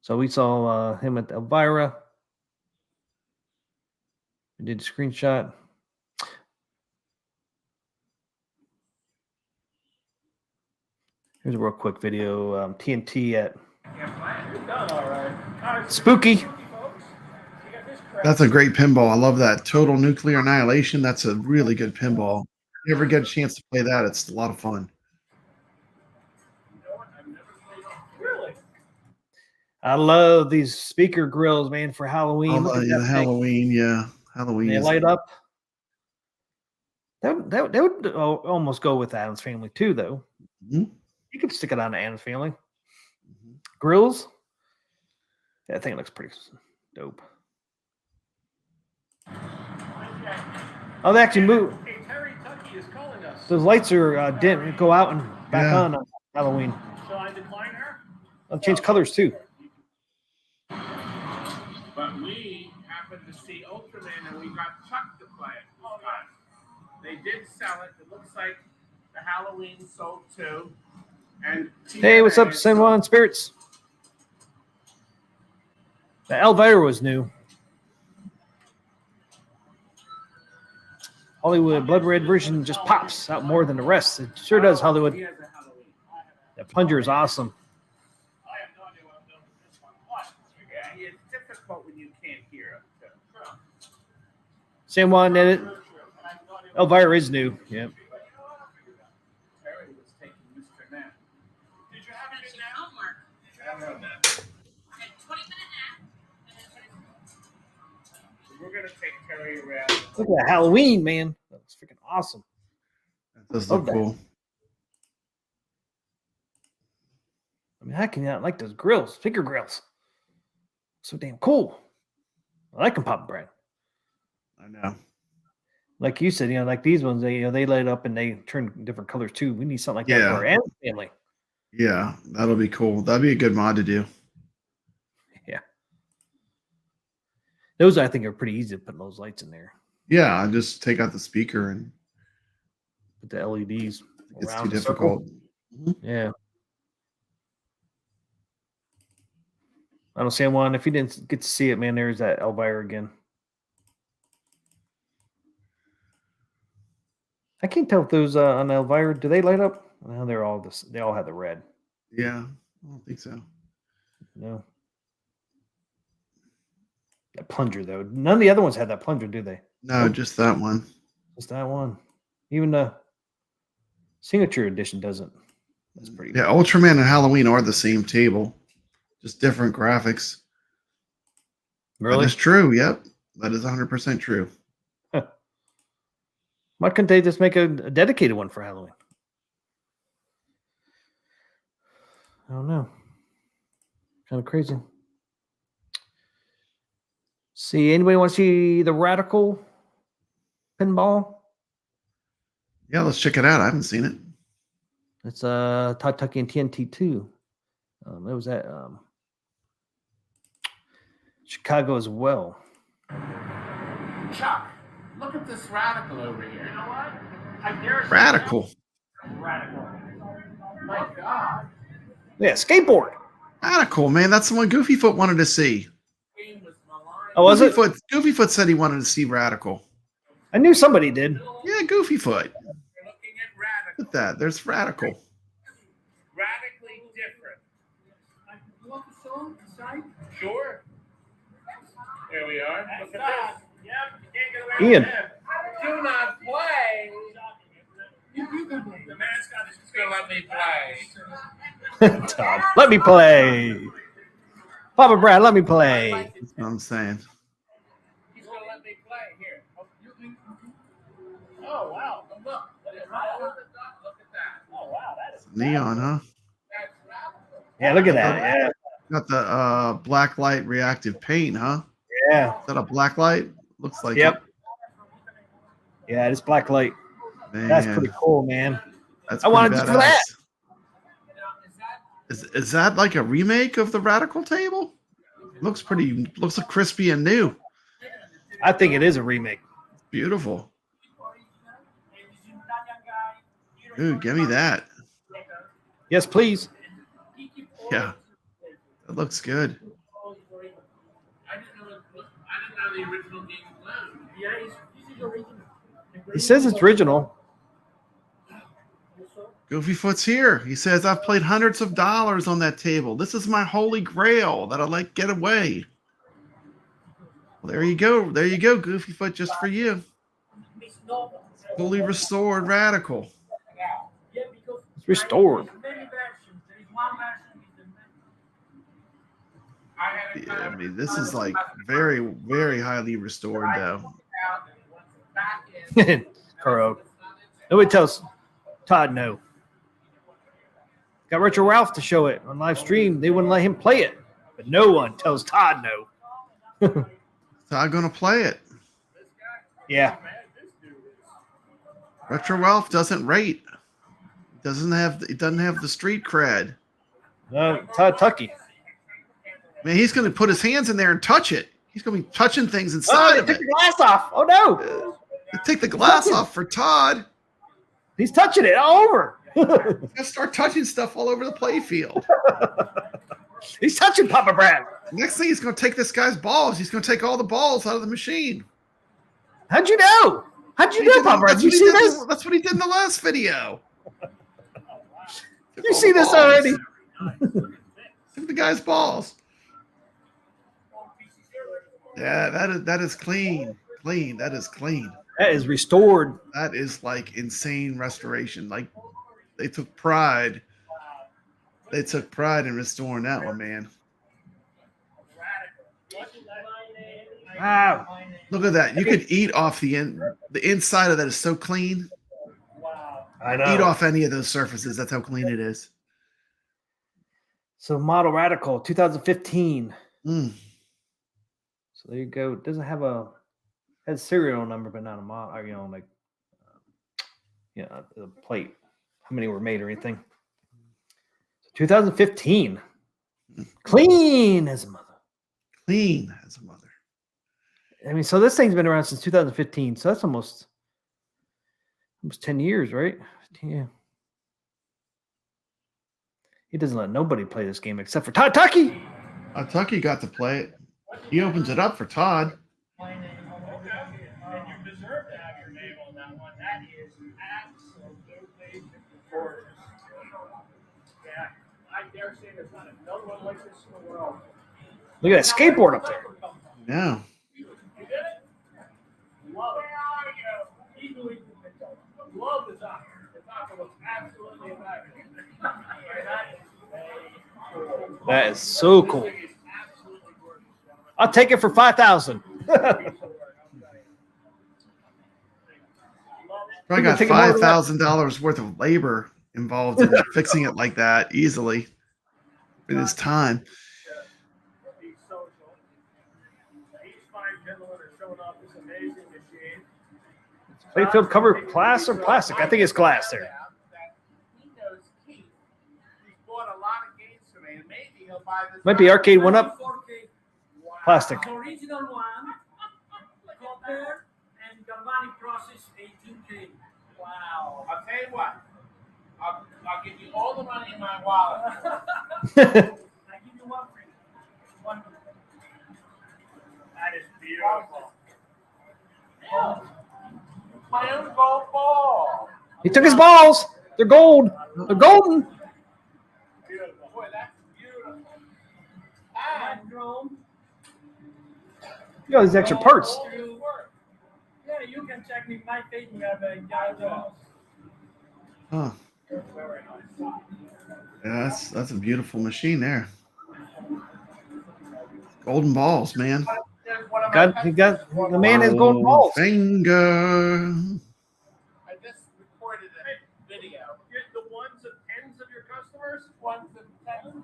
So we saw him at Elvira. We did a screenshot. Here's a real quick video. TNT at Spooky. That's a great pinball. I love that. Total Nuclear Annihilation. That's a really good pinball. If you ever get a chance to play that, it's a lot of fun. I love these speaker grills, man, for Halloween. Oh, yeah, Halloween, yeah. Halloween. They light up. That would almost go with Addams Family too, though. Mm-hmm. You could stick it on the Addams Family. Mm-hmm. Grills. Yeah, I think it looks pretty dope. Oh, they actually move. Hey, Terry Tuckey is calling us. Those lights are dim. Go out and back on Halloween. Shall I decline her? I'll change colors too. But we happened to see Ultraman and we got Chuck to play it. Oh, God. They did sell it. It looks like the Halloween sold too. And hey, what's up, San Juan Spirits? The Elvira was new. Hollywood Blood Red version just pops out more than the rest. It sure does, Hollywood. That plunger is awesome. I have no idea what I'm doing with this one. What? Yeah, it's difficult when you can't hear it. San Juan edit. Elvira is new. Yeah. Terry was taking Mr. Nap. Did you have any homework? Did you have a nap? Okay, 20-minute nap. So we're going to take Terry around. Look at that Halloween, man. That's freaking awesome. That does look cool. I mean, how can you not like those grills? Speaker grills. So damn cool. I like them, Papa Brad. I know. Like you said, like these ones, they light up and they turn different colors too. We need something like that for our Addams family. Yeah, that'll be cool. That'd be a good mod to do. Yeah. Those, I think, are pretty easy to put those lights in there. Yeah, I just take out the speaker and put the LEDs. It's too difficult. Yeah. I don't see one. If you didn't get to see it, man, there's that Elvira again. I can't tell if those on Elvira, do they light up? Well, they're all this. They all have the red. Yeah, I don't think so. No. That plunger though. None of the other ones had that plunger, do they? No, just that one. Just that one. Even the signature edition doesn't. That's pretty. Yeah, Ultraman and Halloween are the same table, just different graphics. Really? That is true. Yep, that is 100% true. Why couldn't they just make a dedicated one for Halloween? I don't know. Kind of crazy. See, anybody want to see the Radical pinball? Yeah, let's check it out. I haven't seen it. It's Todd, Tuckey, and TNT 2. It was at Chicago as well. Chuck, look at this Radical over here. You know what? I dare say Radical. Radical. My God. Yeah, skateboard. Radical, man. That's the one Goofyfoot wanted to see. Oh, was it? Goofyfoot said he wanted to see Radical. I knew somebody did. Yeah, Goofyfoot. We're looking at Radical. Look at that. There's Radical. Radically different. You want the song inside? Sure. Here we are. Look at this. Yep, you can't get away Ian. with him. Do not play. The mascot is just going to let me play. Todd, let me play. Papa Brad, let me play. That's what I'm saying. He's going to let me play. Here. Oh, wow. Look. Look at that. Oh, wow. That is Neon, huh? That's Radical. Yeah, look at that. Yeah. Got the black light reactive paint, huh? Yeah. Is that a black light? Looks like Yep. it. Yeah, it's black light. Man, That's pretty cool, man. That's I wanted pretty it for that. Is that like a remake of the Radical table? Looks like crispy and new. I think it is a remake. Beautiful. Ooh, give me that. Yes, please. Yeah, that looks good. I didn't know the original game was. Yeah, this is original. He says it's original. Goofy Foot's here. He says, I've played hundreds of dollars on that table. This is my holy grail that I like get away. Well, there you go. There you go, Goofy Foot, just for you. Fully restored Radical. It's restored. Yeah, I mean, this is like very, very highly restored, though. Kuro. Nobody tells Todd no. Got Retro Ralph to show it on live stream. They wouldn't let him play it, but no one tells Todd no. Todd gonna play it. Yeah. Retro Ralph doesn't rate. It doesn't have the street cred. Todd Tuckey. Man, he's gonna put his hands in there and touch it. He's gonna be touching things inside of it. Take the glass off. Oh no. Take the glass off for Todd. He's touching it all over. He's gonna start touching stuff all over the playfield. He's touching Papa Brad. Next thing, he's gonna take this guy's balls. He's gonna take all the balls out of the machine. How'd you know? How'd you know, Papa Brad? You see this? That's what he did in the last video. You see this already? Took the guy's balls. Yeah, that is clean. Clean. That is clean. That is restored. That is like insane restoration. Like they took pride. They took pride in restoring that one, man. Wow. Look at that. You could eat off the inside of that is so clean. I know. Eat off any of those surfaces. That's how clean it is. So Model Radical 2015. Mm. So there you go. It doesn't have has serial number, but not a model, or, like the plate. How many were made or anything? 2015. Clean as a mother. Clean as a mother. I mean, so this thing's been around since 2015. So that's almost 10 years, right? Yeah. He doesn't let nobody play this game except for Todd Tuckey. Tuckey got to play it. He opens it up for Todd. And you deserve to have your name on that one. That is absolutely gorgeous. Yeah, I dare say there's not another one like this in the world. Look at that skateboard up there. Yeah. You did it? Love it. Easily love the doctor. The doctor looks absolutely fabulous. That is so cool. I'll take it for $5,000. Probably got $5,000 worth of labor involved in fixing it like that easily. It is time. Playfield cover glass or plastic? I think it's glass there. Might be arcade one up. Plastic. Original one, copper and galvanic process 18K. Wow. I'll tell you what. I'll give you all the money in my wallet. I give you one free. One free. That is beautiful. Yeah. My own gold ball. He took his balls. They're gold. They're golden. Beautiful. Boy, that's beautiful. And chrome. You got these extra parts. Yeah, you can check me my page. We have a guide. Huh. Yeah, that's a beautiful machine there. Golden balls, man. The man has golden balls. Finger. I just recorded a video. The ones and tens of your customers, ones and tens.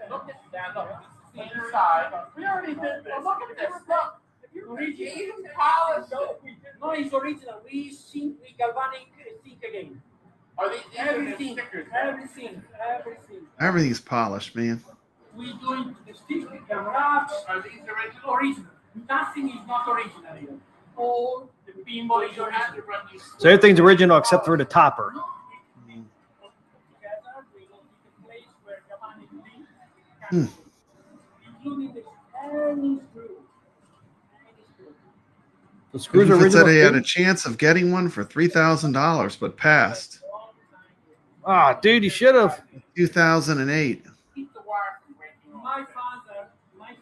Look at that. Look, this is the inside. We already did this. Look at this. Look. Original. Polished. No, it's original. We galvanic stick again. Are these Everything. stickers? Everything. Everything's polished, man. We doing the stick, the wraps. Are these original? Original. Nothing is not original here. All the pinball is You had to original. run these. So everything's original except for the topper. Including the any screw. The screws Griffith said original. he had a chance of getting one for $3,000, but passed. Ah, dude, you should have. 2008. Keep the wire from breaking. My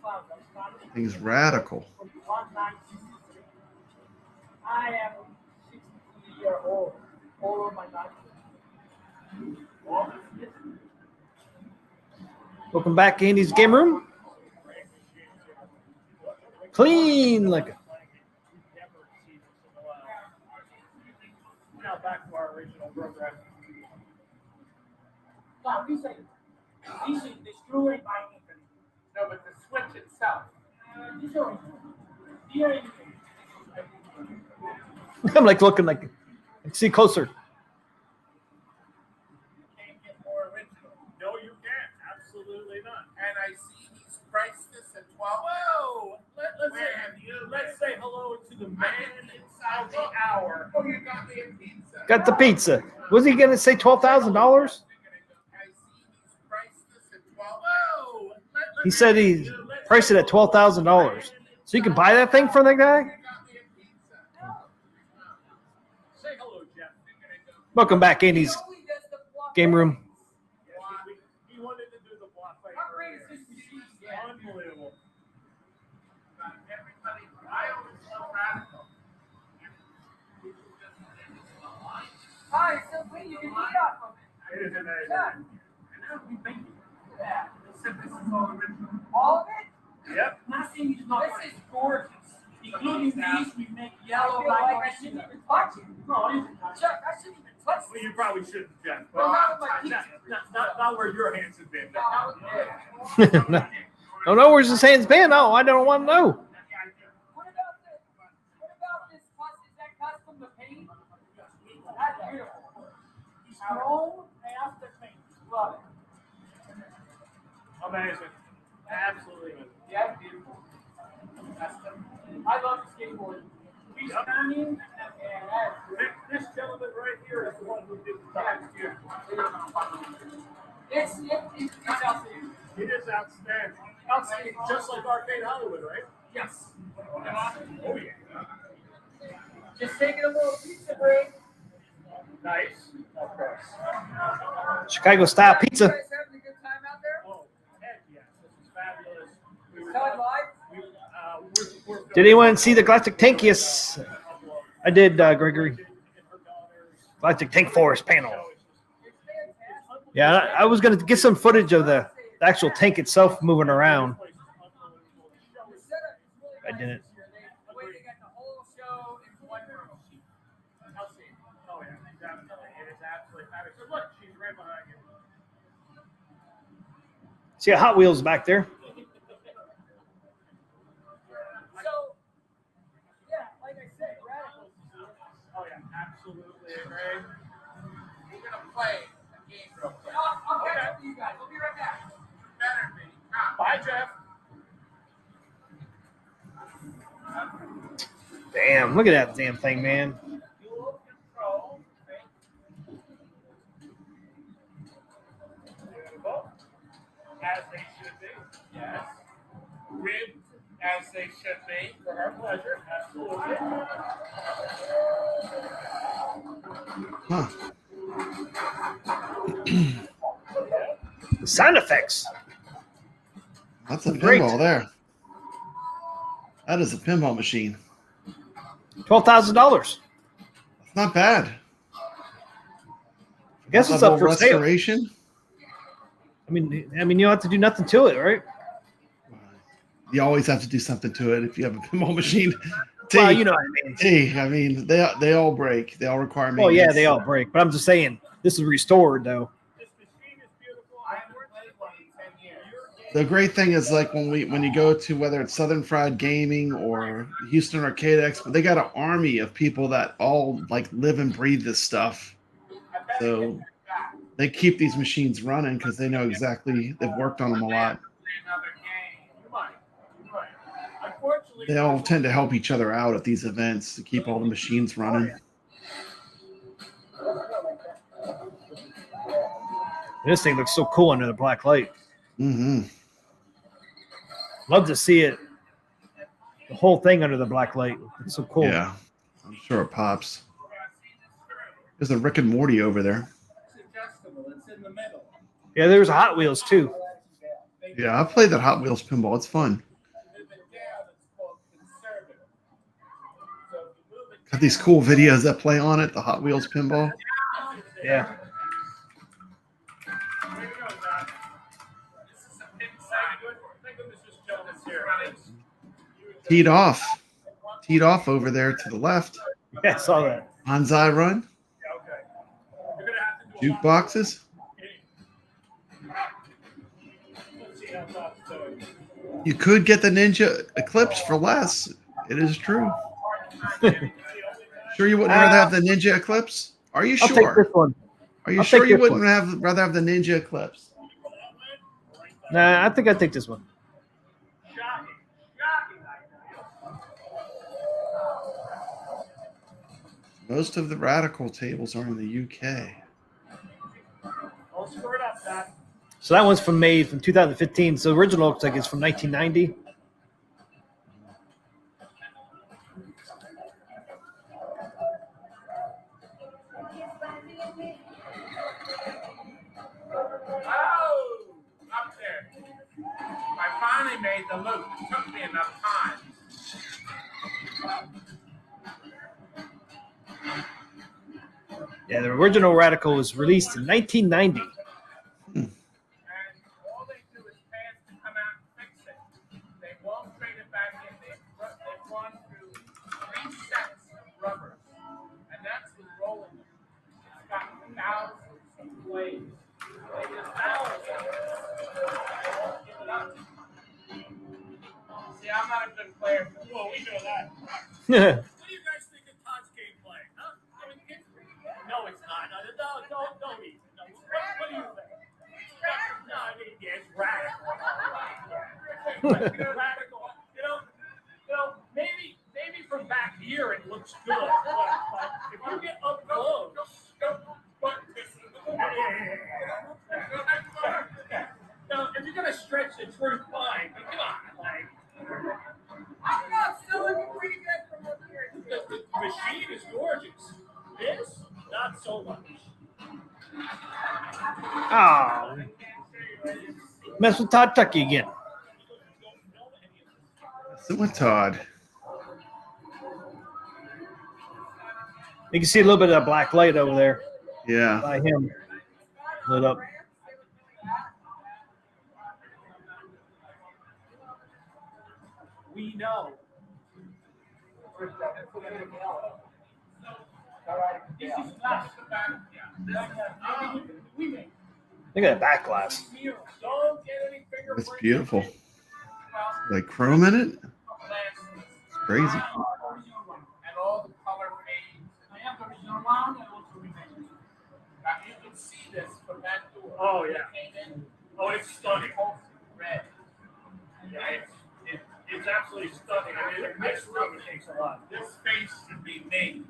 father started. Thing's radical. I am 60 years old. All of my life. Welcome back, Andy's game room. Clean like a. Now back to our original program. No, these are the screw ain't by anything. No, but the switch itself. These are here. I'm like looking like. See closer. Can't get more original. No, you can't. Absolutely not. And I see he's priced this at 12. Whoa! Let's say hello to the man inside the hour. Oh, you got me a pizza. Got the pizza. Was he gonna say $12,000? I see he's priced this at 12. Whoa! He said he priced it at $12,000. So you can buy that thing from that guy? Say hello, Jeff. Welcome back, Andy's game room. He wanted to do the block fight. How great is this machine? Unbelievable. Everybody, I always so radical. Hi, it's so clean. You can eat off of it. It is amazing. Yeah. And now we make that. Except this is all original. All of it? Yep. Nothing is not. This is gorgeous. Including these, we make yellow. I shouldn't even touch it. No, you can touch it. Chuck, I shouldn't even touch Well, it. you probably shouldn't, Jeff. Well, not with my Not where your hands have been. Don't know where's his hands been. No, I don't want to know. What about this? Is that custom to paint? That's beautiful. He's chrome after paint. Love it. Amazing. Absolutely amazing. Yeah, beautiful. Custom. I love the skateboard. He's stunning. And This gentleman right here is the one who did the top. it's outstanding. It is outstanding. Outstanding, just like Arcade Hollywood, right? Yes. Oh, yeah. Just taking a little pizza break. Nice. Of course. Chicago style You pizza. guys having a good time out there? Oh, heck yes. This is fabulous. We were Todd live? we're Did anyone see the Galactic Tank? Yes, I did, Gregory. Galactic Tank Forest panel. Yeah, I was going to get some footage of the actual tank itself moving around. I didn't. The way they got the whole show in one room. I'll see. Oh, yeah. Definitely. It is absolutely fabulous. So look, she's right behind you. See a Hot Wheels back there. So, yeah, like I said, radical. Oh, yeah. Absolutely agree. We're going to play a game real quick. I'll catch up with you guys. I'll be right back. Better be. Bye, Jeff. Damn, look at that damn thing, man. Dual control. Beautiful. As they should be. Yes. Ribbed as they should be. For our pleasure. Absolutely. The sound effects. That's a Great. pinball there. That is a pinball machine. $12,000. It's not bad. I guess it's That up whole for sale. restoration. I mean, you don't have to do nothing to it, right? You always have to do something to it if you have a pinball machine. Well, you know what I mean. I mean, they all break. They all require maintenance. Well, yeah, they all break. But I'm just saying, this is restored, though. This machine is beautiful. I haven't played one in 10 years. The great thing is, like, when you go to whether it's Southern Fried Gaming or Houston Arcade Expo, they got an army of people that all like live and breathe this stuff. So they keep these machines running because they know exactly, they've worked on them a lot. Unfortunately, They all tend to help each other out at these events to keep all the machines running. This thing looks so cool under the black light. Mm-hmm. Love to see it. The whole thing under the black light. It's so cool. Yeah, I'm sure it pops. There's a Rick and Morty over there. Yeah, there's Hot Wheels too. Yeah, I played that Hot Wheels pinball. It's fun. Got these cool videos that play on it, the Hot Wheels pinball. Yeah. Teed off. Teed off over there to the left. Yeah, I saw that. Bonsai run. Jukeboxes. You could get the Ninja Eclipse for less. It is true. Sure you wouldn't rather have the Ninja Eclipse? Are you I'll take sure? this one. Are you I'll sure take you this wouldn't rather have the Ninja Eclipse? Nah, I think I'd take this one. Most of the Radical tables are in the UK. So that one's from 2015. So the original looks like it's from 1990. Up there. I finally made the loop. It took me enough time. Yeah, the original Radical was released in 1990. And all they do is pass to come out and fix it. They won't trade it back in. They've gone through 3 sets of rubbers. And that's with rolling. It's got thousands of blades. See, I'm not a good player. Well, we know that. What do you guys think of Todd's gameplay? Huh? I mean, no, it's not. No, don't even. No. What do you think? No, I mean, yeah, it's radical. Radical. You know, maybe from back here it looks good, but if you get up close, no, if you're gonna stretch the truth, fine. But come on, like. I'm not still looking pretty good from up here. The machine is gorgeous. This, not so much. Oh, mess with Todd Tuckey again. So with Todd. You can see a little bit of that black light over there Yeah. by him. Lit up. We know. Look at that Backglass. It's beautiful. Like chrome in it? It's crazy. And all the color fades. Now you can see this from that door. Oh yeah. Oh, it's stunning. Red. Yeah, it's absolutely stunning. I mean, this room takes a lot. This space should be made.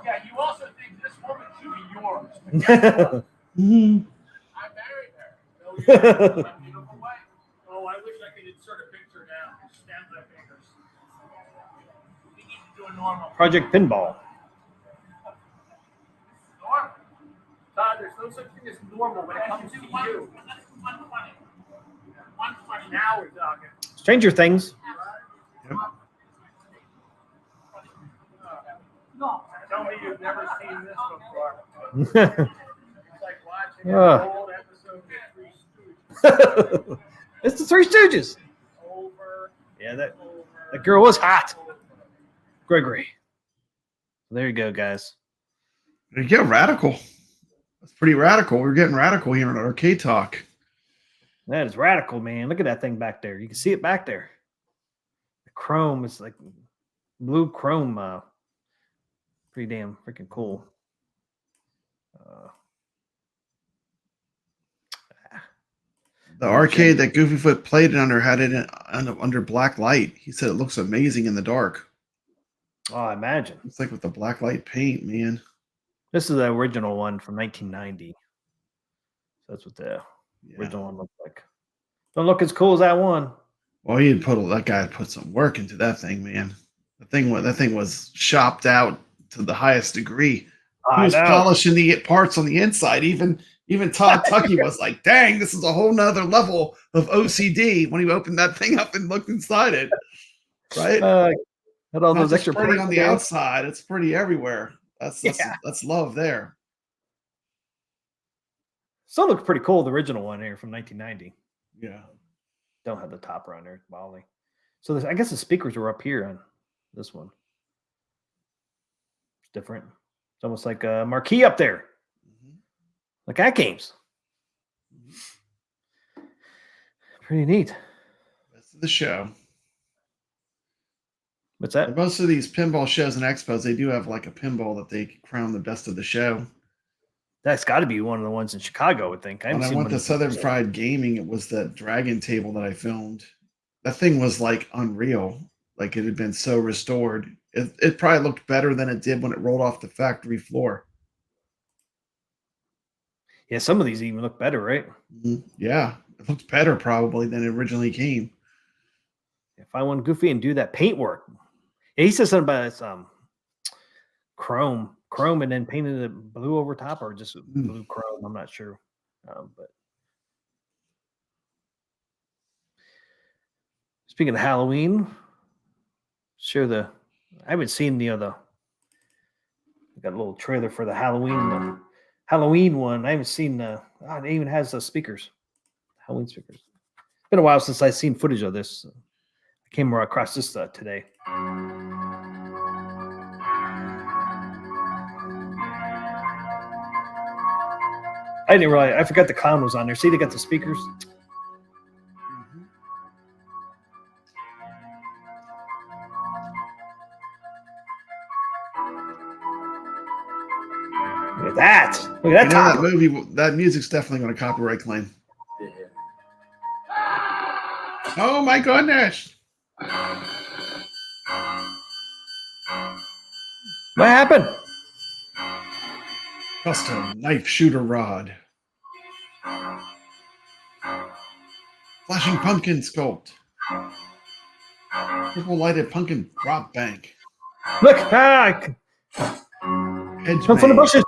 Yeah, you also think this woman should be yours. I married her. No, you're my beautiful wife. Oh, I wish I could insert a picture now. Snap my fingers. We need to do a normal. Project Pinball. Normal. Todd, there's no such thing as normal when it comes to you. One funny. Now we're talking. Stranger Things. Yep. No, tell me you've never seen this before. It's like watching an old episode of Three Stooges. It's the Three Stooges. Over. Yeah, that girl was hot. Gregory. There you go, guys. There you go, radical. That's pretty radical. We're getting radical here on Arcade Talk. That is radical, man. Look at that thing back there. You can see it back there. The chrome is like blue chrome. Pretty damn freaking cool. The arcade that Goofyfoot played it under had it under black light. He said it looks amazing in the dark. Oh, I imagine. It's like with the black light paint, man. This is the original one from 1990. So that's what the Yeah. original one looked like. Don't look as cool as that one. Well, that guy put some work into that thing, man. That thing was shopped out to the highest degree. He was polishing the parts on the inside. Even Todd Tuckey was like, "Dang, this is a whole nother level of OCD." When he opened that thing up and looked inside it, right? Had all Not those just extra pretty on the there. outside; it's pretty everywhere. That's love there. Still looks pretty cool. The original one here from 1990. Yeah. Don't have the topper on there, Bally. So I guess the speakers were up here on this one. It's different. It's almost like a marquee up there, like Atgames. Pretty neat. Best of the show. What's that? Most of these pinball shows and expos, they do have like a pinball that they crown the best of the show. That's got to be one of the ones in Chicago, I would think. When I went to Southern Fried Gaming, it was the Dragon table that I filmed. That thing was like unreal. Like it had been so restored. It probably looked better than it did when it rolled off the factory floor. Yeah, some of these even look better, right? Yeah, it looked better probably than it originally came. If I want Goofy and do that paint work. Yeah, he said something about this, chrome and then painted it blue over top, or just blue chrome. I'm not sure. But speaking of Halloween, I haven't seen I got a little trailer for the Halloween one. I haven't seen it even has the speakers, Halloween speakers. It's been a while since I've seen footage of this. I came across this today. I didn't realize. I forgot the clown was on there. See, they got the speakers. Look at that! Look at that! That movie, that music's definitely going to copyright claim. Oh my goodness! What happened? Custom knife shooter rod. Flashing pumpkin sculpt. Purple lighted pumpkin prop bank. Look! Hedge Come from the bushes.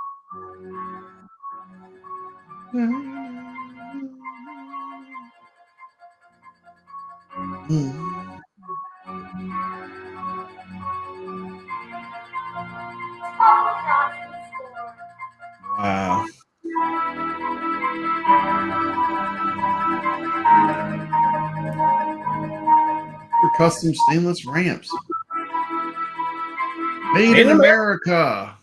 Wow. For custom stainless ramps. Made in America.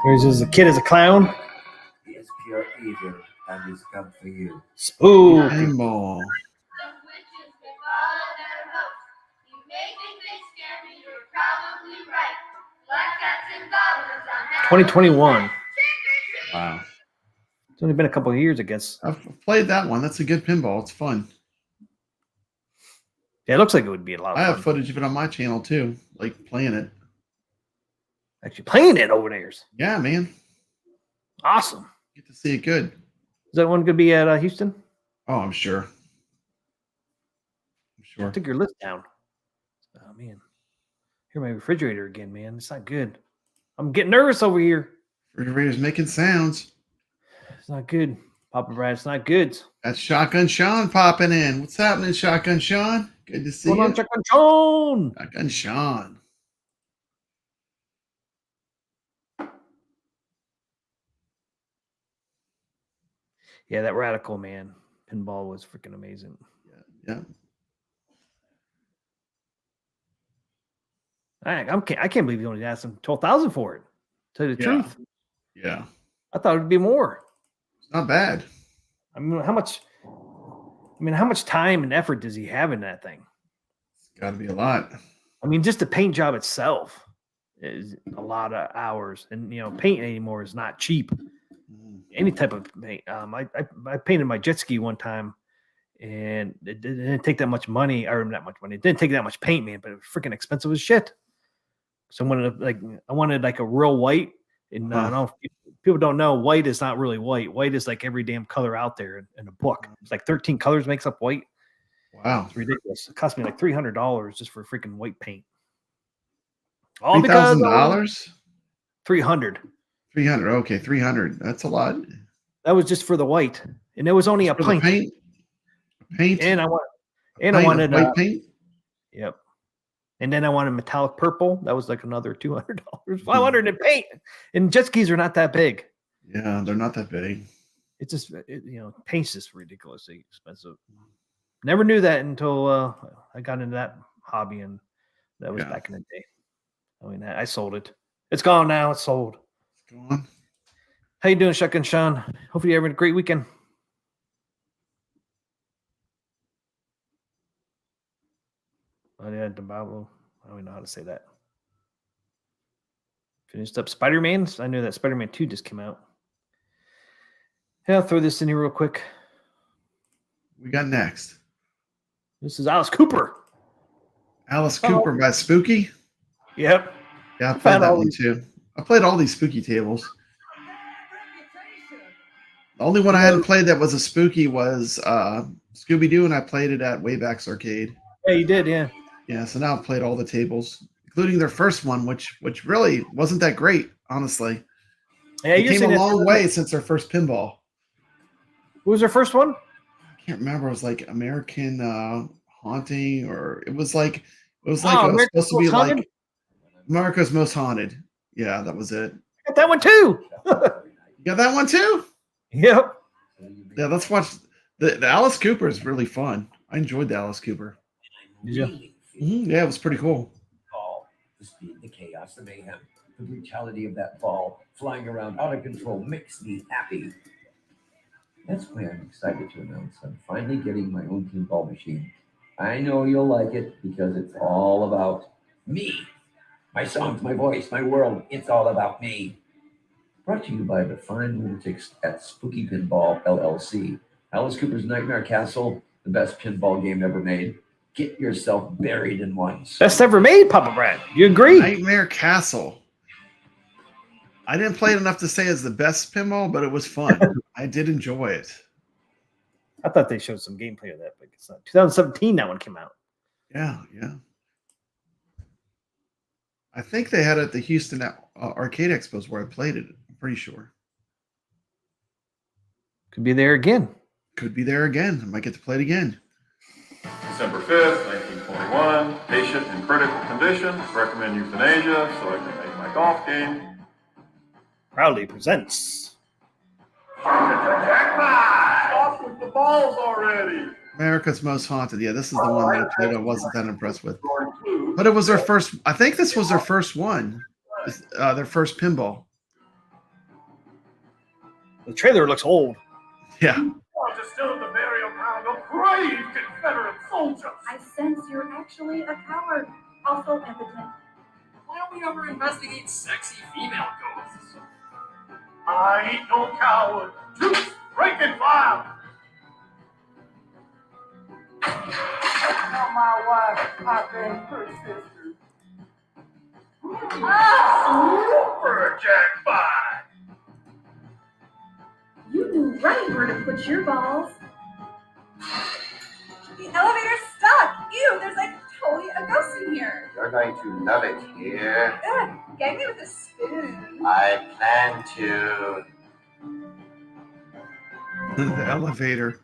There's a kid as a clown. He is pure evil and he's come for you. Spooky. Pinball. 2021. Wow. It's only been a couple of years, I guess. I've played that one. That's a good pinball. It's fun. Yeah, it looks like it would be a lot of fun. I have footage of it on my channel too, like playing it. Actually playing it over there. Yeah, man. Awesome. Get to see it good. Is that one going to be at Houston? Oh, I'm sure. I took your list down. Oh, man. Hear my refrigerator again, man. It's not good. I'm getting nervous over here. Refrigerator's making sounds. It's not good. Papa Brad, it's not good. That's Shotgun Sean popping in. What's happening, Shotgun Sean? Good to see you. Shotgun Sean. Shotgun Sean. Yeah, that Radical, man. Pinball was freaking amazing. Yeah. I can't believe you only asked him $12,000 for it. Tell you the truth. Yeah. I thought it'd be more. It's not bad. I mean, how much time and effort does he have in that thing? It's got to be a lot. I mean, just the paint job itself is a lot of hours, and paint anymore is not cheap. Any type of paint. I painted my jet ski one time, and it didn't take that much money, or not much money. It didn't take that much paint, man, but it was freaking expensive as shit. So I wanted like a real white, And I don't know if people don't know, white is not really white. White is like every damn color out there in a book. It's like 13 colors makes up white. Wow. It's ridiculous. It cost me like $300 just for freaking white paint. All because $3,000? 300. 300. Okay, 300. That's a lot. That was just for the white. And it was only a For the pint. Paint. And I Pint wanted of white paint. Yep. And then I wanted metallic purple. That was like another $200. $500 in paint. And jet skis are not that big. Yeah, they're not that big. It's just paint's just ridiculously expensive. Never knew that until I got into that hobby, and that was back in the day. I mean, I sold it. It's gone now. It's sold. It's gone. How you doing, Shotgun Sean? Hopefully you're having a great weekend. Oh, yeah, Dabalo. I don't even know how to say that. Finished up Spider-Man. I knew that Spider-Man 2 just came out. Yeah, I'll throw this in here real quick. We got next. This is Alice Cooper. Alice Cooper by Spooky. Yep. Yeah, I played that one too. I played all these Spooky tables. The only one I hadn't played that was a Spooky was Scooby-Doo, and I played it at Wayback's Arcade. Yeah, you did, yeah. Yeah, so now I've played all the tables, including their first one, which really wasn't that great, honestly. Yeah, it came a long way since their first pinball. What was their first one? I can't remember. It was like American Haunting, or it was like supposed to be like America's Most Haunted. Yeah, that was it. I got that one too. You got that one too? Yep. Yeah, let's watch the Alice Cooper is really fun. I enjoyed the Alice Cooper. Did you? Yeah, it was pretty cool. The speed, the chaos, the mayhem, the brutality of that ball flying around out of control makes me happy. That's why I'm excited to announce I'm finally getting my own pinball machine. I know you'll like it because it's all about me. My songs, my voice, my world, it's all about me. Brought to you by the fine lunatics at Spooky Pinball, LLC. Alice Cooper's Nightmare Castle, the best pinball game ever made. Get yourself buried in one. Best ever made, Papa Brad. You agree? Nightmare Castle. I didn't play it enough to say it's the best pinball, but it was fun. I did enjoy it. I thought they showed some gameplay of that, but it's not. 2017, that one came out. Yeah. I think they had it at the Houston Arcade Expos where I played it. I'm pretty sure. Could be there again. Could be there again. I might get to play it again. December 5th, 1921, patient in critical condition, recommend euthanasia so I can make my golf game. Proudly presents. Off with the balls already. America's Most Haunted. Yeah, this is the one that I played. I wasn't that impressed with. But it was their first, I think this was their first one. Their first pinball. The trailer looks old. Yeah. Just still in the burial ground of brave Confederate soldiers. I sense you're actually a coward, also impotent. Why don't we ever investigate sexy female ghosts? I ain't no coward. Troops, break and file. Not my wife, I think her sister. Super jackpot. You knew right where to put your balls. The elevator's stuck. Ew, there's like totally a ghost in here. You're going to love it here. Ugh, gag me with a spoon. I plan to. The elevator.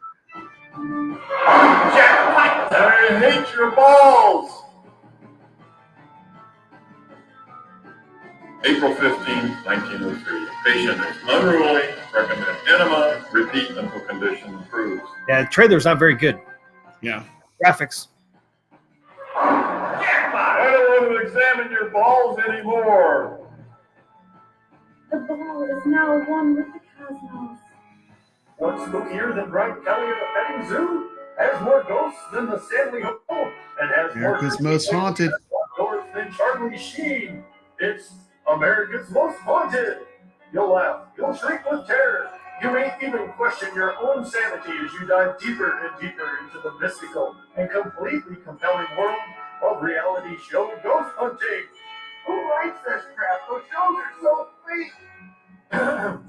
Jackpot! I hate your balls. April 15, 1903. Patient is unruly, recommend enema, repeat until condition improves. Yeah, the trailer's not very good. Yeah. Graphics. Jackpot! I don't want to examine your balls anymore. The ball is now one with the cosmos. What's spookier than Bright Kelly at the petting zoo? Has more ghosts than the Stanley Hotel, and has America's more Most Haunted doors than Charlie Sheen. It's America's Most Haunted. You'll laugh. You'll shriek with terror. You may even question your own sanity as you dive deeper and deeper into the mystical and completely compelling world of reality show ghost hunting. Who writes this crap? Those shows are so fake.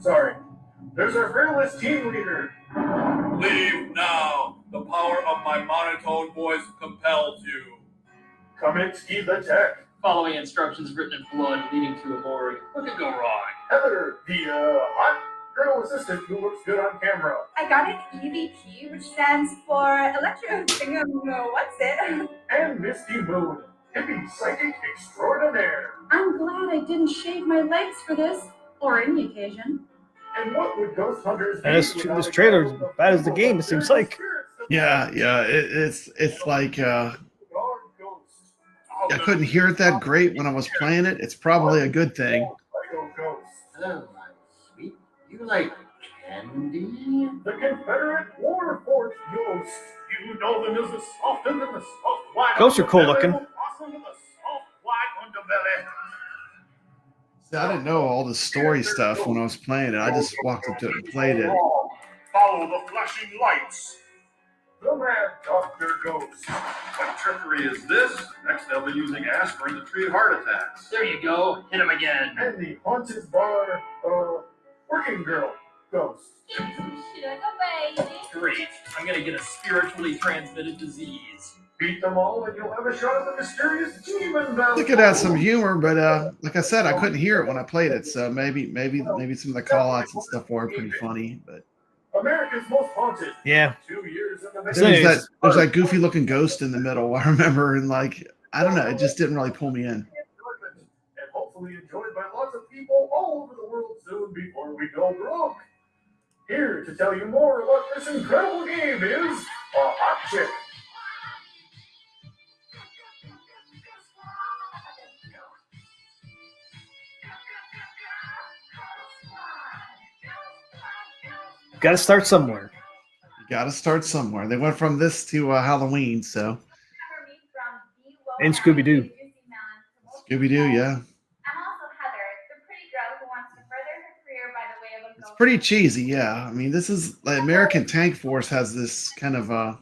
Sorry. There's our fearless team leader. Leave now. The power of my monotone voice compels you. Kaminsky the tech. Following instructions written in blood leading to a morgue. What could go wrong? Heather, the hot girl assistant who looks good on camera. I got an EVP, which stands for Electro what's it? And Misty Moon, hippie psychic extraordinaire. I'm glad I didn't shave my legs for this, or any occasion. And what would Ghost Hunters be This trailer is bad as the game, it seems like. Yeah, it's like I couldn't hear it that great when I was playing it. It's probably a good thing. Hello, my sweet. You like candy? The Confederate War Force Ghost. You know them as the softer than the soft white. Ghosts are cool looking. Awesome with the soft white underbelly. See, I didn't know all the story stuff when I was playing it. I just walked up to it and played it. Follow the flashing lights. The Mad Dr. Ghost. What trickery is this? Next, they'll be using aspirin to treat heart attacks. There you go. Hit him again. And the Haunted Bar, working girl ghost. Great. I'm gonna get a spiritually transmitted disease. Beat them all and you'll have a shot at the mysterious demon battle. It could have some humor, but like I said, I couldn't hear it when I played it. So maybe some of the call-outs and stuff were pretty funny. But America's Most Haunted. Yeah. 2 years in the there's that goofy looking ghost in the middle. I remember, and like I don't know, it just didn't really pull me in. And hopefully enjoyed by lots of people all over the world soon before we go broke. Here to tell you more about this incredible game is a hot chick. Got to start somewhere. You got to start somewhere. They went from this to Halloween, so. And Scooby Doo. Scooby Doo, yeah. I'm also Heather, the pretty girl who wants to further her career by the way of a It's pretty cheesy, yeah. I mean, this is like American Tank Force has this kind of America's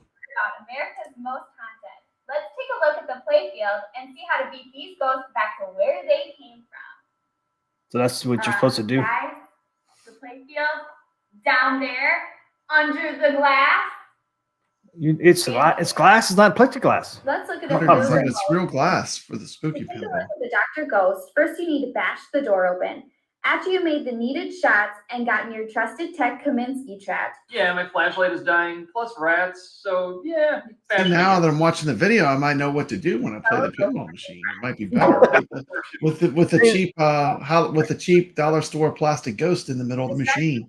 Most Haunted. Let's take a look at the playfield and see how to beat these ghosts back to where they came from. So that's what you're supposed to do. Guys, the playfield down there under the glass. It's glass. It's not plexiglass. Let's look at it's real glass for the spooky Take a pinball. look at the Dr. Ghost. First, you need to bash the door open. After you made the needed shots and gotten your trusted tech Kaminsky trapped. Yeah, my flashlight is dying, plus rats, so yeah. And now that I'm watching the video, I might know what to do when I play the pinball machine. It might be better with the cheap dollar store plastic ghost in the middle of the machine.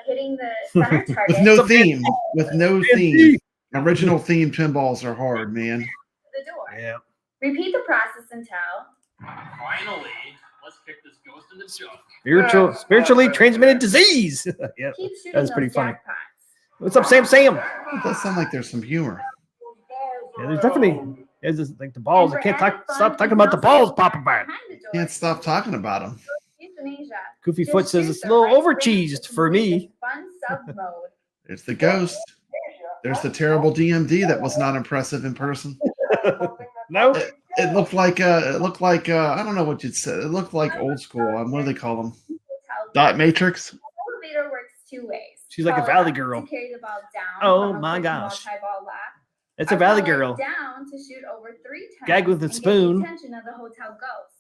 Hitting the center target. With no theme. With no theme. Original theme pinballs are hard, man. The door. Yeah. Repeat the process until. Finally, let's kick this ghost in the junk. Spiritually transmitted disease. Yeah, Keep shooting that's pretty those funny. jackpots. What's up, Sam? It does sound like there's some humor. Yeah, there's definitely like the balls. I can't stop talking about the balls popping back. Can't stop talking about them. Euthanasia. Goofy Foot says it's a little over cheesed for me. Fun sub mode. There's the ghost. There's the terrible DMD that was not impressive in person. No, it looked like I don't know what you'd say. It looked like old school. What do they call them? Dot matrix. The elevator works two ways. She's like a valley girl. To carry the ball down. Oh my gosh. It's a valley girl. Down to shoot over 3 times. Gag with a and spoon. Get the attention of the hotel ghosts.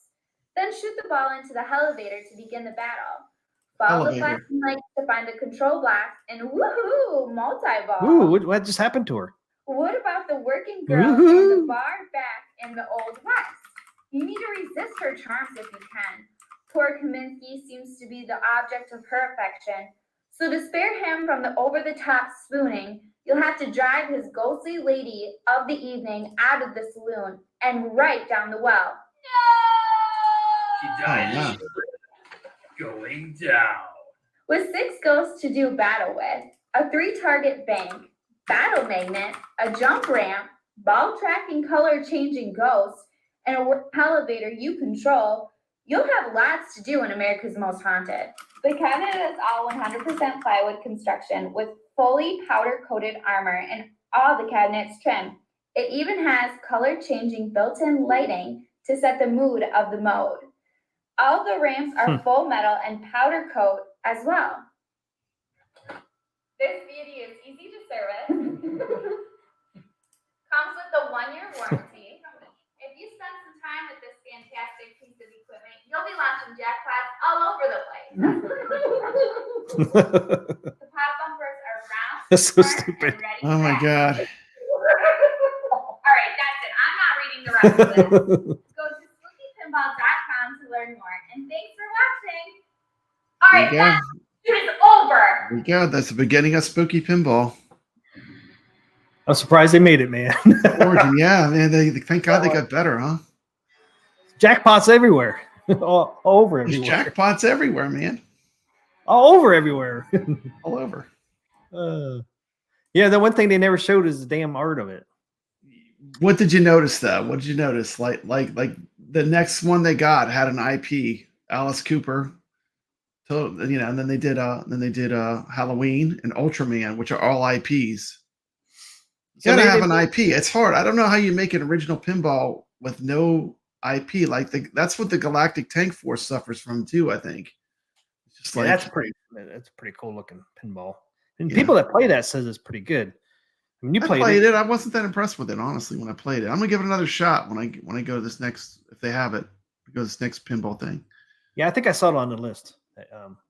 Then shoot the ball into the elevator to begin the battle. Follow the flashing lights to find the control block and woohoo, multi-ball. Ooh, what just happened to her? What about the working girl in the bar back in the Old West? You need to resist her charms if you can. Poor Kaminsky seems to be the object of her affection. So to spare him from the over-the-top spooning, you'll have to drive his ghostly lady of the evening out of the saloon and right down the well. She died. Going down. With 6 ghosts to do battle with, a 3-target bank, battle magnet, a jump ramp, ball tracking color changing ghosts, and a work elevator you control, you'll have lots to do in America's Most Haunted. The cabinet is all 100% plywood construction with fully powder coated armor and all the cabinets trimmed. It even has color changing built-in lighting to set the mood of the mode. All the ramps are full metal and powder coat as well. This beauty is easy to service. Comes with a 1-year warranty. If you spend some time with this fantastic piece of equipment, you'll be launching jackpots all over the place. The pop bumpers are round, That's so smart, stupid. and ready Oh my to God. All right, that's it. I'm not reading the rest of this. Go to spookypinball.com to learn more. And thanks for watching. All right, There you go. that is over. There you go. That's the beginning of Spooky Pinball. I'm surprised they made it, man. Origin, yeah, man. They thank God they got better, huh? Jackpots everywhere. all over There's everywhere. jackpots everywhere, man. All over everywhere. All over. Yeah, the one thing they never showed is the damn art of it. What did you notice though? What did you notice? Like the next one they got had an IP, Alice Cooper. So, you know, and then they did Halloween and Ultraman, which are all IPs. You gotta have an IP. It's hard. I don't know how you make an original pinball with no IP. Like that's what the Galactic Tank Force suffers from too, I think. It's just like that's a pretty cool looking pinball. And people that play that says it's pretty good. I mean, I played it. I wasn't that impressed with it, honestly, when I played it. I'm gonna give it another shot when I go to this next, if they have it, go to this next pinball thing. Yeah, I think I saw it on the list that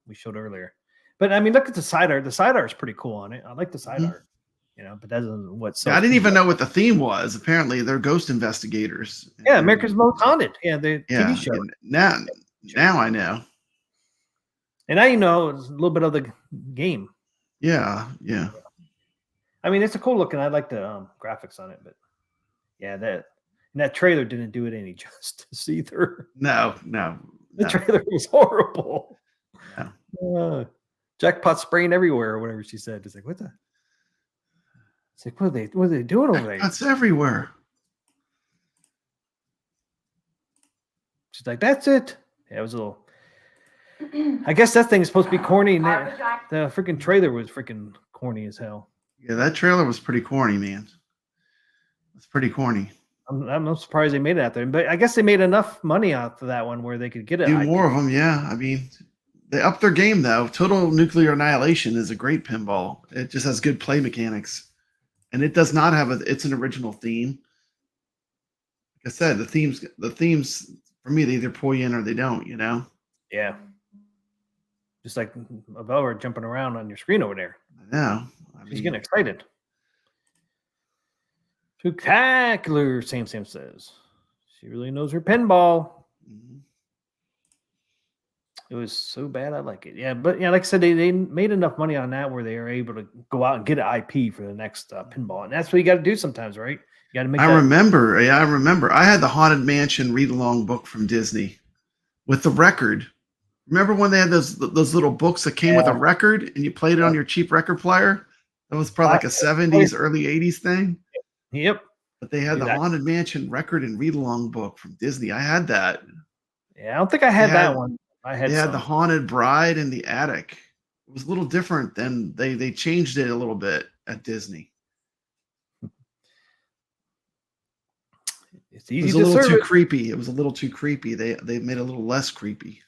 we showed earlier. But I mean, look at the side art. The side art is pretty cool on it. I like the side art, you know, but that isn't what. Yeah, I didn't even know what the theme was. Apparently, they're ghost investigators. Yeah, America's Most Haunted. Yeah, the TV show. Now I know. And now you know it's a little bit of the game. Yeah, yeah. I mean, it's a cool looking. I like the graphics on it, but yeah, that trailer didn't do it any justice either. No. The trailer was horrible. Jackpot spraying everywhere, or whatever she said. It's like, what the? It's like, what are they doing over there? That's everywhere. She's like, that's it. Yeah, it was a little. I guess that thing is supposed to be corny. And the freaking trailer was freaking corny as hell. Yeah, that trailer was pretty corny, man. It's pretty corny. I'm surprised they made it out there, but I guess they made enough money out of that one where they could get it. Do more of them, yeah. I mean, they upped their game though. Total Nuclear Annihilation is a great pinball. It just has good play mechanics, and it does not have it's an original theme. Like I said, the themes for me, they either pull you in or they don't. You know. Yeah. Just like Elvira jumping around on your screen over there. I know. She's getting excited. Spectacular, Sam says. She really knows her pinball. It was so bad, I like it. Yeah, but yeah, like I said, they made enough money on that where they are able to go out and get an IP for the next pinball. And that's what you got to do sometimes, right? You got to make I remember. I had the Haunted Mansion read-along book from Disney with the record. Remember when they had those little books that came with a record and you played it on your cheap record player? That was probably like a 70s, early 80s thing. Yep. But they had the Haunted Mansion record and read-along book from Disney. I had that. Yeah, I don't think I had that one. They had the Haunted Bride in the Attic. It was a little different than they changed it a little bit at Disney. It's easy it was a little too creepy. It was a little too creepy. They made it a little less creepy.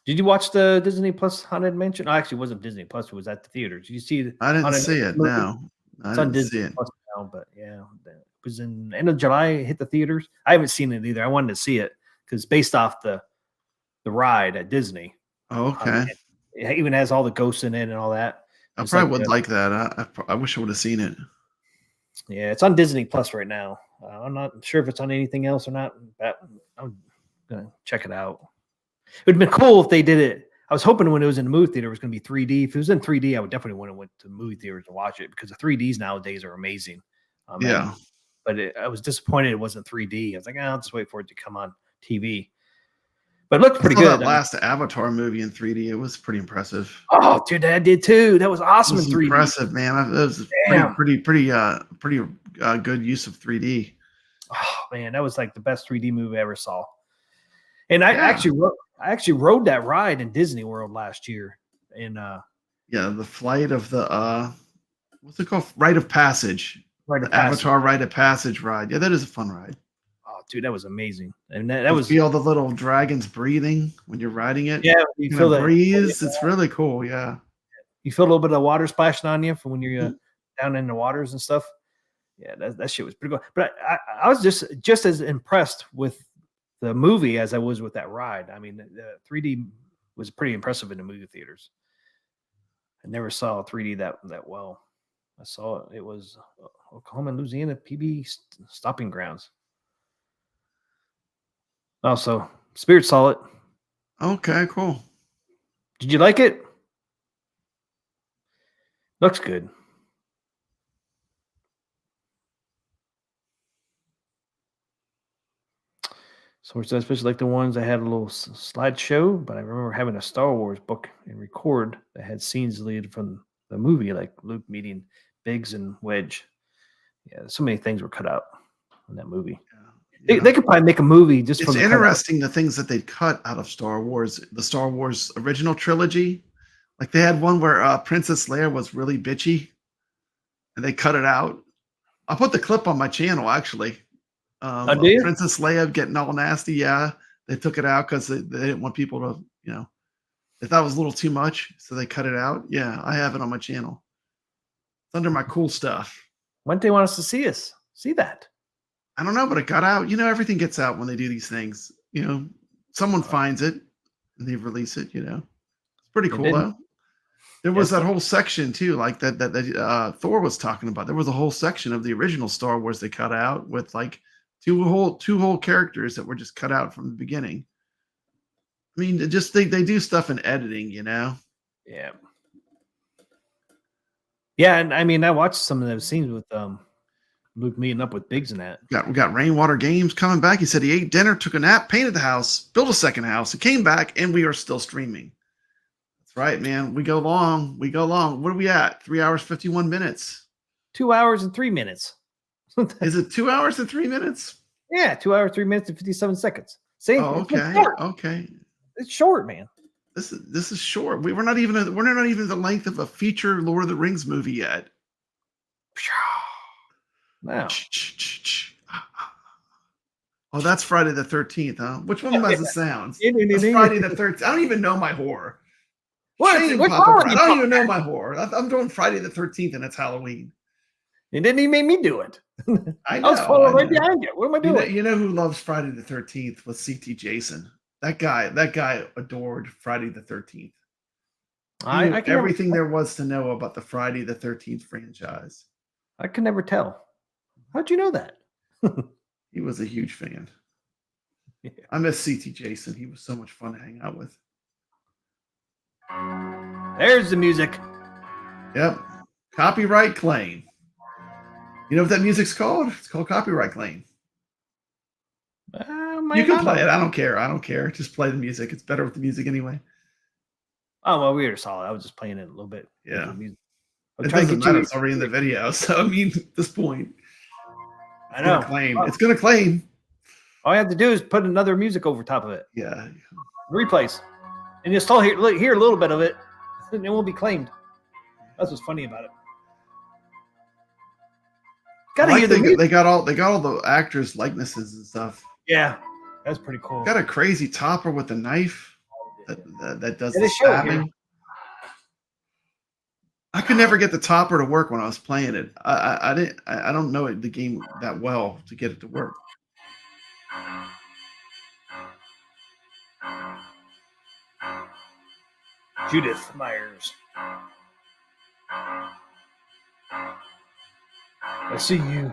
Did you watch the Disney Plus Haunted Mansion? Oh, actually, it wasn't Disney Plus. It was at the theater. Did you see? I didn't see it. No, it's on Disney Plus now. But yeah, it was in end of July. It hit the theaters. I haven't seen it either. I wanted to see it because it's based off the ride at Disney. Oh, okay. It even has all the ghosts in it and all that. I probably would like that. I wish I would have seen it. Yeah, it's on Disney Plus right now. I'm not sure if it's on anything else or not, but I'm gonna check it out. It would have been cool if they did it. I was hoping when it was in the movie theater, it was going to be 3D. If it was in 3D, I would definitely want to went to the movie theater to watch it because the 3Ds nowadays are amazing. Yeah. But I was disappointed it wasn't 3D. I was like, I'll just wait for it to come on TV. But it looked pretty good. That last Avatar movie in 3D, it was pretty impressive. Oh, dude, Dad did too. That was awesome in 3D. Impressive, man. It was pretty good use of 3D. Oh man, that was like the best 3D movie I ever saw. And I actually rode that ride in Disney World last year. And the flight of the what's it called? Rite of Passage. Avatar Rite of Passage ride. Yeah, that is a fun ride. Oh, dude, that was amazing. And that was feel the little dragons breathing when you're riding it. Yeah, you feel that breeze. It's really cool. Yeah. You feel a little bit of water splashing on you from when you're down in the waters and stuff. Yeah, that shit was pretty cool. But I was just as impressed with the movie as I was with that ride. I mean, the 3D was pretty impressive in the movie theaters. I never saw 3D that well. I saw it. It was Oklahoma and Louisiana PB stopping grounds. Also, Spirit saw it. Okay, cool. Did you like it? Looks good. So it's especially like the ones that had a little slideshow, but I remember having a Star Wars book and record that had scenes deleted from the movie, like Luke meeting Biggs and Wedge. Yeah, so many things were cut out in that movie. Yeah. They could probably make a movie just it's from the interesting the things that they'd cut out of Star Wars, the Star Wars original trilogy. Like they had one where Princess Leia was really bitchy, and they cut it out. I'll put the clip on my channel actually. Princess Leia getting all nasty. Yeah, they took it out because they didn't want people to, they thought it was a little too much, so they cut it out. Yeah, I have it on my channel. It's under my cool stuff. When do they want us to see that? I don't know, but it got out. Everything gets out when they do these things. Someone finds it and they release it. It's pretty cool though. There was that whole section too, like that Thor was talking about. There was a whole section of the original Star Wars they cut out with like two whole characters that were just cut out from the beginning. I mean, they do stuff in editing, Yeah. Yeah, and I mean, I watched some of those scenes with Luke meeting up with Biggs and that. We got Rainwater Games coming back. He said he ate dinner, took a nap, painted the house, built a second house. He came back, and we are still streaming. That's right, man. We go long. What are we at? 3 hours, 51 minutes. 2 hours and 3 minutes. Is it 2 hours and 3 minutes? Yeah, 2 hours, 3 minutes and 57 seconds. Same. Oh, okay. Okay. It's short, man. This is short. We're not even the length of a feature Lord of the Rings movie yet. Wow. Oh, that's Friday the 13th, huh? Which one was the sounds? That's Friday the 13th. I don't even know my horror. I don't even know my horror. I'm doing Friday the 13th, and it's Halloween. And then he made me do it. I know. I was following right behind you. What am I doing? You know who loves Friday the 13th was CT Jason. That guy adored Friday the 13th. I everything there was to know about the Friday the 13th franchise. I could never tell. How'd you know that? He was a huge fan. Yeah. I miss CT Jason. He was so much fun to hang out with. There's the music. Yep. Copyright claim. You know what that music's called? It's called copyright claim. You can play it. I don't care. Just play the music. It's better with the music anyway. Oh, well, we already saw it. I was just playing it a little bit. Yeah. It doesn't matter. It's already in the video. So, I mean, at this point, I know. It's going to claim. All I have to do is put another music over top of it. Yeah. Replays. And you'll still hear a little bit of it. And it won't be claimed. That's what's funny about it. They got all the actors' likenesses and stuff. Yeah. That's pretty cool. Got a crazy topper with a knife that does the stabbing. I could never get the topper to work when I was playing it. I don't know the game that well to get it to work. Judith Myers. I see you.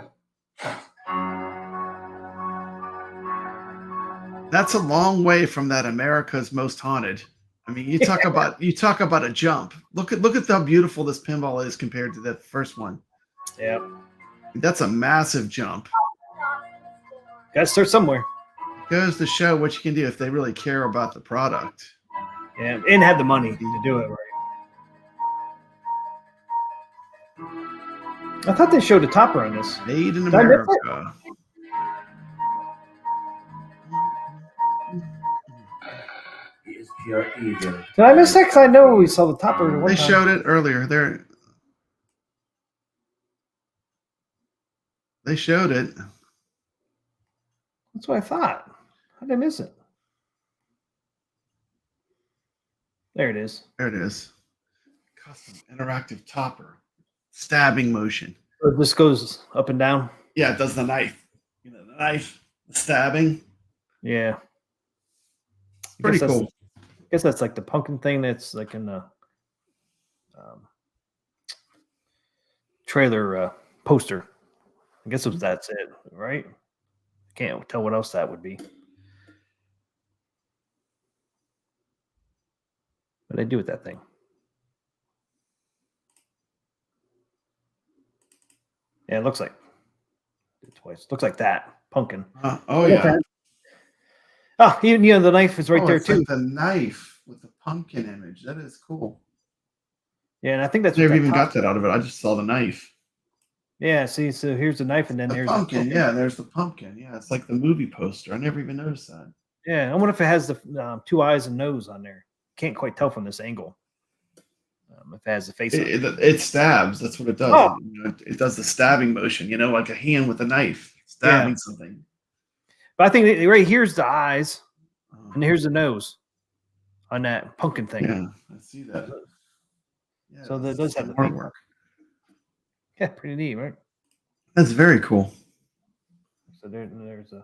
That's a long way from that America's Most Haunted. I mean, you talk about a jump. Look at how beautiful this pinball is compared to the first one. Yeah, that's a massive jump. Got to start somewhere. Goes to show what you can do if they really care about the product. Yeah, and have the money to do it right. I thought they showed a topper on this. Made in America. Did I miss that? Because I know we saw the topper. They showed it earlier. They showed it. That's what I thought. How did I miss it? There it is. There it is. Custom interactive topper. Stabbing motion. So this goes up and down. Yeah, it does the knife. You know, the knife, the stabbing. Yeah. Pretty cool. I guess that's like the pumpkin thing that's like in the trailer poster. I guess that's it, right? Can't tell what else that would be. What did I do with that thing? Yeah, it looks like it twice. Looks like that pumpkin. Oh yeah. Oh, you know the knife is right there it's too. like the knife with the pumpkin image. That is cool. Yeah, and I think that's never even got that out of it. I just saw the knife. Yeah, see, so here's the knife, and then there's pumpkin. Yeah, there's the pumpkin. Yeah, it's like the movie poster. I never even noticed that. Yeah, I wonder if it has the 2 eyes and nose on there. Can't quite tell from this angle. If it has the face. It stabs. That's what it does. Oh. It does the stabbing motion. You know, like a hand with a knife stabbing something. But I think right here's the eyes, and here's the nose on that pumpkin thing. Yeah, I see that. Yeah, so that does have the artwork. Yeah, pretty neat, right? That's very cool. So there's a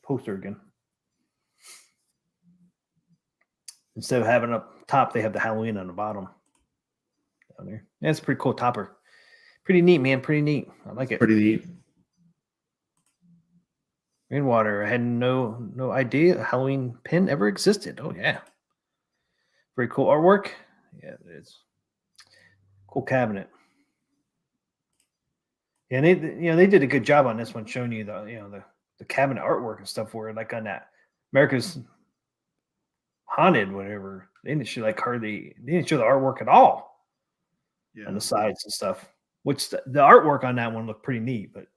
poster again. Instead of having up top, they have the Halloween on the bottom. Down there. Yeah, it's a pretty cool topper. Pretty neat, man. Pretty neat. I like it. Pretty neat. Rainwater. I had no idea a Halloween pin ever existed. Oh yeah. Very cool artwork. Yeah, it is. Cool cabinet. Yeah, they did a good job on this one, showing you the cabinet artwork and stuff. Where like on that America's Haunted, whatever, they didn't show they didn't show the artwork at all on the sides and stuff. Which the artwork on that one looked pretty neat, but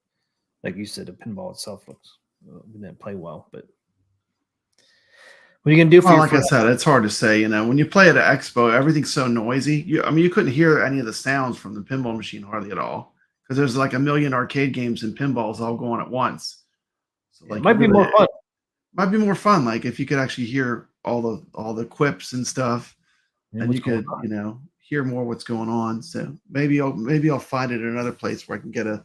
like you said, the pinball itself didn't play well. But what are you gonna do for? Like I said, it's hard to say. You know, when you play at an expo, everything's so noisy. You couldn't hear any of the sounds from the pinball machine hardly at all. Because there's like a million arcade games and pinballs all going at once. So like it might be more fun. Might be more fun, like if you could actually hear all the quips and stuff, and you could hear more what's going on. So maybe I'll find it in another place where I can get a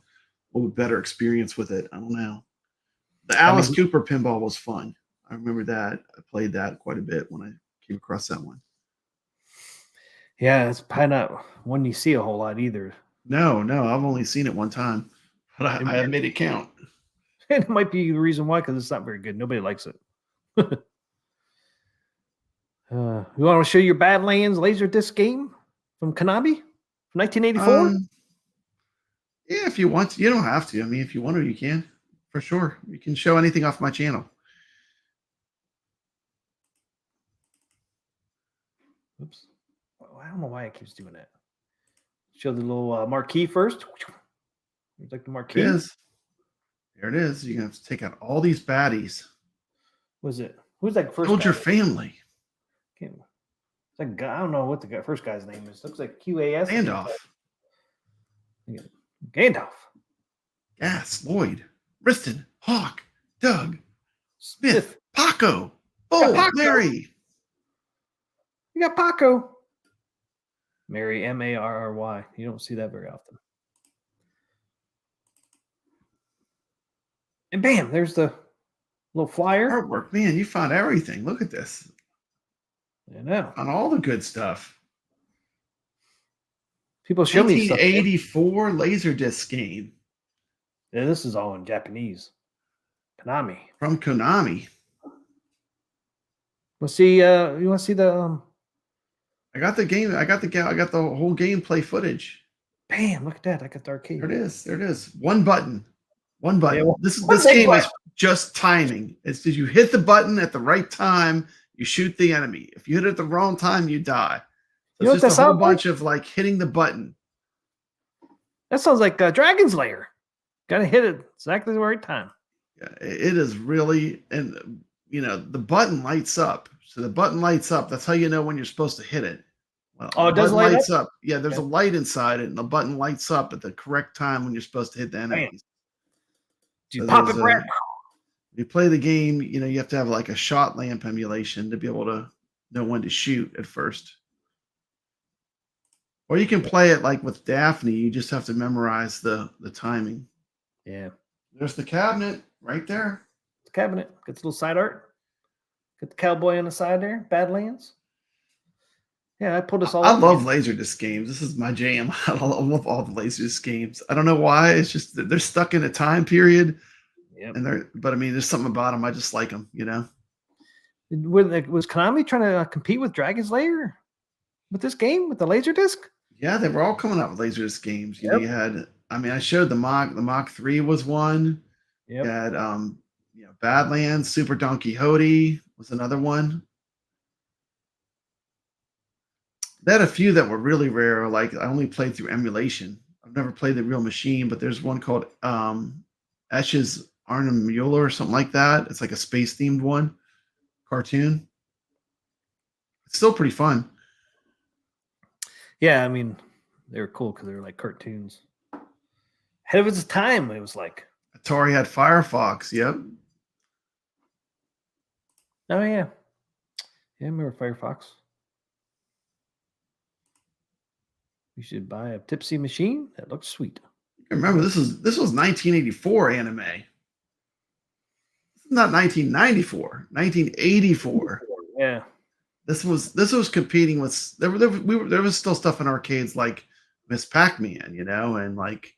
little better experience with it. I don't know. The Alice Cooper pinball was fun. I remember that. I played that quite a bit when I came across that one. Yeah, it's probably not one you see a whole lot either. No, I've only seen it one time, but I have made it count. And it might be the reason why, because it's not very good. Nobody likes it. You want to show your Badlands Laserdisc game from Konami from 1984? Yeah, if you want to. You don't have to. I mean, if you want to, you can. For sure. You can show anything off my channel. Oops. I don't know why it keeps doing that. Show the little marquee first. It's like the marquee. It is. There it is. You're going to have to take out all these baddies. Was it? Who's that first? Build your family. It's like, I don't know what the first guy's name is. Looks like QAS. Gandalf. Gas, Lloyd, Riston, Hawk, Doug, Smith, Paco, Bull, Mary. You got Paco. Mary, Marry. You don't see that very often. And bam, there's the little flyer. Artwork, man, you found everything. Look at this. I know. On all the good stuff. People show me stuff. 1984 Laserdisc game. Yeah, this is all in Japanese. Konami. From Konami. Let's see. You want to see the? I got the game. I got the whole gameplay footage. Bam! Look at that. I got the arcade. There it is. There it is. One button. One button. Yeah, well, this game is just timing. It's did you hit the button at the right time? You shoot the enemy. If you hit it at the wrong time, you die. So it's just a whole bunch of like hitting the button. That sounds like Dragon's Lair. Got to hit it exactly the right time. Yeah, it is really, and the button lights up. So the button lights up. That's how you know when you're supposed to hit it. Well, it does light up. Yeah, there's a light inside it, and the button lights up at the correct time when you're supposed to hit the enemy. Do you pop it, Brett? You play the game, you know, you have to have like a shot lamp emulation to be able to know when to shoot at first. Or you can play it like with Daphne. You just have to memorize the timing. Yeah. There's the cabinet right there. The cabinet. Gets a little side art. Got the cowboy on the side there. Badlands. Yeah, I pulled this all I up love again. Laserdisc games. This is my jam. I love all the Laserdisc games. I don't know why. It's just that they're stuck in a time period. Yep. But I mean, there's something about them. I just like them, you know? Was Konami trying to compete with Dragon's Lair with this game, with the Laserdisc? Yeah, they were all coming out with Laserdisc games. You know, you had, I mean, I showed the Mach 3 was one. Yep. You had, you know, Badlands, Super Don Quixote was another one. They had a few that were really rare. Like I only played through emulation. I've never played the real machine, but there's one called Esch's Arnhem Mueller or something like that. It's like a space themed one, cartoon. It's still pretty fun. Yeah, I mean, they were cool because they were like cartoons. Ahead of its time, it was like. Atari had Firefox. Yep. Oh yeah, yeah, I remember Firefox. You should buy a Tipsy machine. That looks sweet. Remember, this was 1984 anime. This is not 1994. 1984. Yeah. This was competing with there was still stuff in arcades like Miss Pac-Man, you know, and like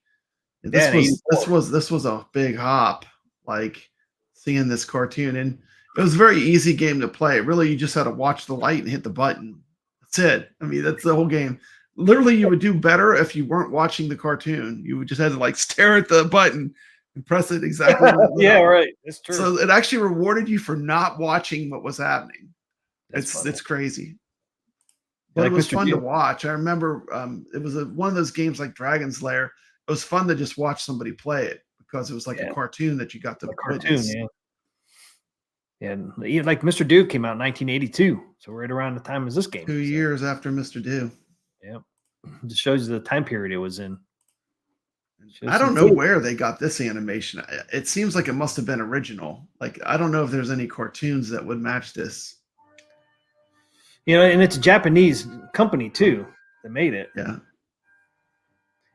this was a big hop, like seeing this cartoon, and it was a very easy game to play. Really, you just had to watch the light and hit the button. That's it. I mean, that's the whole game. Literally, you would do better if you weren't watching the cartoon. You would just had to like stare at the button and press it exactly. Yeah, right. It's true. So it actually rewarded you for not watching what was happening. It's crazy. But like it was Mr. fun to Duke. watch. I remember it was one of those games like Dragon's Lair. It was fun to just watch somebody play it because it was like a cartoon that you got to witness. Yeah. And like Mr. Duke came out in 1982, so right around the time as this game. 2 years after Mr. Do. Yep. It just shows you the time period it was in. I don't know where they got this animation. It seems like it must have been original. Like I don't know if there's any cartoons that would match this. You know, and it's a Japanese company too that made it. Yeah.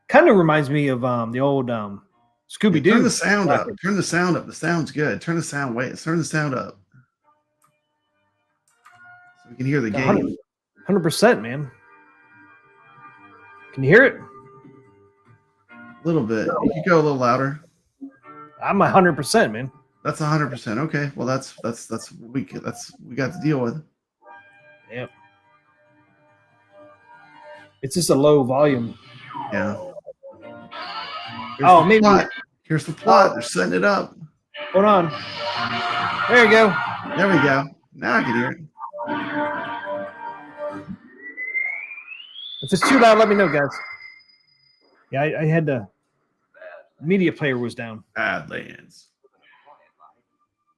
Kind of reminds me of the old Scooby-Doo. Turn the sound up. Turn the sound up. The sound's good. Turn the sound. Turn the sound up. So we can hear the game. 100%, man. Can you hear it? A little bit. You can go a little louder. I'm 100%, man. That's 100%. Okay. Well, that's we got to deal with. Yep. It's just a low volume. Yeah. Maybe. Here's the plot. They're setting it up. Hold on. There you go. There we go. Now I can hear it. If it's too loud, let me know, guys. Yeah, I had the media player was down. Badlands.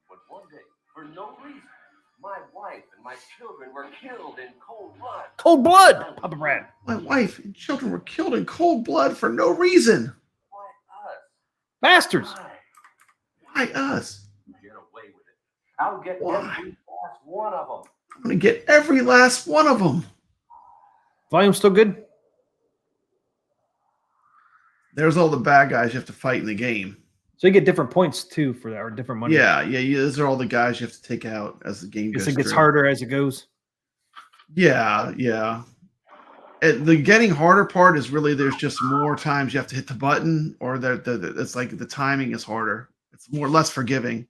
But one day, for no reason, my wife and my children were killed in cold blood. Cold blood, Papa Brad. My wife and children were killed in cold blood for no reason. Why us? Bastards. Why us? Get away with it. I'll get every last one of them. I'm going to get every last one of them. Volume still good? There's all the bad guys you have to fight in the game. So you get different points too for that, or different money. Yeah. Those are all the guys you have to take out as the game goes. It gets through. harder as it goes. Yeah. The getting harder part is really there's just more times you have to hit the button, or it's like the timing is harder. It's less forgiving.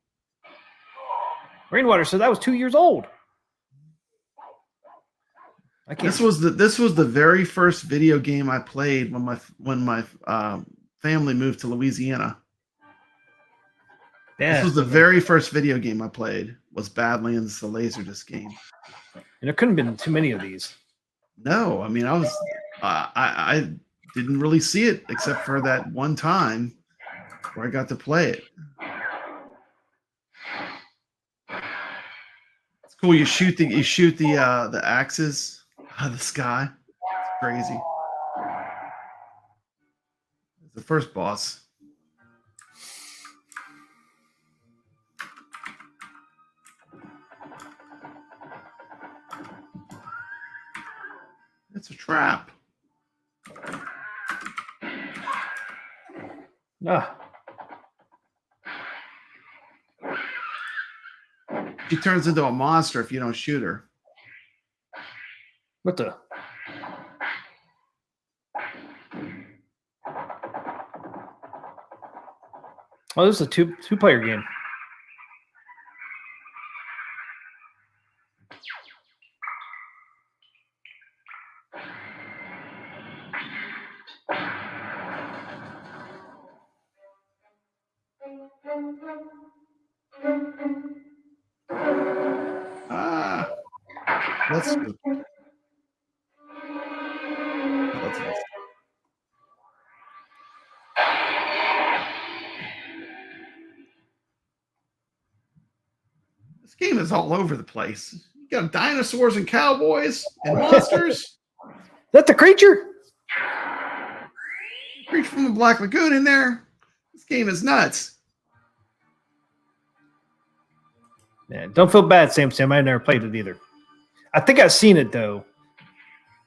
Rainwater said that was 2 years old. This was the very first video game I played when my family moved to Louisiana. Yeah, this was the very first video game I played. Was Badlands, the Laserdisc game. And there couldn't have been too many of these. No, I mean I didn't really see it except for that one time where I got to play it. It's cool. You shoot the axes out of the sky. It's crazy. It's the first boss. It's a trap. Ah. She turns into a monster if you don't shoot her. What the? Oh, this is a two-player game. Ah, that's good. This game is all over the place. You got dinosaurs and cowboys and monsters. Is that the creature? Creature from the Black Lagoon in there. This game is nuts. Yeah, don't feel bad, Sam. I never played it either. I think I've seen it though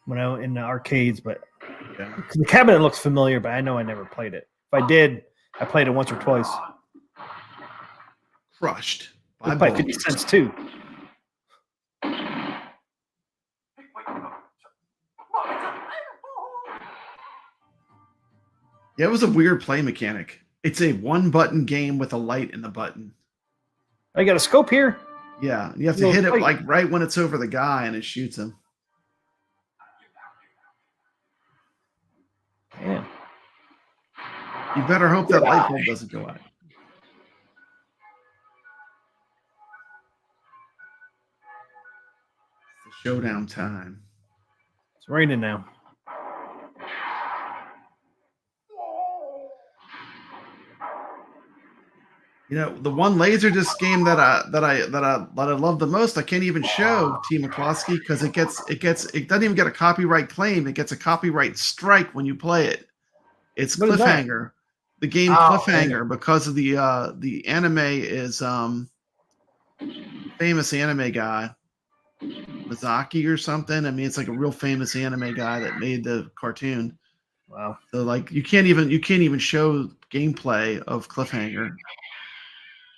when I was in the arcades, but yeah. The cabinet looks familiar, but I know I never played it. If I did, I played it once or twice. Crushed. I played 50 cents too. Yeah, it was a weird play mechanic. It's a one-button game with a light in the button. I got a scope here. Yeah, you have to hit it like right when it's over the guy and it shoots him. Yeah. You better hope that light bulb doesn't go out. It's the showdown time. It's raining now. You know, the one Laserdisc game that I love the most, I can't even show T. McCloskey because it doesn't even get a copyright claim. It gets a copyright strike when you play it. It's Cliffhanger, the game Cliffhanger, because of the anime is famous anime guy, Mizaki or something. I mean, it's like a real famous anime guy that made the cartoon. Wow. So like you can't even show gameplay of Cliffhanger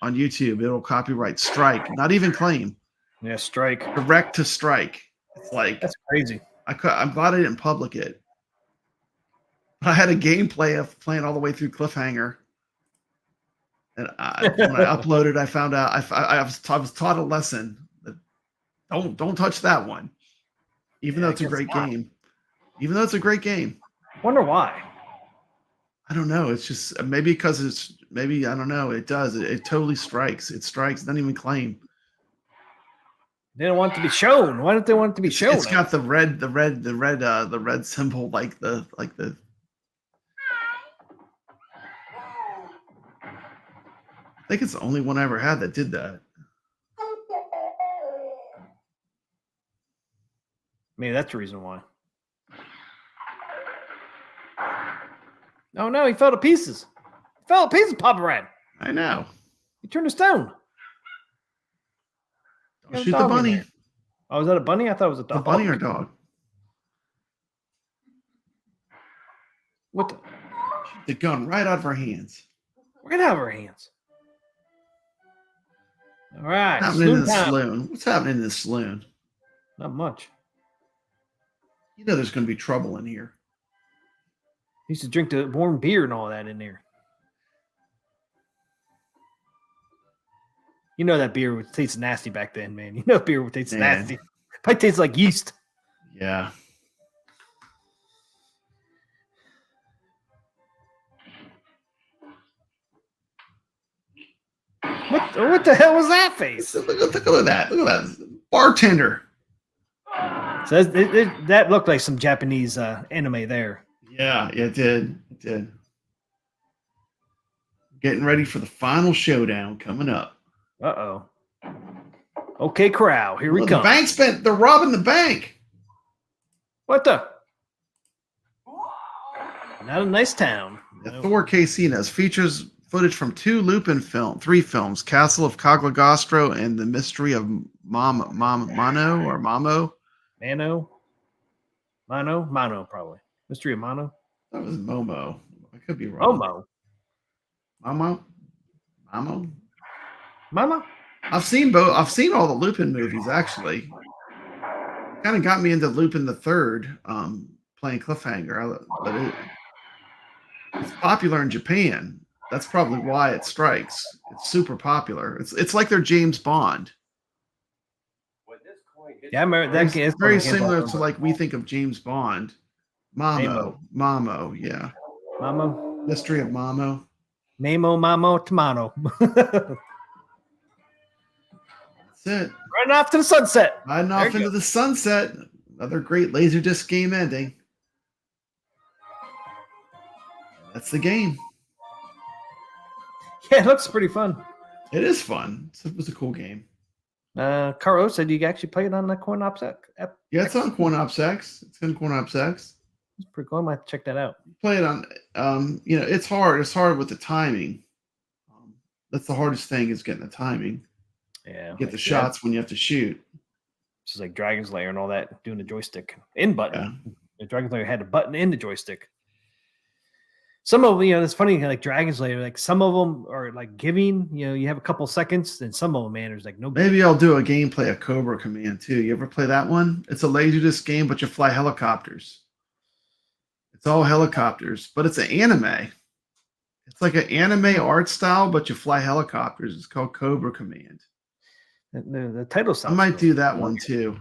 on YouTube. It'll copyright strike, not even claim. Yeah, strike. Direct to strike. It's like that's crazy. I'm glad I didn't public it. I had a gameplay of playing all the way through Cliffhanger, and when I uploaded, I found out I was taught a lesson that don't touch that one, even though it's a great game. Even though it's a great game. Wonder why. I don't know. It's just maybe because I don't know. It does. It totally strikes. It strikes. Doesn't even claim. They don't want it to be shown. Why don't they want it to be shown? It's got the red symbol, like the. I think it's the only one I ever had that did that. Maybe that's the reason why. Oh no, he fell to pieces. He fell to pieces, Papa Red. I know. He turned to stone. Don't shoot the bunny. Oh, was that a bunny? I thought it was a dog. A bunny or dog? What the? Shoot the gun right out of our hands. We're gonna have our hands. All right. What's happening in the saloon? What's happening in the saloon? Not much. You know there's going to be trouble in here. He used to drink the warm beer and all that in there. You know that beer would taste nasty back then, man. You know beer would taste nasty. Probably tastes like yeast. Yeah. What the hell was that face? Look at that. Look at that. Bartender. So that looked like some Japanese anime there. Yeah, it did. It did. Getting ready for the final showdown coming up. Uh-oh. Okay, crowd. Here we come. The bank's they're robbing the bank. What the? Not a nice town. The Thor Casinos features footage from three films, Castle of Cagliostro and The Mystery of Mamo. Mano. Mono, probably. Mystery of Mono. That was Momo. I could be wrong. Momo. I've seen both. I've seen all the Lupin movies actually. Kind of got me into Lupin the Third, playing Cliffhanger. But it's popular in Japan. That's probably why it strikes. It's super popular. It's like they're James Bond. Yeah, I remember that game. It's very similar to like we think of James Bond. Mamo, yeah. Mamo. Mystery of Mamo. Mamo, Tomato. That's it. Riding off to the sunset. Riding off into the sunset. Another great Laserdisc game ending. That's the game. Yeah, it looks pretty fun. It is fun. It was a cool game. Caro said you actually play it on the CoinOps app. Yeah, it's on CoinOps X. It's in CoinOps X. It's pretty cool. I might check that out. Play it on. It's hard. It's hard with the timing. That's the hardest thing is getting the timing. Yeah. Get the shots when you have to shoot. This is like Dragon's Lair and all that, doing the joystick in button. Yeah. The Dragon's Lair had a button in the joystick. Some of them, it's funny, like Dragon's Lair, like some of them are like giving, you have a couple seconds, and some of them, man, there's like no. Maybe I'll do a gameplay of Cobra Command too. You ever play that one? It's a Laserdisc game, but you fly helicopters. It's all helicopters, but it's an anime. It's like an anime art style, but you fly helicopters. It's called Cobra Command. The title sounds. I might do that one too.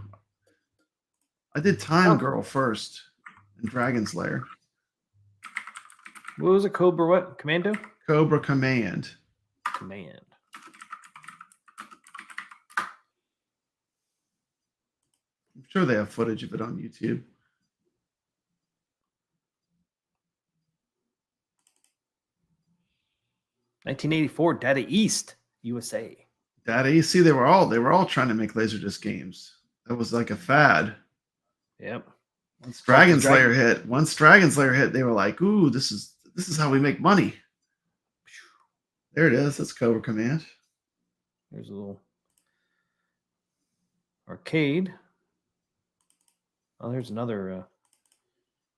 I did Time Girl first in Dragon's Lair. What was it? Cobra what? Commando? Cobra Command. Command. I'm sure they have footage of it on YouTube. $1984, Data East, USA. Data East. See, they were all trying to make Laserdisc games. That was like a fad. Yep. Once Dragon's Lair hit, they were like, "Ooh, this is how we make money." There it is. That's Cobra Command. There's a little arcade. Oh, there's another.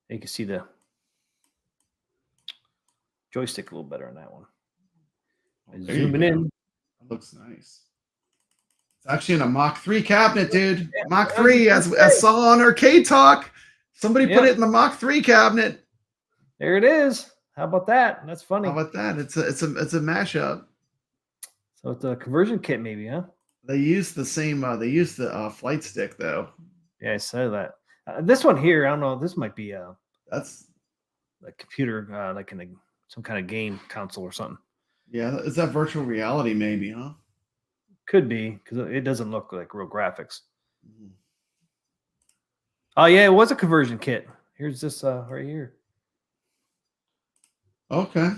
You can see the joystick a little better on that one. Zooming in. That looks nice. It's actually in a Mach 3 cabinet, dude. Yeah, Mach 3, as saw on Arcade Talk. Somebody put it in the Mach 3 cabinet. There it is. How about that? That's funny. How about that? It's a mashup. So it's a conversion kit, maybe, huh? They use the same. They use the flight stick, though. Yeah, I saw that. This one here, I don't know. This might be that's a computer, like in some kind of game console or something. Yeah, is that virtual reality? Maybe, huh? Could be, because it doesn't look like real graphics. Mm-hmm. Oh yeah, it was a conversion kit. Here's this right here. Okay.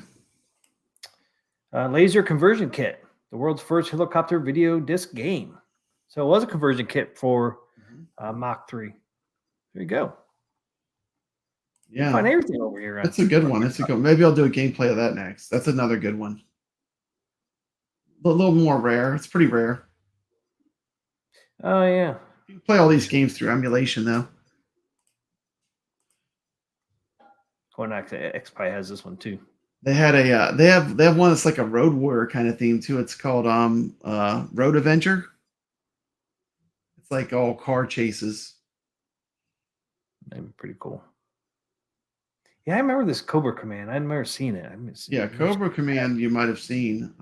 Laser conversion kit, the world's first helicopter video disc game. So it was a conversion kit for Mach 3. There you go. Yeah, find everything over here. That's a good one. That's a good. Maybe I'll do a gameplay of that next. That's another good one. A little more rare. It's pretty rare. Oh yeah. You can play all these games through emulation though. Konami X-Pi has this one too. They had a they have one that's like a Road Warrior kind of theme too. It's called Road Avenger. It's like all car chases. That'd be pretty cool. Yeah, I remember this Cobra Command. I'd never seen it. Yeah, Cobra Command you might have seen.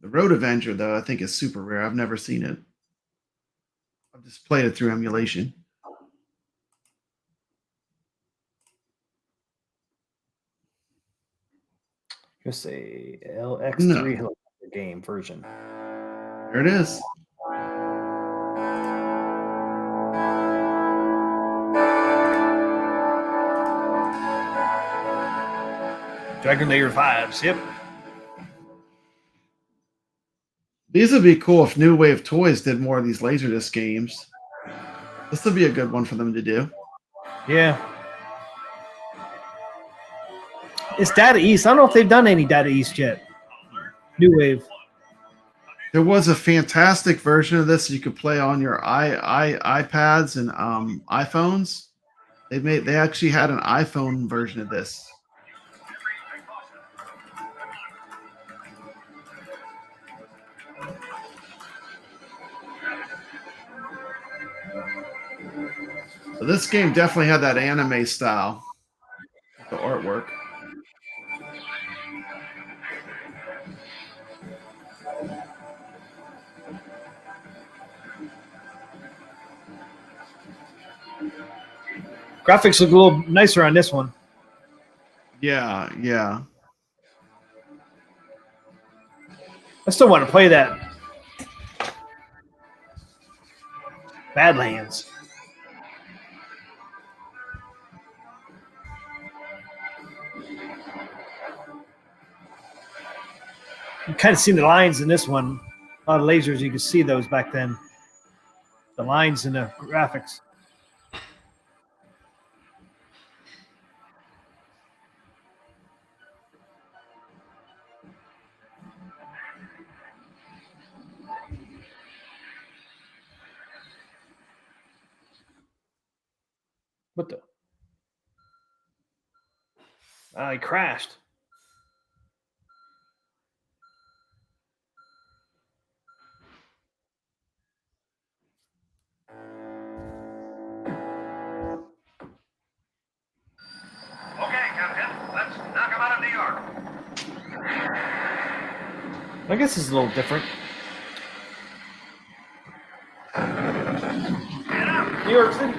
The Road Avenger, though, I think is super rare. I've never seen it. I've just played it through emulation. Just a LX3 helicopter game version. There it is. Dragon Lair 5s, yep. These would be cool if New Wave Toys did more of these Laserdisc games. This would be a good one for them to do. Yeah. It's Data East. I don't know if they've done any Data East yet. New Wave. There was a fantastic version of this you could play on your iPads and iPhones. They actually had an iPhone version of this. So this game definitely had that anime style, the artwork. Graphics look a little nicer on this one. Yeah, yeah. I still want to play that. Badlands. You kind of see the lines in this one. A lot of lasers, you can see those back then. The lines in the graphics. What the? He crashed. Okay, Captain, let's knock him out of New York. I guess it's a little different. New York City.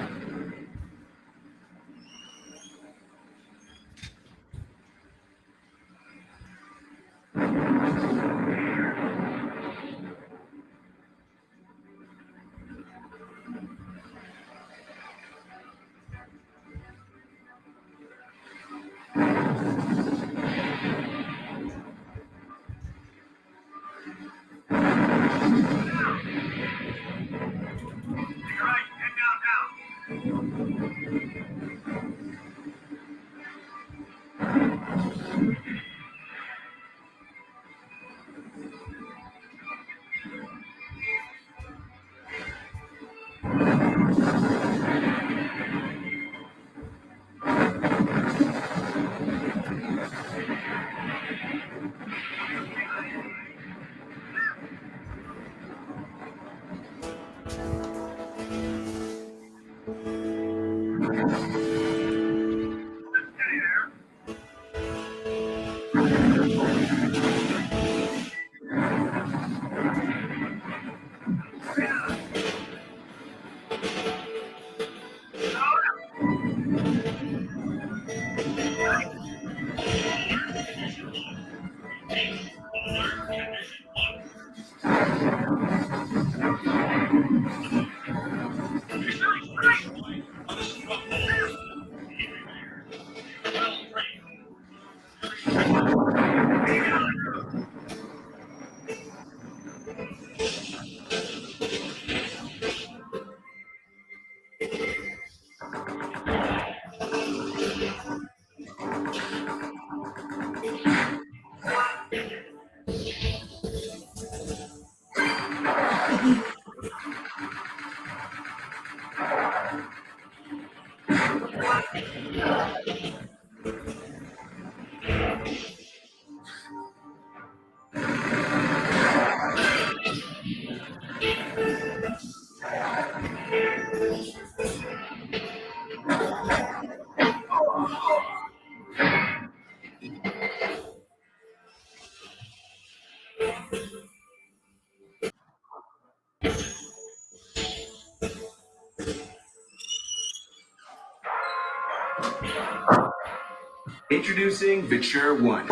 Introducing Venture One,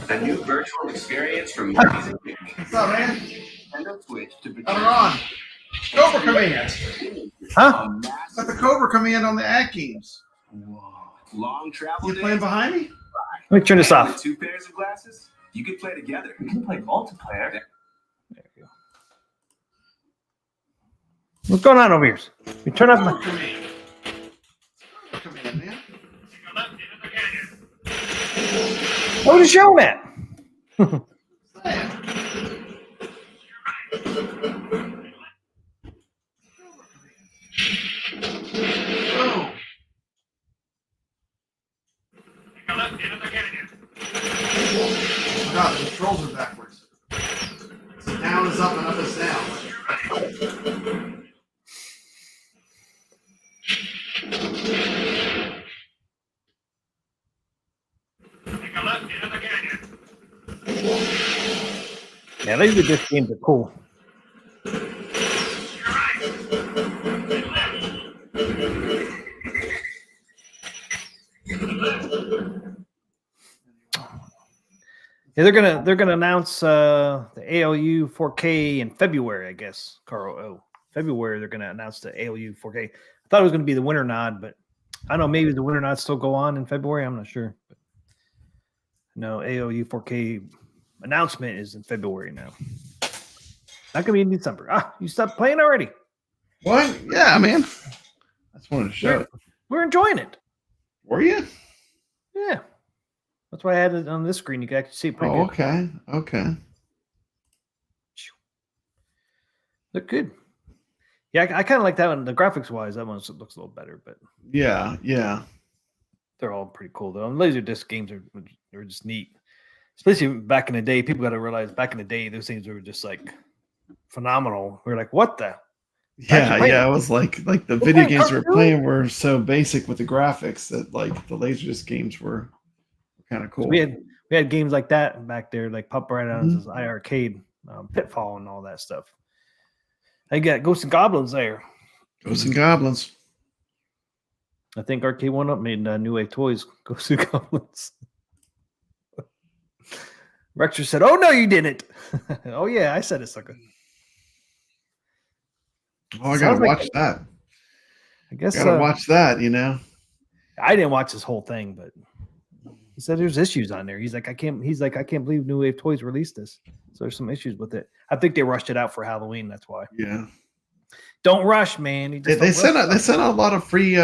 a new virtual experience from Movies and Music. What's up, man? Nintendo Switch to Venture. Ron. Cobra command. Huh? Got the Cobra command on the Atgames. Long travel. You playing behind me? Let me turn this off. With 2 pairs of glasses, you could play together. We can play multiplayer. There you go. What's going on over here? You turn off my. Command, man. What is showing at? Yeah, Laserdisc games are cool. Yeah, they're gonna announce the ALU 4K in February, I guess. Carl, February they're gonna announce the ALU 4K. I thought it was gonna be the winter nod, but I don't know. Maybe the winter nod still go on in February. I'm not sure. But no, ALU 4K announcement is in February now. Not gonna be in December. Ah, you stopped playing already? What? Yeah, man. I just wanted to show it. We're enjoying it. Were you? Yeah. That's why I had it on this screen. You can actually see it pretty good. Okay. Okay. Look good. Yeah, I kind of like that one. The graphics wise, that one looks a little better, but Yeah. Yeah. they're all pretty cool though. And Laserdisc games are just neat. Especially back in the day. People got to realize back in the day, those things were just like phenomenal. We were like, what the? Yeah, yeah. It was like the video games we were playing were so basic with the graphics that like the Laserdisc games were kind of cool. So we had games like that back there, like Pop Right On's iArcade, Pitfall, and all that stuff. I got Ghosts and Goblins there. Ghosts and Goblins. I think Arcade One Up made New Wave Toys Ghosts and Goblins. Rexer said, "Oh no, you didn't." Oh yeah, I said it, sucker. Oh, I gotta watch that. I guess gotta watch that. You know, I didn't watch this whole thing, but he said there's issues on there. He's like, I can't believe New Wave Toys released this. So there's some issues with it. I think they rushed it out for Halloween. That's why. Yeah. Don't rush, man. They sent out a lot of free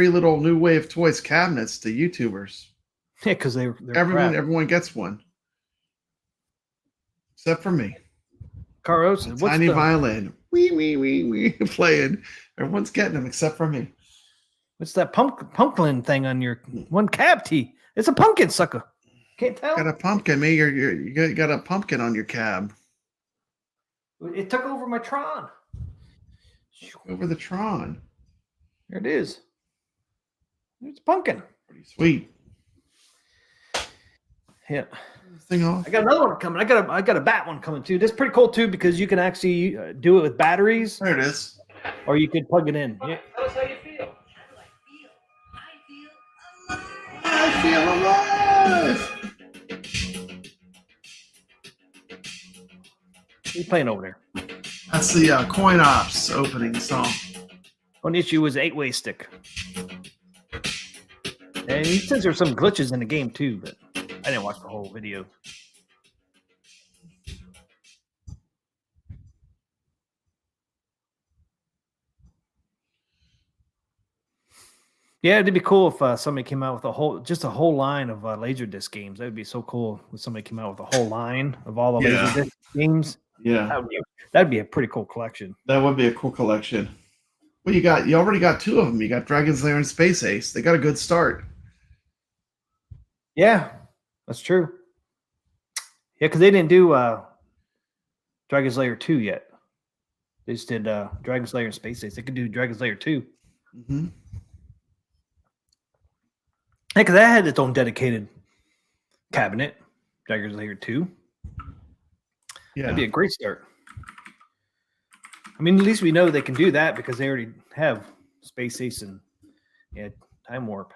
little New Wave Toys cabinets to YouTubers. Yeah, because they're everyone gets one, except for me. Carlos, tiny violin, wee playing. Everyone's getting them except for me. What's that pumpkin thing on your one cab tee? It's a pumpkin, sucker. Can't tell. Got a pumpkin, me. You got a pumpkin on your cab. It took over my Tron. Over the Tron. There it is. It's pumpkin. Pretty sweet. Yeah. Thing off. I got another one coming. I got a bat one coming too. This is pretty cool too because you can actually do it with batteries. There it is. Or you could plug it in. Yeah. Tell us how you feel. I feel alive. What are you playing over there? That's the Coin Ops opening song. One issue was 8-way stick. And he says there's some glitches in the game too, but I didn't watch the whole video. Yeah, it'd be cool if somebody came out with a whole line of Laserdisc games. That would be so cool if somebody came out with a whole line of all the Laserdisc games. Yeah, that'd be a pretty cool collection. That would be a cool collection. Well, you already got two of them. You got Dragon's Lair and Space Ace. They got a good start. Yeah, that's true. Yeah, because they didn't do Dragon's Lair 2 yet. They just did Dragon's Lair and Space Ace. They could do Dragon's Lair 2. Mm-hmm. Yeah, because that had its own dedicated cabinet, Dragon's Lair 2. Yeah. That'd be a great start. I mean, at least we know they can do that because they already have Space Ace and Time Warp.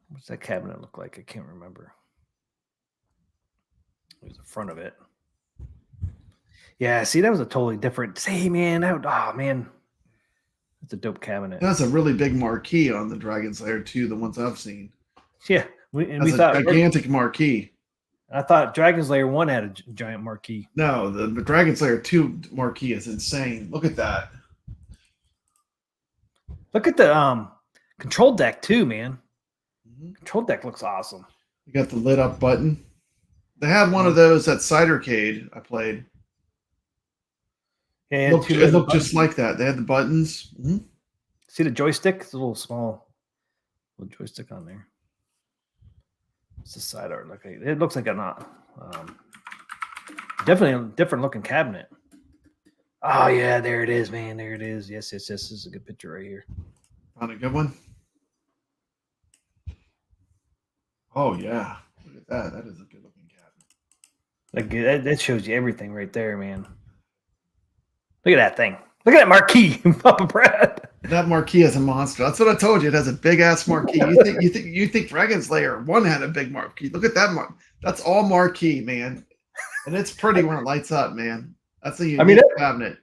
What's that cabinet look like? I can't remember. It was the front of it. Yeah, see, that was a totally different. See, man, man. That's a dope cabinet. That's a really big marquee on the Dragon's Lair 2, the ones I've seen. Yeah. We thought a gigantic marquee. I thought Dragon's Lair 1 had a giant marquee. No, the Dragon's Lair 2 marquee is insane. Look at that. Look at the control deck too, man. Mm-hmm. Control deck looks awesome. You got the lit up button. They had one of those at Cidercade I played. Yeah, it looked just like that. They had the buttons. Mm-hmm. See the joystick? It's a little small little joystick on there. It's the side art. It looks like definitely a different looking cabinet. Oh yeah, there it is, man. There it is. Yes. This is a good picture right here. Found a good one. Oh yeah, look at that. That is a good looking cabinet. Like that shows you everything right there, man. Look at that thing. Look at that marquee, Papa Brad. That marquee is a monster. That's what I told you. It has a big ass marquee. You think Dragon's Lair 1 had a big marquee? Look at that That's all marquee, man. And it's pretty when it lights up, man. That's a unique cabinet.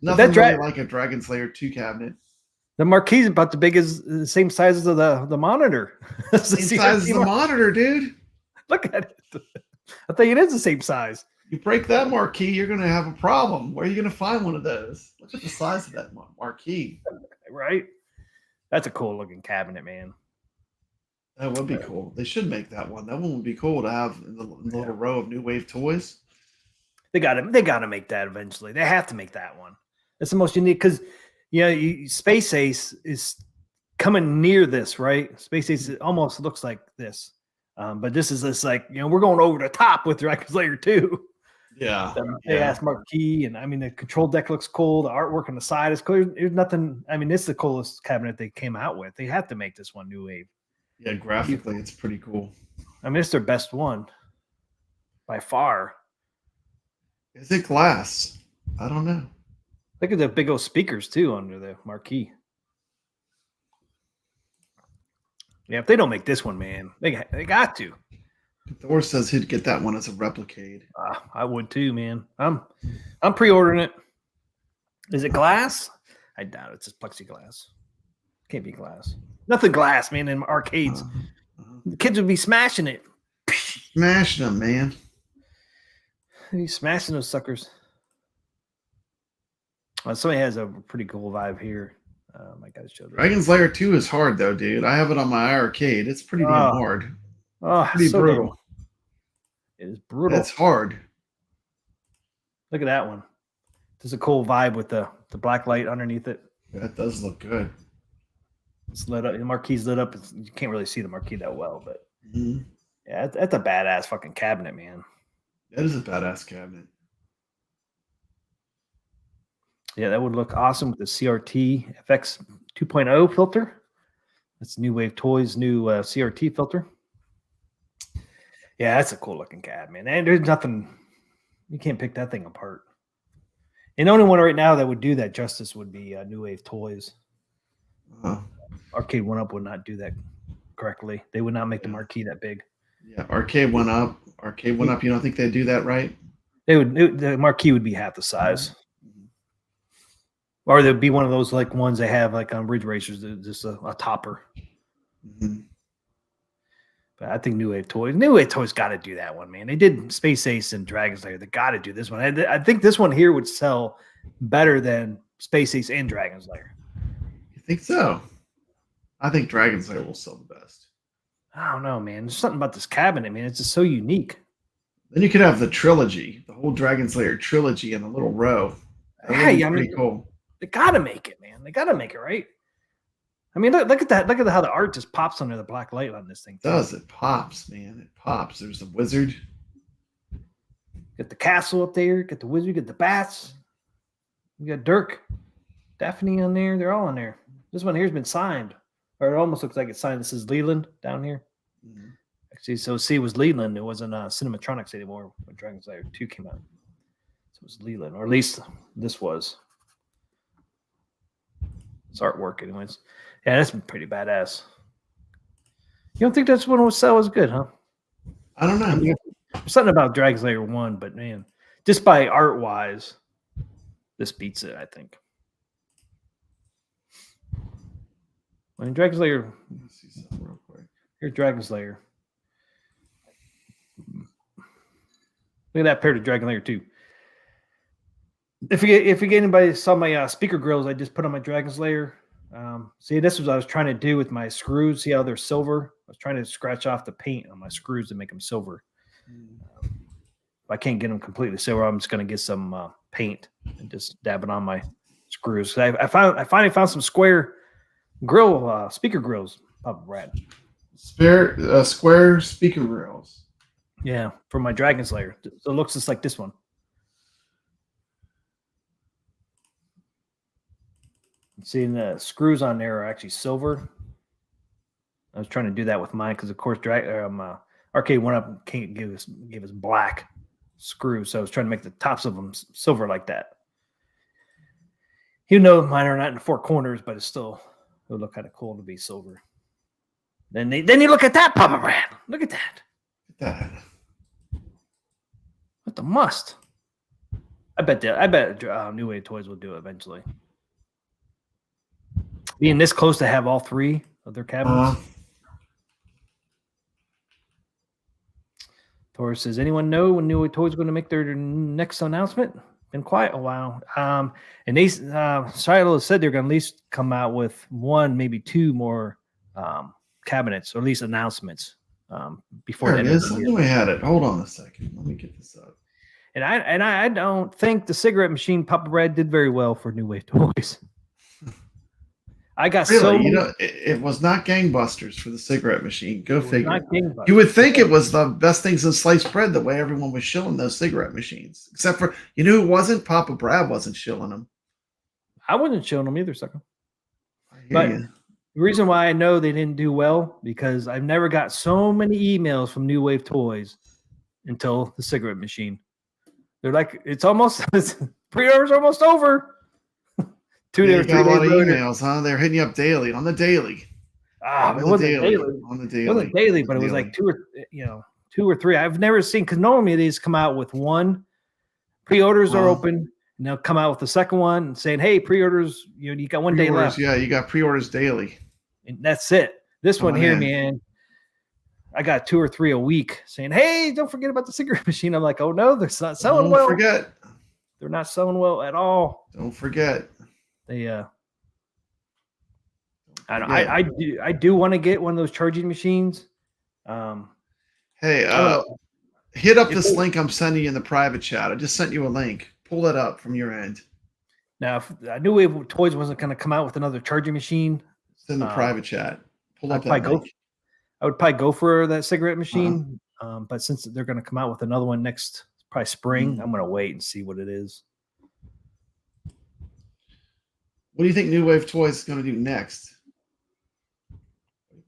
Nothing really like a Dragon's Lair 2 cabinet. The marquee is about the same size as the monitor. Same size as the monitor, dude. Look at it. I think it is the same size. You break that marquee, you're going to have a problem. Where are you going to find one of those? Look at the size of that marquee. Right? That's a cool looking cabinet, man. That would be cool. They should make that one. That one would be cool to have in the little row of new wave toys. They got to make that eventually. They have to make that one. That's the most unique because Space Ace is coming near this, right? Space Ace almost looks like this. But this is this like, we're going over the top with Dragon's Lair 2. Yeah. They asked marquee, and I mean the control deck looks cool. The artwork on the side is cool. There's nothing. I mean, this is the coolest cabinet they came out with. They have to make this one new wave. Yeah, graphically, it's pretty cool. I mean, it's their best one by far. Is it glass? I don't know. Look at the big old speakers too under the marquee. Yeah, if they don't make this one, man, they got to. Thor says he'd get that one as a replicade. I would too, man. I'm pre-ordering it. Is it glass? I doubt it's just plexiglass. Can't be glass. Nothing glass, man. In arcades, the kids would be smashing it. Smashing them, man. They'd be smashing those suckers. Well, somebody has a pretty cool vibe here. I gotta show Dragon's Lair 2 is hard though, dude. I have it on my arcade. It's pretty damn hard. Oh, pretty so brutal. It is brutal. It's hard. Look at that one. There's a cool vibe with the black light underneath it. That does look good. It's lit up. The marquee's lit up. You can't really see the marquee that well, but yeah, that's a badass fucking cabinet, man. That is a badass cabinet. Yeah, that would look awesome with the CRT FX 2.0 filter. That's New Wave Toys' new CRT filter. Yeah, that's a cool looking cab, man. And there's nothing, you can't pick that thing apart. And the only one right now that would do that justice would be New Wave Toys. Arcade 1-Up would not do that correctly. They would not make the marquee that big. Yeah, Arcade 1-Up. Arcade 1-Up, you don't think they'd do that right? The marquee would be half the size. Or there'd be one of those like ones they have like on Ridge Racers, just a topper. But I think New Wave Toys got to do that one, man. They did Space Ace and Dragon's Lair. They got to do this one. I think this one here would sell better than Space Ace and Dragon's Lair. You think so? I think Dragon's Lair will sell the best. I don't know, man. There's something about this cabinet, man. It's just so unique. Then you could have the trilogy, the whole Dragon's Lair trilogy in a little row. Hey, I pretty mean, cool. They gotta make it, man. They gotta make it, right? I mean, look at that. Look at how the art just pops under the black light on this thing. It does. It pops, man. It pops. There's the wizard. Get the castle up there. Get the wizard. Get the bats. We got Dirk, Daphne on there. They're all on there. This one here's been signed. Or it almost looks like it's signed. This is Leland down here. Actually, so see, it was Leland. It wasn't Cinematronics anymore when Dragon's Lair 2 came out. So it was Leland, or at least this was. It's artwork, anyways. Yeah, that's pretty badass. You don't think that's one would sell as good, huh? I don't know. There's something about Dragon's Lair 1, but man, just by art wise, this beats it, I think. I mean, Dragon's Lair. Let's see something real quick. Here's Dragon's Lair. Look at that paired to Dragon Lair 2. If anybody saw my speaker grills I just put on my Dragon's Lair, see, this was what I was trying to do with my screws. See how they're silver? I was trying to scratch off the paint on my screws to make them silver. If I can't get them completely silver, I'm just going to get some paint and just dab it on my screws. I finally found some square grill speaker grills. Papa Brad. Square speaker grills. Yeah, for my Dragon's Lair. So it looks just like this one. See, the screws on there are actually silver. I was trying to do that with mine because, of course, Arcade 1-Up can't give us black. screw. So I was trying to make the tops of them silver like that. You know, mine are not in the four corners, but it's still, it would look kind of cool to be silver. Then you look at that, Papa Brad. Look at that. What the must? I bet New Wave Toys will do it eventually. Being this close to have all three of their cabinets. Taurus says, anyone know when New Wave Toys going to make their next announcement? Been quiet a while. And they Shiloh said they're going to at least come out with one, maybe two more cabinets, or at least announcements before there it is. I knew I had it. Hold on a second. Let me get this up. And I don't think the cigarette machine Papa Brad did very well for New Wave Toys. I got really, it was not gangbusters for the cigarette machine. Go figure. You would think it was the best things in sliced bread the way everyone was shilling those cigarette machines. Except for, who wasn't? Papa Brad wasn't shilling them. I wasn't shilling them either, sucker. But the reason why I know they didn't do well, because I've never got so many emails from New Wave Toys until the cigarette machine. They're like, pre-orders almost over. 2 days, 3 days. A lot of emails, huh? They're hitting you up daily on the daily. It wasn't daily. On the daily. It wasn't daily, but it was like two or three. I've never seen, because normally they just come out with one. Pre-orders are open, and they'll come out with the second one and saying, "Hey, pre-orders, you got 1 day left." Yeah, you got pre-orders daily, and that's it. This one here, man, I got 2 or 3 a week saying, "Hey, don't forget about the cigarette machine." I'm like, "Oh no, they're not selling well." Don't forget. They're not selling well at all. Don't forget. They I do want to get one of those charging machines. Hey, hit up this link I'm sending you in the private chat. I just sent you a link. Pull it up from your end. Now, if I knew Wave Toys wasn't going to come out with another charging machine, it's in the private chat. Pull up I would probably go for that cigarette machine. But since they're going to come out with another one next, probably spring, I'm going to wait and see what it is. What do you think New Wave Toys is going to do next?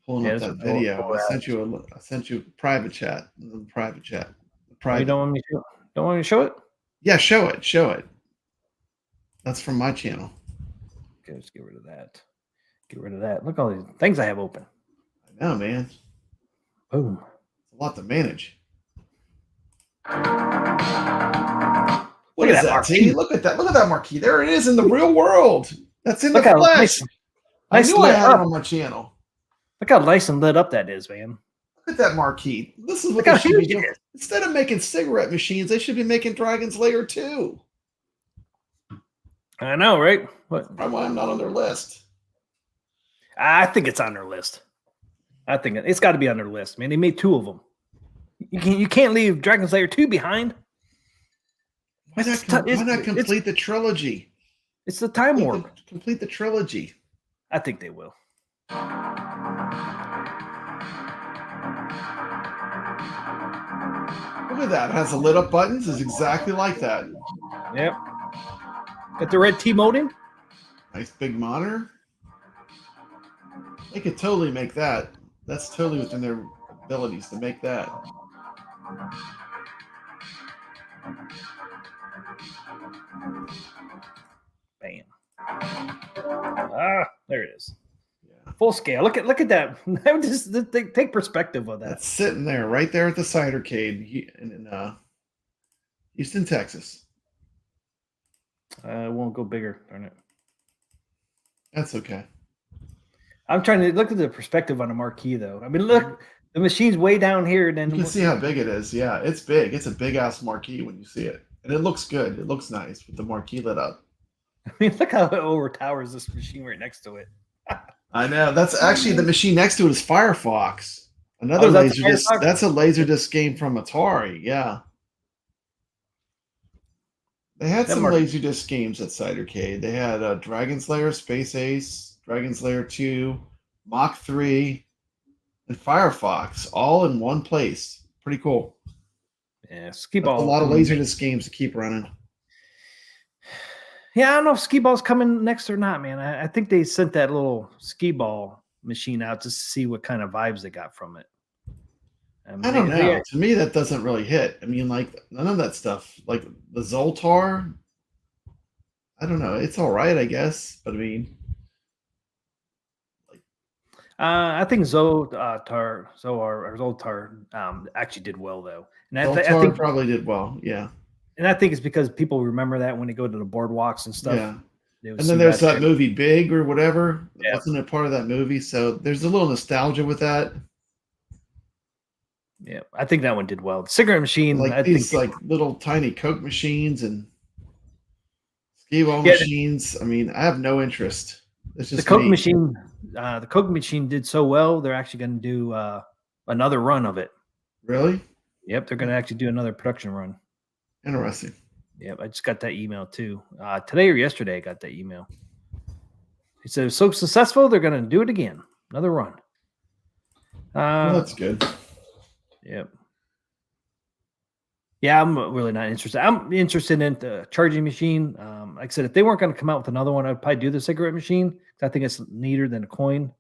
Pulling up that video. I sent you a private chat. The private chat. You don't want me to show it? Yeah, show it. Show it. That's from my channel. Okay, let's get rid of that. Get rid of that. Look at all these things I have open. I know, man. Boom. It's a lot to manage. Look at that marquee. Look at that. Look at that marquee. There it is in the real world. That's in the flesh. I knew I had it on my channel. Look how nice and lit up that is, man. Look at that marquee. This is what they should be doing. Instead of making cigarette machines, they should be making Dragon's Lair too. I know, right? That's probably why I'm not on their list. I think it's on their list. I think it's got to be on their list, man. They made 2 of them. You can't leave Dragon's Lair 2 behind. Why not complete the trilogy? It's the time warp. Complete the trilogy. I think they will. Look at that. It has the lit up buttons. It's exactly like that. Yep. Got the red T molding. Nice big monitor. They could totally make that. That's totally within their abilities to make that. Bam. There it is. Yeah. Full scale. Look at that. Just take perspective of that. That's sitting there, right there at the Cidercade in Houston, Texas. It won't go bigger, darn it. That's okay. I'm trying to look at the perspective on the marquee, though. I mean, look, the machine's way down here. Then you can see how big it is. Yeah, it's big. It's a big ass marquee when you see it, and it looks good. It looks nice with the marquee lit up. I mean, look how it overtowers this machine right next to it. I know. That's actually the machine next to it is Firefox. Another Laserdisc. That's a Laserdisc game from Atari. Yeah. They had some Laserdisc games at Cidercade. They had Dragon's Lair, Space Ace, Dragon's Lair 2, Mach 3, and Firefox, all in one place. Pretty cool. Yeah, Skee-Ball. A lot of Laserdisc games to keep running. Yeah, I don't know if Skee-Ball's coming next or not, man. I think they sent that little Skee-Ball machine out just to see what kind of vibes they got from it. I don't know. To me, that doesn't really hit. I mean, like, none of that stuff. Like, the Zoltar, I don't know. It's all right, I guess. But, I mean... I think Zoltar actually did well, though. And I think probably did well, yeah. And I think it's because people remember that when they go to the boardwalks and stuff. Yeah. And then there's that movie Big or whatever. Yeah. Wasn't it part of that movie? So there's a little nostalgia with that. Yeah, I think that one did well. The cigarette machine, like these like little tiny Coke machines and skee-ball machines. I mean, I have no interest. It's just the Coke machine. The Coke machine did so well. They're actually going to do another run of it. Really? Yep, they're going to actually do another production run. Interesting. Yep, I just got that email too. Today or yesterday, I got that email. It said it was so successful, they're going to do it again. Another run. Well, that's good. Yep. Yeah, I'm really not interested. I'm interested in the charging machine. Like I said, if they weren't going to come out with another one, I'd probably do the cigarette machine. I think it's neater than a coin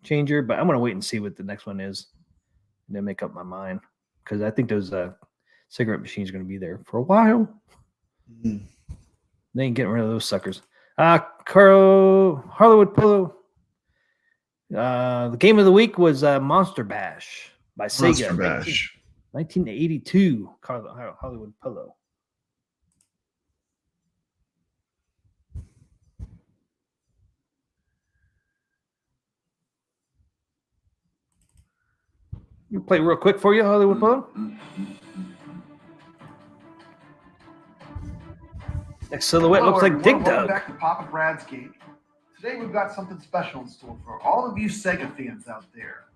changer, but I'm going to wait and see what the next one is and then make up my mind because I think those cigarette machines are going to be there for a while. Mm-hmm. They ain't getting rid of those suckers. Hollywood Polo. The game of the week was Monster Bash by Sega. Monster Bash. 1982 Hollywood Polo. You play real quick for you, Hollywood Polo. Next silhouette looks like Dig Dug. Welcome back to Papa Brad's Gaming. Today we've got something special in store for all of you Sega fans out there.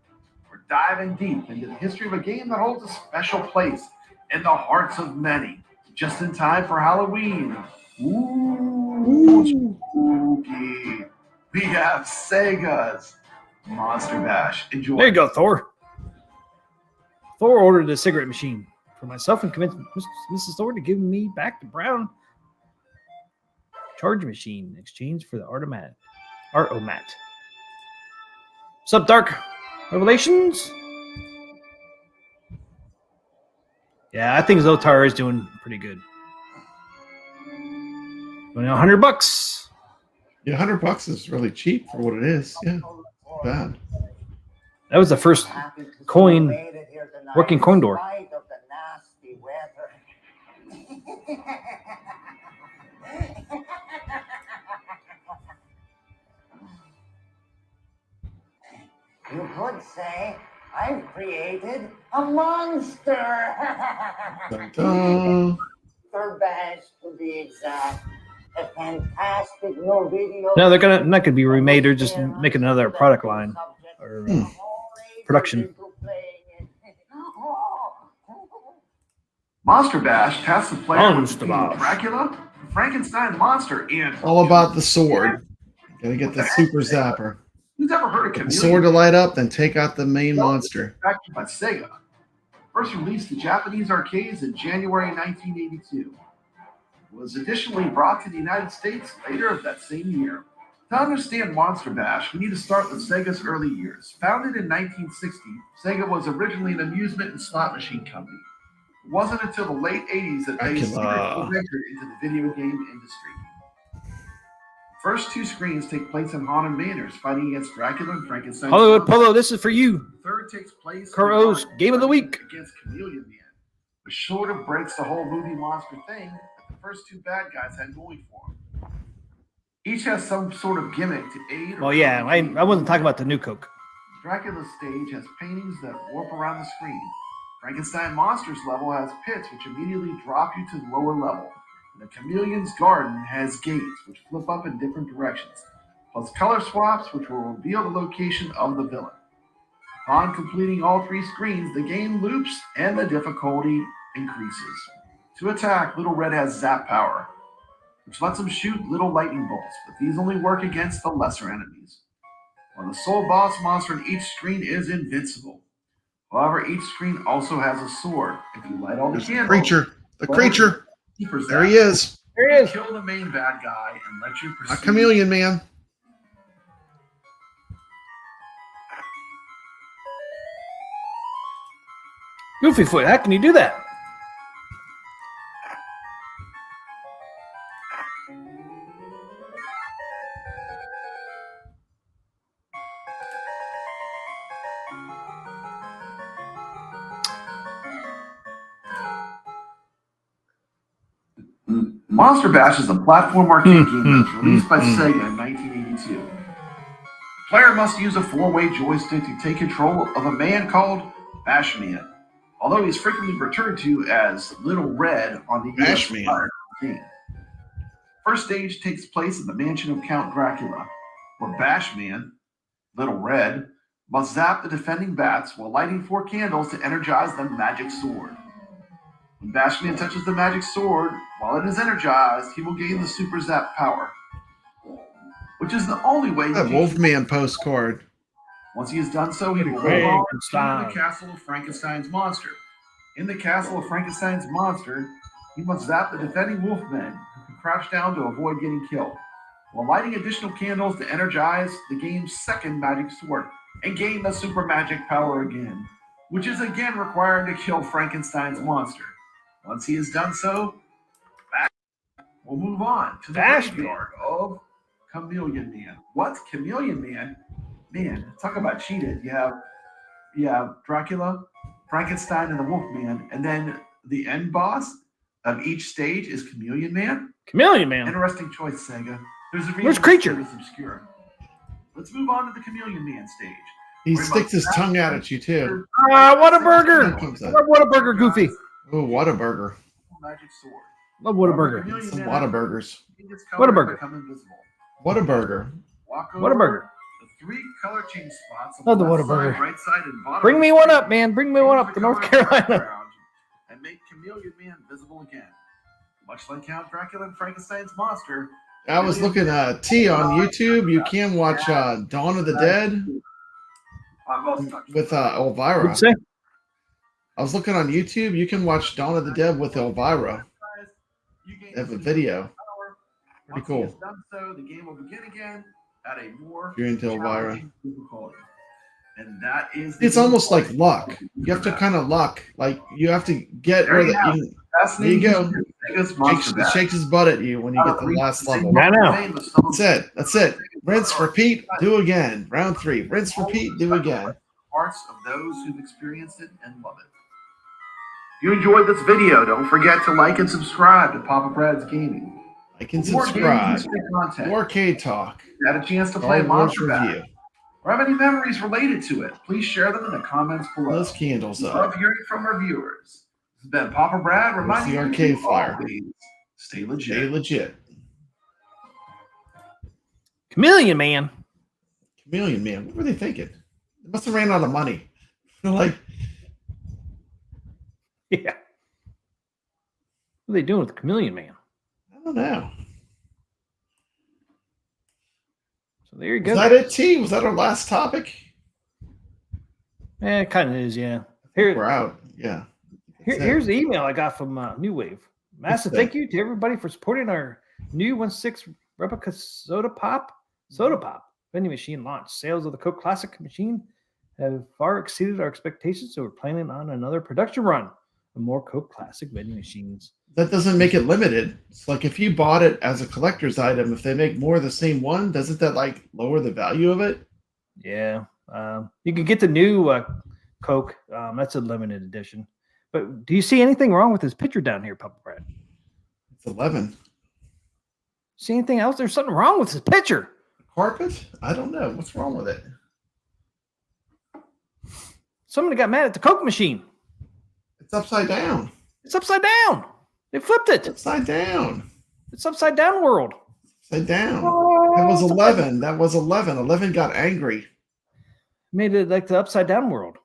We're diving deep into the history of a game that holds a special place in the hearts of many. Just in time for Halloween. Ooh, spooky. We have Sega's Monster Bash. Enjoy. There you go, Thor. Thor ordered a cigarette machine for myself and convinced Mrs. Thor to give me back the brown charge machine in exchange for the Artomat. What's up, Dark Revelations? Yeah, I think Zoltar is doing pretty good. $100. Yeah, $100 is really cheap for what it is. Yeah, bad. That was the first working coin door. You could say I've created a monster. For Bash, to be exact. A fantastic new video. No, they're not gonna be remade. They're just making another product line or production. Monster Bash tasks the player with Dracula, Frankenstein monster, and all about the sword. Gotta get the super zapper. Who's ever heard of Chameleon? The sword to light up, then take out the main monster. By Sega. First released to Japanese arcades in January 1982. Was additionally brought to the United States later of that same year. To understand Monster Bash, we need to start with Sega's early years. Founded in 1960, Sega was originally an amusement and slot machine company. It wasn't until the late 80s that they entered into the video game industry. First two screens take place in haunted manors, fighting against Dracula and Frankenstein. Hollywood Polo, this is for you. The third takes place Kuro's Game of the Week against Chameleon Man, which sort of breaks the whole movie monster thing that the first two bad guys had going for them. Each has some sort of gimmick to aid. Well, yeah, I wasn't talking about the new Coke. Dracula's stage has paintings that warp around the screen. Frankenstein Monsters level has pits which immediately drop you to the lower level. The Chameleon's Garden has gates which flip up in different directions, plus color swaps which will reveal the location of the villain. Upon completing all three screens, the game loops and the difficulty increases. To attack, Little Red has Zap Power, which lets him shoot little lightning bolts, but these only work against the lesser enemies. While the sole boss monster in each screen is invincible. However, each screen also has a sword. If you light all the candles... The creature! There he is. There he is. Kill the main bad guy and let you proceed. A Chameleon Man. Goofy foot, how can you do that? Monster Bash is a platform arcade game that was released by Sega in 1982. The player must use a 4-way joystick to take control of a man called Bashman, although he's frequently referred to as Little Red on the Bashman game. First stage takes place in the mansion of Count Dracula, where Bashman, Little Red, must zap the defending bats while lighting 4 candles to energize the magic sword. When Bashman touches the magic sword, while it is energized, he will gain the Super Zap power, which is the only way that Wolfman postcard. Once he has done so, he will move on to the Castle of Frankenstein's monster. In the Castle of Frankenstein's monster, he must zap the defending Wolfmen, who can crouch down to avoid getting killed, while lighting additional candles to energize the game's second magic sword and gain the super magic power again, which is again required to kill Frankenstein's monster. Once he has done so, we'll move on to the graveyard of Chameleon Man. What's Chameleon Man? Man, talk about cheated. You have Dracula, Frankenstein, and the Wolfman, and then the end boss of each stage is Chameleon Man. Chameleon Man. Interesting choice, Sega. There's a reason Where's Creature? It's obscure. Let's move on to the Chameleon Man stage. He sticks his tongue out at you too. What a burger! What a burger, Goofy. Oh, what a burger! Magic sword. Love what a burger. Some Whataburgers. What a burger. What a burger. What a burger. The 3 color change spots on Love the the left Whataburger. side, right side, and bottom. Bring me one up, man. Bring me one up to North Carolina. And make Chameleon Man visible again. Much like Count Dracula and Frankenstein's monster. I was looking at T on YouTube. You can watch Dawn of the Dead with Elvira. I was looking on YouTube. You can watch Dawn of the Dead with Elvira. They have a video. Pretty cool. Once he has done so, the game will begin again at a more If you're into Elvira. challenging difficulty. And that is It's almost like luck. You have to kind of luck. Like you have to get There where you the have you, That's there you go. Monster Bash. Shakes his butt at you when you get to the last level. I know. That's it. That's it. Rinse, repeat, do again. Round 3. Rinse, repeat, do again. Parts of those who've experienced it and love it. If you enjoyed this video, don't forget to like and subscribe to Papa Brad's Gaming. Like and More subscribe. gaming content. Arcade Talk. Had a chance to play Star Wars Monster Bash, review. or have any memories related to it, please share them in the comments below. Those candles We up. love hearing from our viewers. This has been Papa Brad reminding the you arcade to flyer. always stay legit. Stay legit. Chameleon Man. Chameleon Man. What were they thinking? They must have ran out of money. They're like, Yeah. What are they doing with Chameleon Man? I don't know. So there you go. Was that it, T? Was that our last topic? It kind of is, yeah. We're out. Yeah. Here's the email I got from New Wave. Massive thank you to everybody for supporting our new 1/6 replica soda pop vending machine launch. Sales of the Coke Classic machine have far exceeded our expectations, so we're planning on another production run of more Coke Classic vending machines. That doesn't make it limited. It's like if you bought it as a collector's item, if they make more of the same one, doesn't that like lower the value of it? Yeah. You can get the new Coke. That's a limited edition. But do you see anything wrong with this picture down here, Papa Brad? It's 11. See anything else? There's something wrong with this picture. Carpet? I don't know. What's wrong with it? Somebody got mad at the Coke machine. It's upside down. It's upside down. They flipped it. Upside down. It's upside down world. Upside down. That was 11. That was 11. 11 got angry. Made it like the upside down world.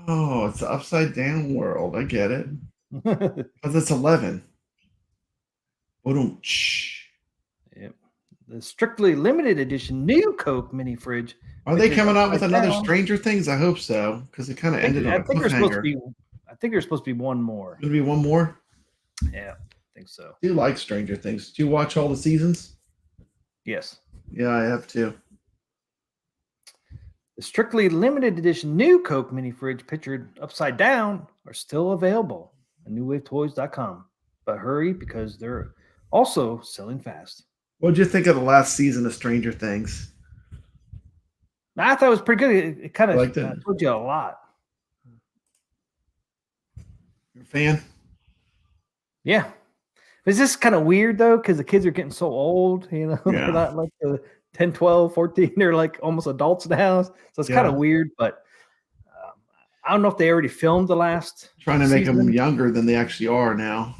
Oh, it's the upside down world. I get it. Because it's 11. Yep. The strictly limited edition new Coke mini fridge. Are they coming out with another down. Stranger Things? I hope so. Because it kind of ended on a there's supposed to cliffhanger. be. I think there's supposed to be one more. Gonna be one more? Yeah, I think so. I do like Stranger Things. Do you watch all the seasons? Yes. Yeah, I have too. The strictly limited edition new Coke mini fridge pictured upside down are still available at newwavetoys.com. But hurry because they're also selling fast. What did you think of the last season of Stranger Things? I thought it was pretty good. It kind of told you a lot. You're a fan? Yeah. It's just kind of weird, though, because the kids are getting so old. You know, Yeah. They're not like the 10, 12, 14. They're like almost adults now. So it's kind of weird, but I don't know if they already filmed the last Trying to make them season. younger than they actually are now.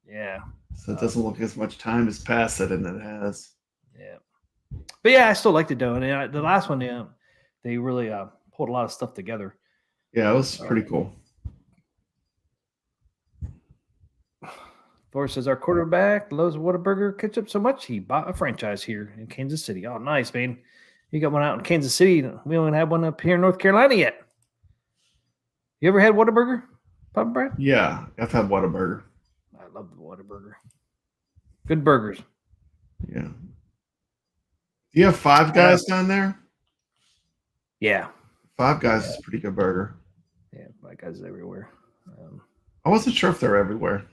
Yeah. So it doesn't look as much time has passed than it has. Yeah. But yeah, I still liked it, though. And the last one, they really pulled a lot of stuff together. Yeah, it was pretty cool. Thor says our quarterback loves Whataburger ketchup so much he bought a franchise here in Kansas City. Oh, nice, man. You got one out in Kansas City. We don't have one up here in North Carolina yet. You ever had Whataburger, Papa Brad? Yeah, I've had Whataburger. I love the Whataburger. Good burgers. Yeah. Do you have Five Guys down there? Yeah. Five Guys is a pretty good burger. Yeah, Five Guys is everywhere. I wasn't sure if they're everywhere.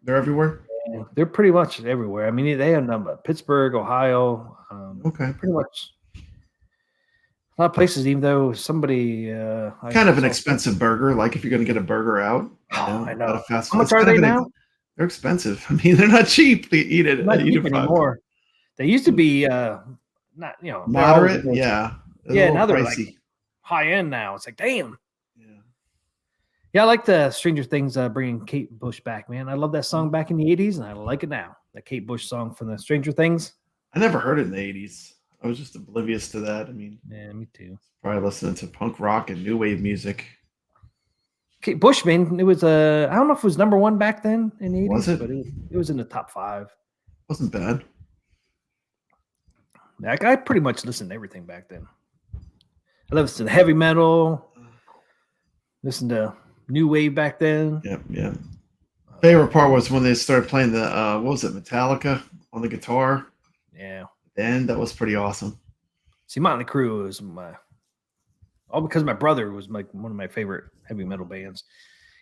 They're everywhere? Yeah, they're pretty much everywhere. I mean, they have them Pittsburgh, Ohio. Okay. Pretty much a lot of places, even though somebody... kind of an expensive burger, like if you're going to get a burger out. I know. Fast How much food. are they now? They're expensive. I mean, they're not cheap to eat it. Not cheap anymore. They used to be not, moderate. Yeah. Yeah, now they're like high end now. It's like, damn. Yeah, I like the Stranger Things bringing Kate Bush back, man. I love that song back in the 80s, and I like it now. The Kate Bush song from the Stranger Things. I never heard it in the 80s. I was just oblivious to that. I mean, yeah, me too. Probably listening to punk rock and new wave music. Kate Bush, man, it was I don't know if it was number one back then in the 80s, Was it? but it was in the top 5. Wasn't bad. Like, I pretty much listened to everything back then. I listened to heavy metal, listened to new wave back then. Yeah. Favorite part was when they started playing the what was it, Metallica on the guitar. Yeah. And that was pretty awesome. See, Motley Crue was all because my brother was like one of my favorite heavy metal bands.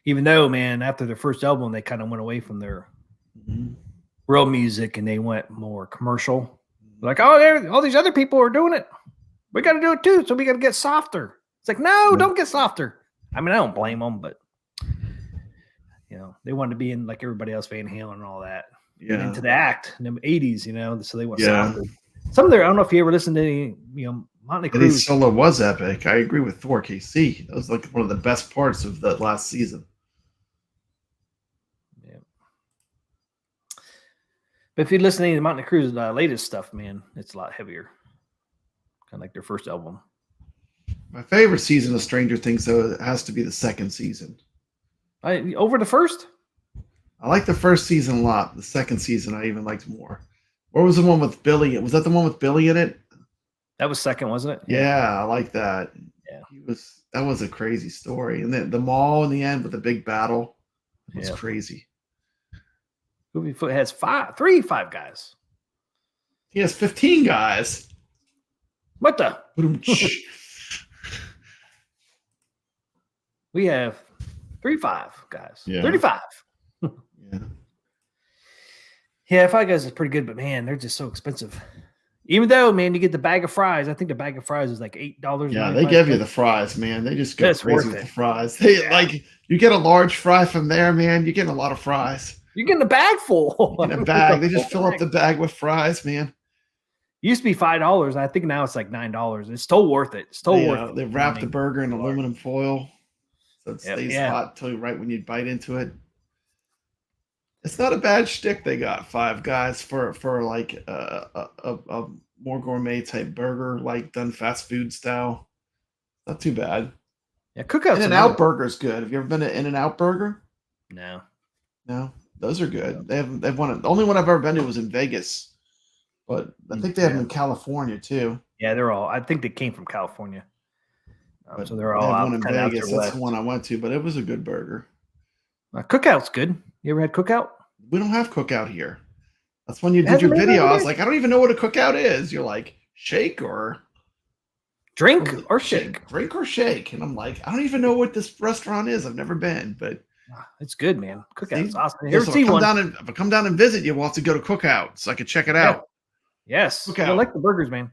Even though, man, after their first album, they kind of went away from their real music and they went more commercial. Like, oh, all these other people are doing it. We got to do it too, so we got to get softer. It's like, no, don't get softer. I mean, I don't blame them, but they wanted to be in like everybody else, Van Halen and all that. Yeah. Into the act in the 80s, so they went Yeah. softer. Some of their, I don't know if you ever listened to any, Motley And his Crue. solo was epic. I agree with Thor KC. That was like one of the best parts of the last season. Yeah. But if you listen to any of Motley Crue's latest stuff, man, it's a lot heavier. Kind of like their first album. My favorite season of Stranger Things, though, it has to be the second season. Over the first? I like the first season a lot. The second season, I even liked more. What was the one with Billy? Was that the one with Billy in it? That was second, wasn't it? Yeah, I like that. Yeah. That was a crazy story. And then the mall in the end with the big battle was crazy. Movie Foot has 5 guys. He has 15 guys. What the? We have 35 guys. Yeah. 35. Yeah. Yeah, 5 guys is pretty good, but man, they're just so expensive. Even though, man, you get the bag of fries. I think the bag of fries is like $8. Yeah, they give you the fries, man. They just go That's crazy worth with it. the fries. They like you get a large fry from there, man. You're getting a lot of fries. You're getting a bag full. In a bag. They just fill up the bag with fries, man. Used to be $5. I think now it's like $9. It's still worth it. Still worth it. They wrap the burger in aluminum foil so it stays yeah. hot till right when you bite into it. It's not a bad shtick they got, 5 guys, for like a more gourmet type burger, like done fast food style. Not too bad. Yeah, Cookout's In-N-Out Burger's good. Have you ever been to In-N-Out Burger? No. No, those are good. They've won. The only one I've ever been to was in Vegas, but I think they have them in California too. Yeah, they're all. I think they came from California, But so they're they all have out, one in kind of out Vegas. there That's west. the one I went to, but it was a good burger. Cookout's good. You ever had Cookout? We don't have Cookout here. That's when you did Hasn't your been video. over I was there? like, I don't even know what a Cookout is. You're like, shake or Drink or shake. Drink or shake. And I'm like, I don't even know what this restaurant is. I've never been, but it's good, man. Cookout's awesome. Yeah, so if I come down and visit you, we'll have to go to Cookout so I can check it out. Yes. Cookout. I like the burgers, man.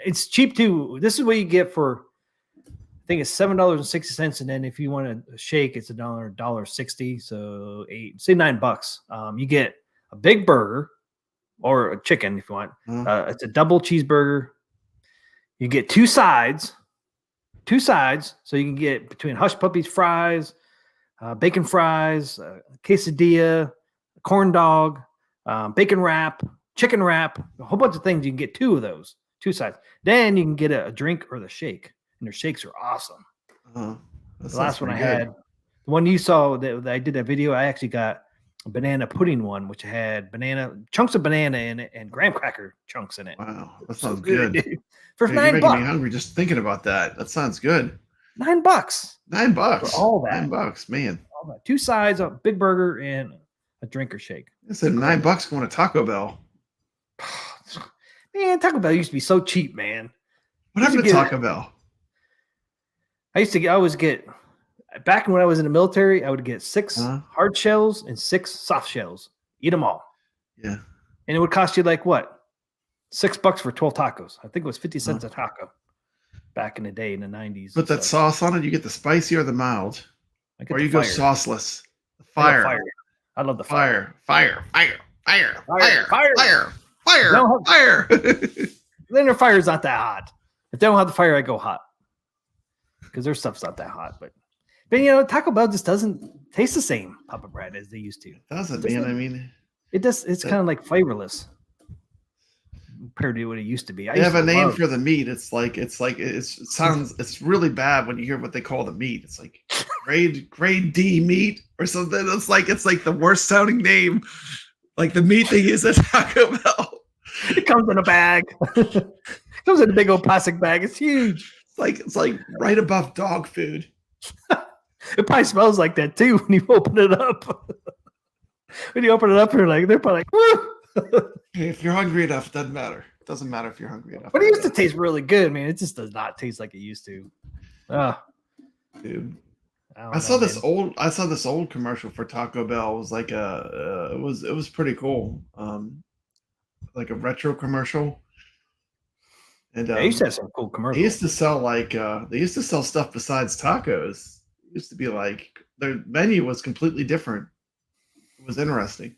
It's cheap too. This is what you get for, I think it's $7.60. And then if you want a shake, it's $1.60. So say $9. You get a big burger or a chicken if you want. It's a double cheeseburger. You get two sides, so you can get between hush puppies, fries, bacon fries, quesadilla, corn dog, bacon wrap, chicken wrap, a whole bunch of things. You can get two of those, two sides. Then you can get a drink or the shake, and their shakes are awesome. The last one I had, the one you saw that I did that video, I actually got a banana pudding one, which had chunks of banana in it and graham cracker chunks in it. Wow, that sounds good. Dude. For You're $9. making me hungry just thinking about that. That sounds good. $9. $9 for all that. $9, man. All that. Two sides, a big burger, and a drink or shake. I said $9 going to Taco Bell. Man, Taco Bell used to be so cheap, man. What happened to Taco Bell? I always get, back when I was in the military, I would get 6 hard shells and 6 soft shells. Eat them all. Yeah. And it would cost you like what? $6 for 12 tacos. I think it was 50 cents a taco back in the day in the 90s. Put that sauce on it. You get the spicy or the mild. Or you go sauceless. The fire. I love the fire. Fire. Fire. Then their fire's not that hot. If they don't have the fire, I go hot. Because their stuff's not that hot. But you know, Taco Bell just doesn't taste the same, Papa Brad, as they used to. It doesn't, man. I mean, it does. It's kind of like flavorless compared to what it used to be. They have a name for the meat. It's really bad when you hear what they call the meat. It's like grade D meat or something. It's like the worst sounding name. Like the meat they use at Taco Bell. It comes in a bag. It comes in a big old plastic bag. It's huge. It's like right above dog food. It probably smells like that too when you open it up. When you open it up, they're probably like, woo! Hey, if you're hungry enough, it doesn't matter. It doesn't matter if you're hungry enough. But it used to taste really good, man. It just does not taste like it used to. Dude. I saw this old commercial for Taco Bell. It was like it was pretty cool. Like a retro commercial. And they used to have some cool commercials. They used to sell stuff besides tacos. It used to be like their menu was completely different. It was interesting.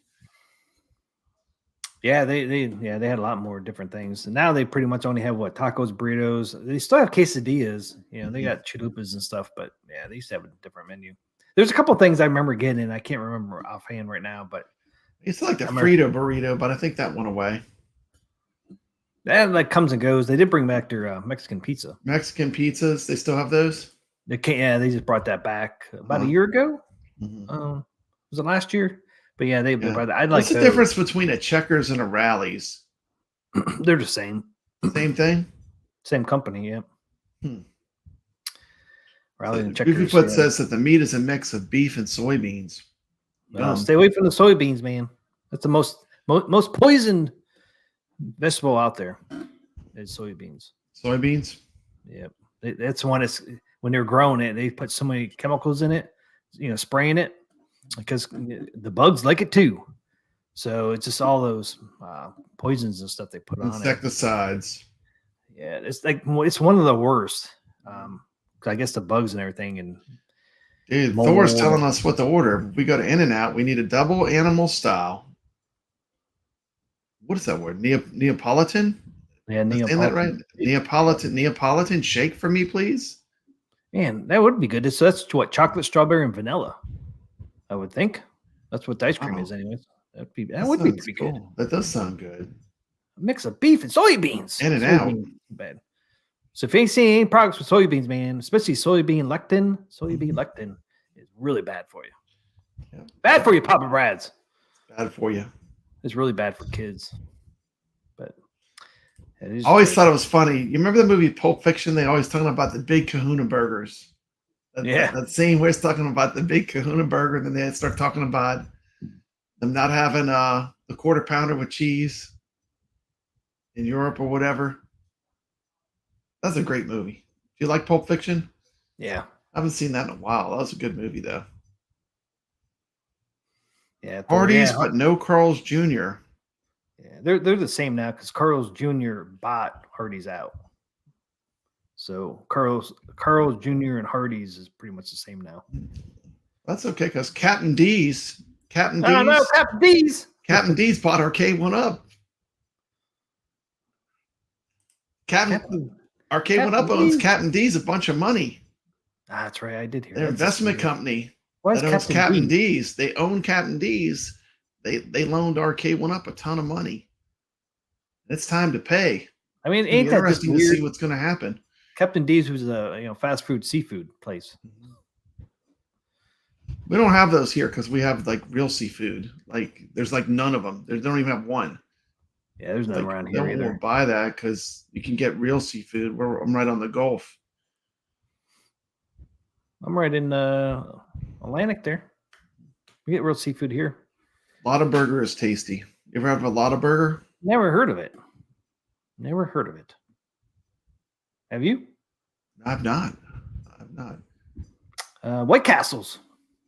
Yeah, they had a lot more different things. And now they pretty much only have tacos, burritos. They still have quesadillas. You know, they got chalupas and stuff, but yeah, they used to have a different menu. There's a couple of things I remember getting, and I can't remember offhand right now, but it's like the Frito burrito, but I think that went away. That comes and goes. They did bring back their Mexican pizza. Mexican pizzas, they still have those? They just brought that back about a year ago. Was it last year? But yeah, they brought that. What's the difference between a Checkers and a Rally's? They're the same. Same thing? Same company, yeah. Rally's and Checkers. Goofyfoot says that the meat is a mix of beef and soybeans. Stay away from the soybeans, man. That's the most poisoned vegetable out there is soybeans. Soybeans? Yep. That's one. When they're growing it, they put so many chemicals in it, spraying it because the bugs like it too. So it's just all those poisons and stuff they put on it. Insecticides. Yeah, it's one of the worst. I guess the bugs and everything. And dude, Thor's telling us what to order. If we go to In-N-Out, we need a double animal style. What is that word? Neapolitan? Yeah, Neapolitan. Is that right? Neapolitan shake for me, please. Man, that would be good. So that's what, chocolate, strawberry, and vanilla. I would think that's what the ice cream is, anyways. That would be pretty good. That does sound good. A mix of beef and soybeans. In-N-Out. Bad. So if you ain't seeing any products with soybeans, man, especially soybean lectin is really bad for you. Yeah. Bad for you, Papa Brads. It's bad for you. It's really bad for kids. But I always thought it was funny. You remember the movie Pulp Fiction? They always talking about the big Kahuna burgers. That scene where it's talking about the big Kahuna burger, and then they start talking about them not having the quarter pounder with cheese in Europe or whatever. That's a great movie. you like Pulp Fiction? Yeah. I haven't seen that in a while. That was a good movie, though. Yeah. Hardee's, but no Carl's Jr. Yeah, they're the same now because Carl's Jr. bought Hardee's out. So Carl's Jr. and Hardee's is pretty much the same now. That's okay because Captain D's Captain D's bought Arcade One Up. Arcade One Up owns Captain D's a bunch of money. That's right, I did hear. Their investment company that owns Captain D's. They own Captain D's. They loaned Arcade One Up a ton of money. It's time to pay. I mean, ain't that interesting to see what's going to happen? Captain D's, who's a fast food seafood place. We don't have those here because we have like real seafood. Like there's like none of them. They don't even have one. Yeah, there's none around here either. No one will buy that because you can get real seafood. I'm right on the Gulf. I'm right in Atlantic there. We get real seafood here. Lotta Burger is tasty. You ever have a Lotta Burger? Never heard of it. Never heard of it. Have you? I've not. White Castles.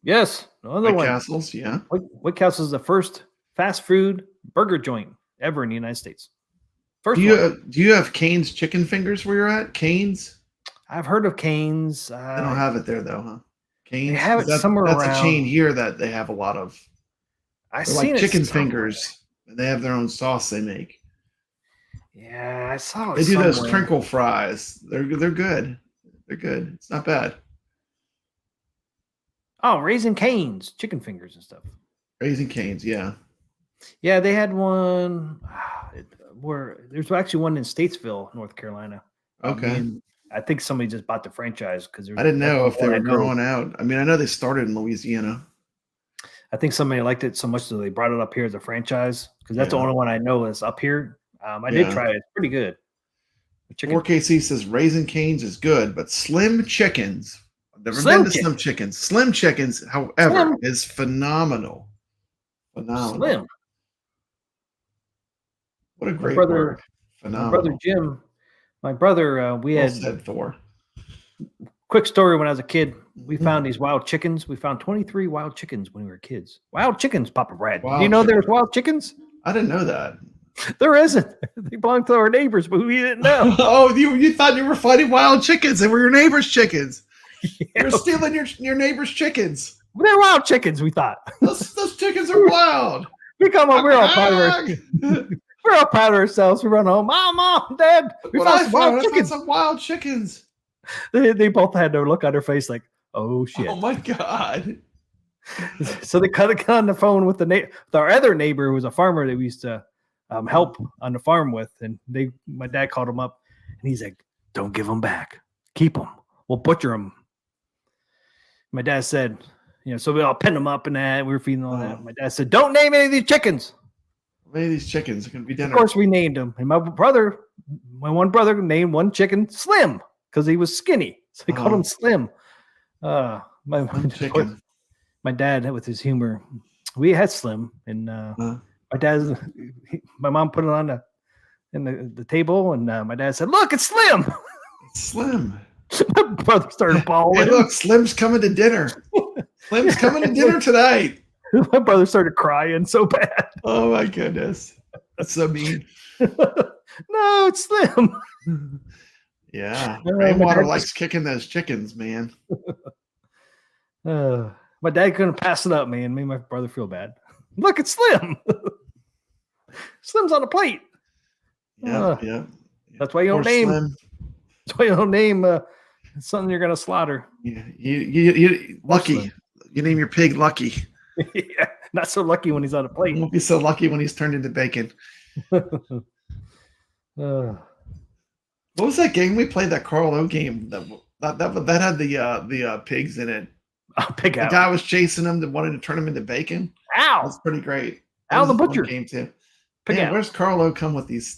Yes. White Castles, yeah. White Castles is the first fast food burger joint ever in the United States. First do you have Cane's chicken fingers where you're at? Cane's? I've heard of Cane's. They don't have it there though, huh? Cane's? They have it somewhere around. That's a chain here that they have a lot of. I've seen like chicken fingers. And they have their own sauce they make. Yeah, I saw it. They do those crinkle fries. They're good. They're good. It's not bad. Oh, Raising Cane's, chicken fingers and stuff. Raising Cane's, yeah. Yeah, they had one where there's actually one in Statesville, North Carolina. Okay. I think somebody just bought the franchise because I didn't know if they were growing out. I mean, I know they started in Louisiana. I think somebody liked it so much that they brought it up here as a franchise because that's the only one I know that's up here. I did try it. It's pretty good. 4KC says Raising Cane's is good, but Slim Chickens. I've never been to Slim Chickens. Slim Chickens, however, is phenomenal. Phenomenal. Slim. What a great word. Phenomenal. My brother Jim, we had said Thor. Quick story when I was a kid. We found these wild chickens. We found 23 wild chickens when we were kids. Wild chickens, Papa Brad. Do you know there's wild chickens? I didn't know that. There isn't. They belong to our neighbors, but we didn't know. Oh, you thought you were fighting wild chickens and were your neighbor's chickens. You're stealing your neighbor's chickens. They're wild chickens, we thought. Those chickens are wild. We're all proud of we're all proud of ourselves. We run home. Mom, Dad, we found some wild chickens. They both had their look on their face like, oh shit. Oh my God. So they got on the phone with our other neighbor who was a farmer that we used to help on the farm with. And my dad called him up and he's like, don't give them back. Keep them. We'll butcher them. My dad said, so we all pinned them up and that. We were feeding all that. My dad said, don't name any of these chickens. Maybe these chickens are going to be dinner. Of course we named them. And my one brother named one chicken Slim because he was skinny. So he called him Slim. My dad, with his humor, we had Slim. And my mom put it on the table. And my dad said, look, it's Slim. It's Slim. My brother started bawling. Hey, look, Slim's coming to dinner. Slim's coming to dinner tonight. My brother started crying so bad. Oh my goodness. That's so mean. No, it's Slim. Yeah. Rainwater likes kicking those chickens, man. My dad couldn't pass it up, man. Made my brother feel bad. Look, it's Slim. Slim's on the plate. Yeah. That's why you don't name. Slim. That's why you don't name something you're gonna slaughter. Yeah, you Lucky. Slim. You name your pig Lucky. Yeah, not so lucky when he's on a plate. Won't be so lucky when he's turned into bacon. What was that game we played? That Carl O game that had the pigs in it. Oh, pig out. The guy was chasing them that wanted to turn them into bacon. Ow! That's pretty great. Al the Butcher game too. Man, where's Carlo come with these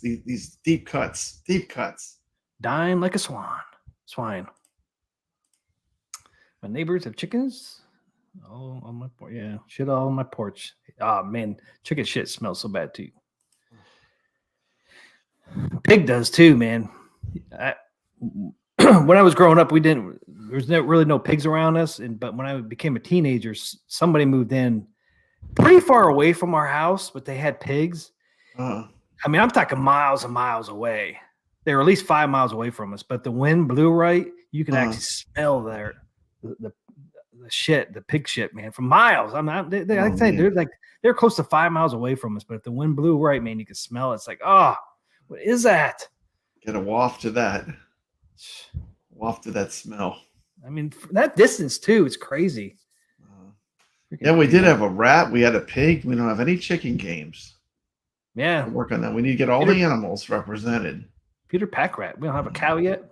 deep cuts? Deep cuts. Dying like a swine. My neighbors have chickens. Oh, on my porch. Yeah, shit all on my porch. Oh man, chicken shit smells so bad too. Pig does too, man. when I was growing up, there's really no pigs around us. But when I became a teenager, somebody moved in pretty far away from our house, but they had pigs. I mean, I'm talking miles and miles away. They were at least 5 miles away from us, but the wind blew right. You could actually smell the pig shit, man, from miles. I'm not. Like I say, they're close to 5 miles away from us, but if the wind blew right, man, you could smell it. It's like, oh, what is that? Get a waft to that. Waft to that smell. I mean, that distance too, it's crazy. Yeah, we did have a rat. We had a pig. We don't have any chicken games. Yeah, work on that. We need to get all the animals represented. Peter Pack rat. We don't have a cow yet.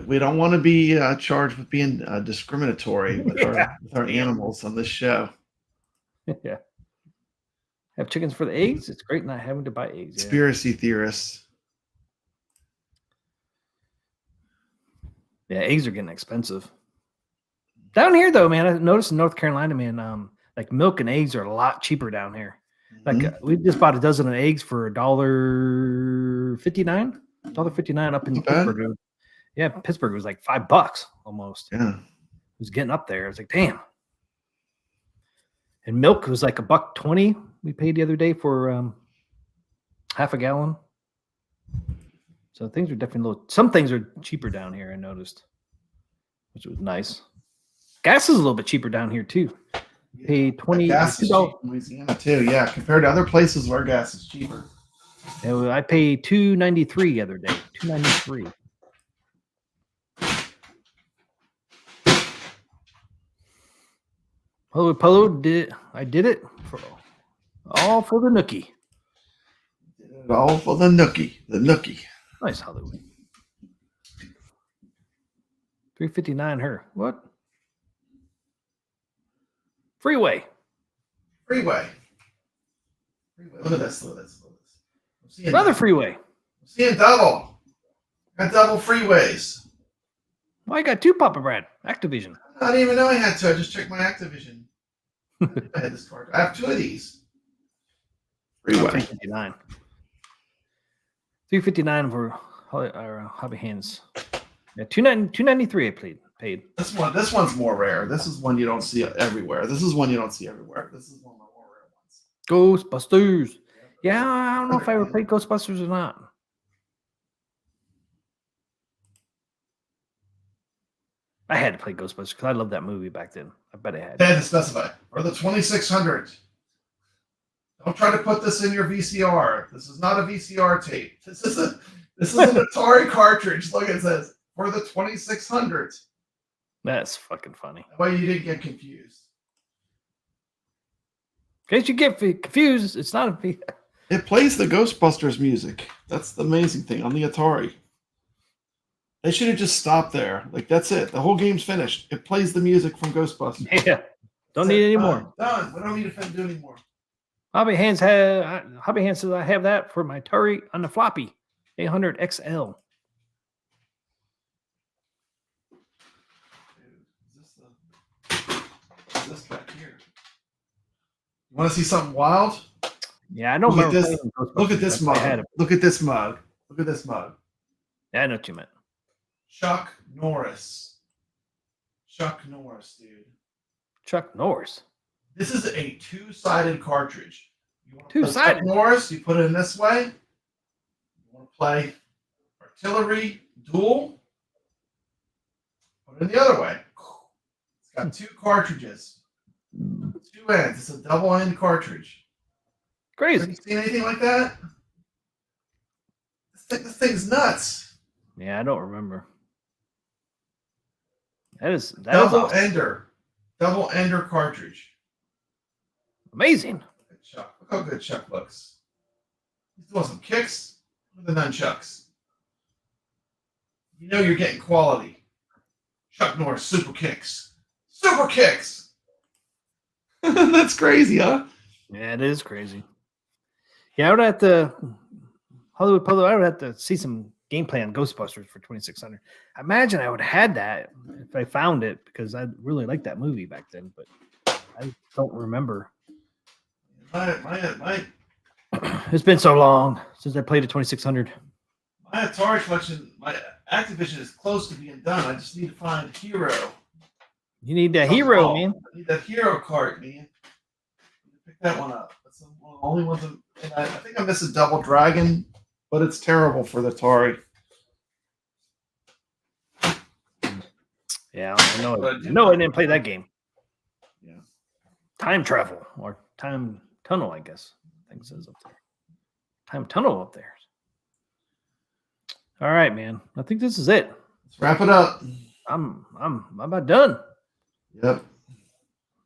We don't want to be charged with being discriminatory with our animals on this show. Yeah. Have chickens for the eggs. It's great not having to buy eggs. Conspiracy theorists. Yeah, eggs are getting expensive. Down here, though, man, I noticed in North Carolina, man, like milk and eggs are a lot cheaper down here. Like we just bought a dozen of eggs for $1.59. $1.59 up in Pittsburgh. Yeah, Pittsburgh was like $5 almost. Yeah, it was getting up there. I was like, damn. And milk was like $1.20. We paid the other day for half a gallon. So things are definitely low. Some things are cheaper down here. I noticed, which was nice. Gas is a little bit cheaper down here too. Pay $22. Gas is cheap in Louisiana too. Yeah, compared to other places where gas is cheaper. Yeah, well, I paid $2.93 the other day. $2.93. Polo did it for all for the nookie. Did it all for the nookie. The nookie. Nice Hollywood. $3.59 her. What? Freeway. Look at this. Another freeway. I'm seeing double. Got double freeways. Well, I got two Papa Brad. Activision. I didn't even know I had two. I just checked my Activision. I had this card. I have two of these. Freeway. $3.59. $3.59 for Hobby Hands. Yeah, $2.93 I paid. This one's more rare. This is one you don't see everywhere. This is one you don't see everywhere. This is one of my more rare ones. Ghostbusters. Yeah, I don't know if I ever played Ghostbusters or not. I had to play Ghostbusters because I loved that movie back then. I bet I had. They had to specify. For the 2600. Don't try to put this in your VCR. This is not a VCR tape. This is an Atari cartridge. Look, it says for the 2600. That's fucking funny. That way you didn't get confused. In case you get confused, it's not a. It plays the Ghostbusters music. That's the amazing thing on the Atari. They should have just stopped there. Like, that's it. The whole game's finished. It plays the music from Ghostbusters. Yeah. Don't need any more. Done. We don't need to do any more. Hobby Hands says I have that for my Atari on the floppy 800 XL. Is this back here? You want to see something wild? Yeah, I don't look remember. Look at this mug. Look at this mug. Look at this mug. Yeah, I know what you meant. Chuck Norris. Chuck Norris, dude. Chuck Norris. This is a two-sided cartridge. Two-sided? Chuck Norris, you put it in this way. You want to play artillery duel. Put it in the other way. It's got two cartridges. Two ends. It's a double-end cartridge. Crazy. Have you seen anything like that? This thing's nuts. Yeah, I don't remember. That is double awesome. ender. Double ender cartridge. Amazing. Look how good Chuck looks. He's doing some kicks with the nunchucks. You know you're getting quality. Chuck Norris super kicks. Super kicks. That's crazy, huh? Yeah, it is crazy. Yeah, I would have to Hollywood Polo. I would have to see some gameplay on Ghostbusters for 2600. I imagine I would have had that if I found it because I really liked that movie back then, but I don't remember. My It's been so long since I played a 2600. Atari collection, Activision is close to being done. I just need to find Hero. You need that hero, man. I need that Hero cart, man. Pick that one up. That's the only one. And I think I missed a Double Dragon, but it's terrible for the Atari. Yeah, I know. No, I didn't play that game. Yeah. Time travel or time tunnel, I guess. I think it says up there. Time tunnel up there. All right, man. I think this is it. Let's wrap it up. I'm about done. Yep.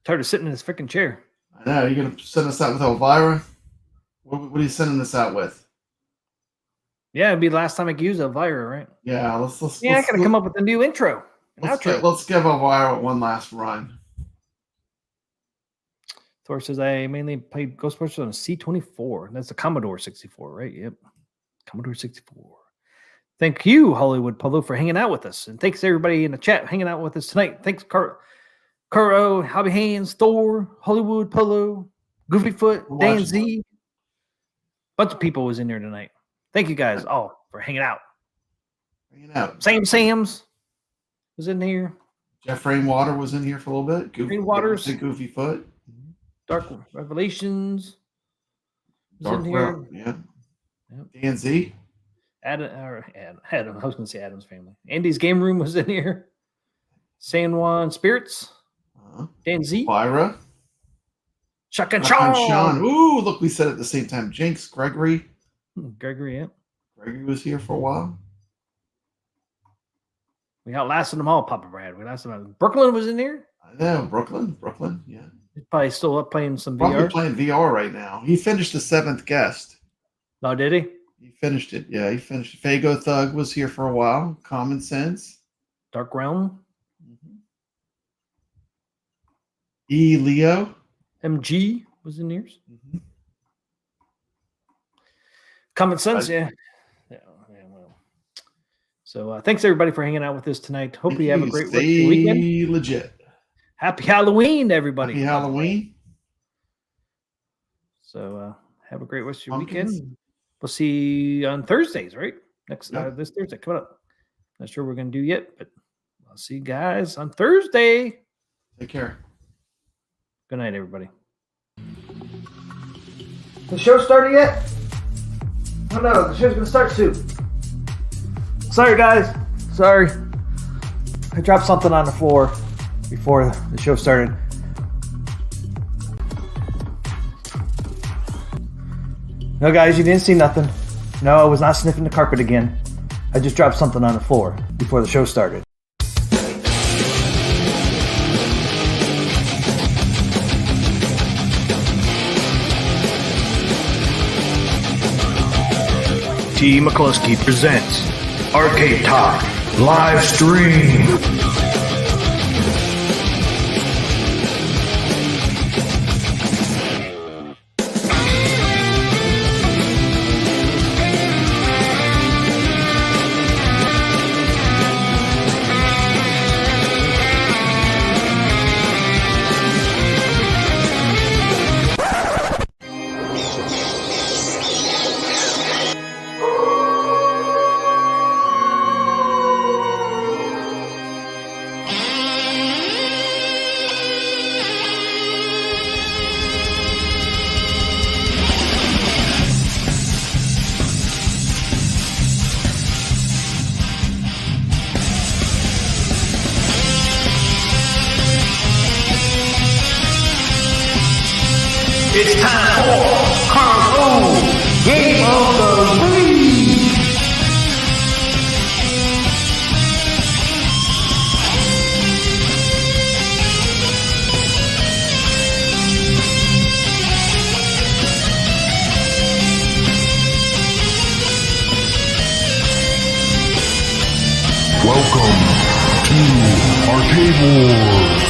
Tired of sitting in this freaking chair. I know. You're gonna send us out with Elvira? What are you sending this out with? Yeah, it'd be the last time I could use Elvira, right? Yeah, I gotta come up with a new intro. Let's give Elvira one last run. Thor says I mainly played Ghostbusters on a C24. That's a Commodore 64, right? Yep. Commodore 64. Thank you, Hollywood Polo, for hanging out with us. And thanks everybody in the chat hanging out with us tonight. Thanks, Caro, Hobby Hands, Thor, Hollywood Polo, Goofyfoot, Dan Z. Bunch of people was in there tonight. Thank you guys all for hanging out. Sam Sam's was in here. Jeff Rainwater was in here for a little bit. Rainwater's Goofyfoot. Dark Revelations was Dark in here. Realm, yeah. Yep. Dan Z. Adam, I was going to say Addams Family. Andy's Game Room was in here. San Juan Spirits. Dan Z. Elvira. Shotgun Sean. Sean. Ooh, look, we said it at the same time. Jinx, Gregory. Gregory, yeah. Gregory was here for a while. We outlasted them all, Papa Brad. We lasted them. Brooklyn was in there. I know, Brooklyn, yeah. He's probably still up playing some Probably VR. playing VR right now. He finished the 7th guest. Oh, did he? He finished it. Yeah, he finished it. Fago Thug was here for a while. Common Sense. Dark Realm. E. Leo. MG was in yours. Common Sense, yeah. Well. So thanks everybody for hanging out with us tonight. Hope you have a great weekend. Legit. Happy Halloween, everybody. Happy Halloween. So have a great rest of your weekend. We'll see you on Thursdays, right? This Thursday coming up. Not sure what we're going to do yet, but I'll see you guys on Thursday. Take care. Good night, everybody. The show started yet? Oh no, the show's gonna start soon. Sorry, guys. Sorry. I dropped something on the floor before the show started. No, guys, you didn't see nothing. No, I was not sniffing the carpet again. I just dropped something on the floor before the show started. T. McCluskey presents Arcade Talk live stream. It's time for Carl Game of the Week. Welcome to Arcade Wars.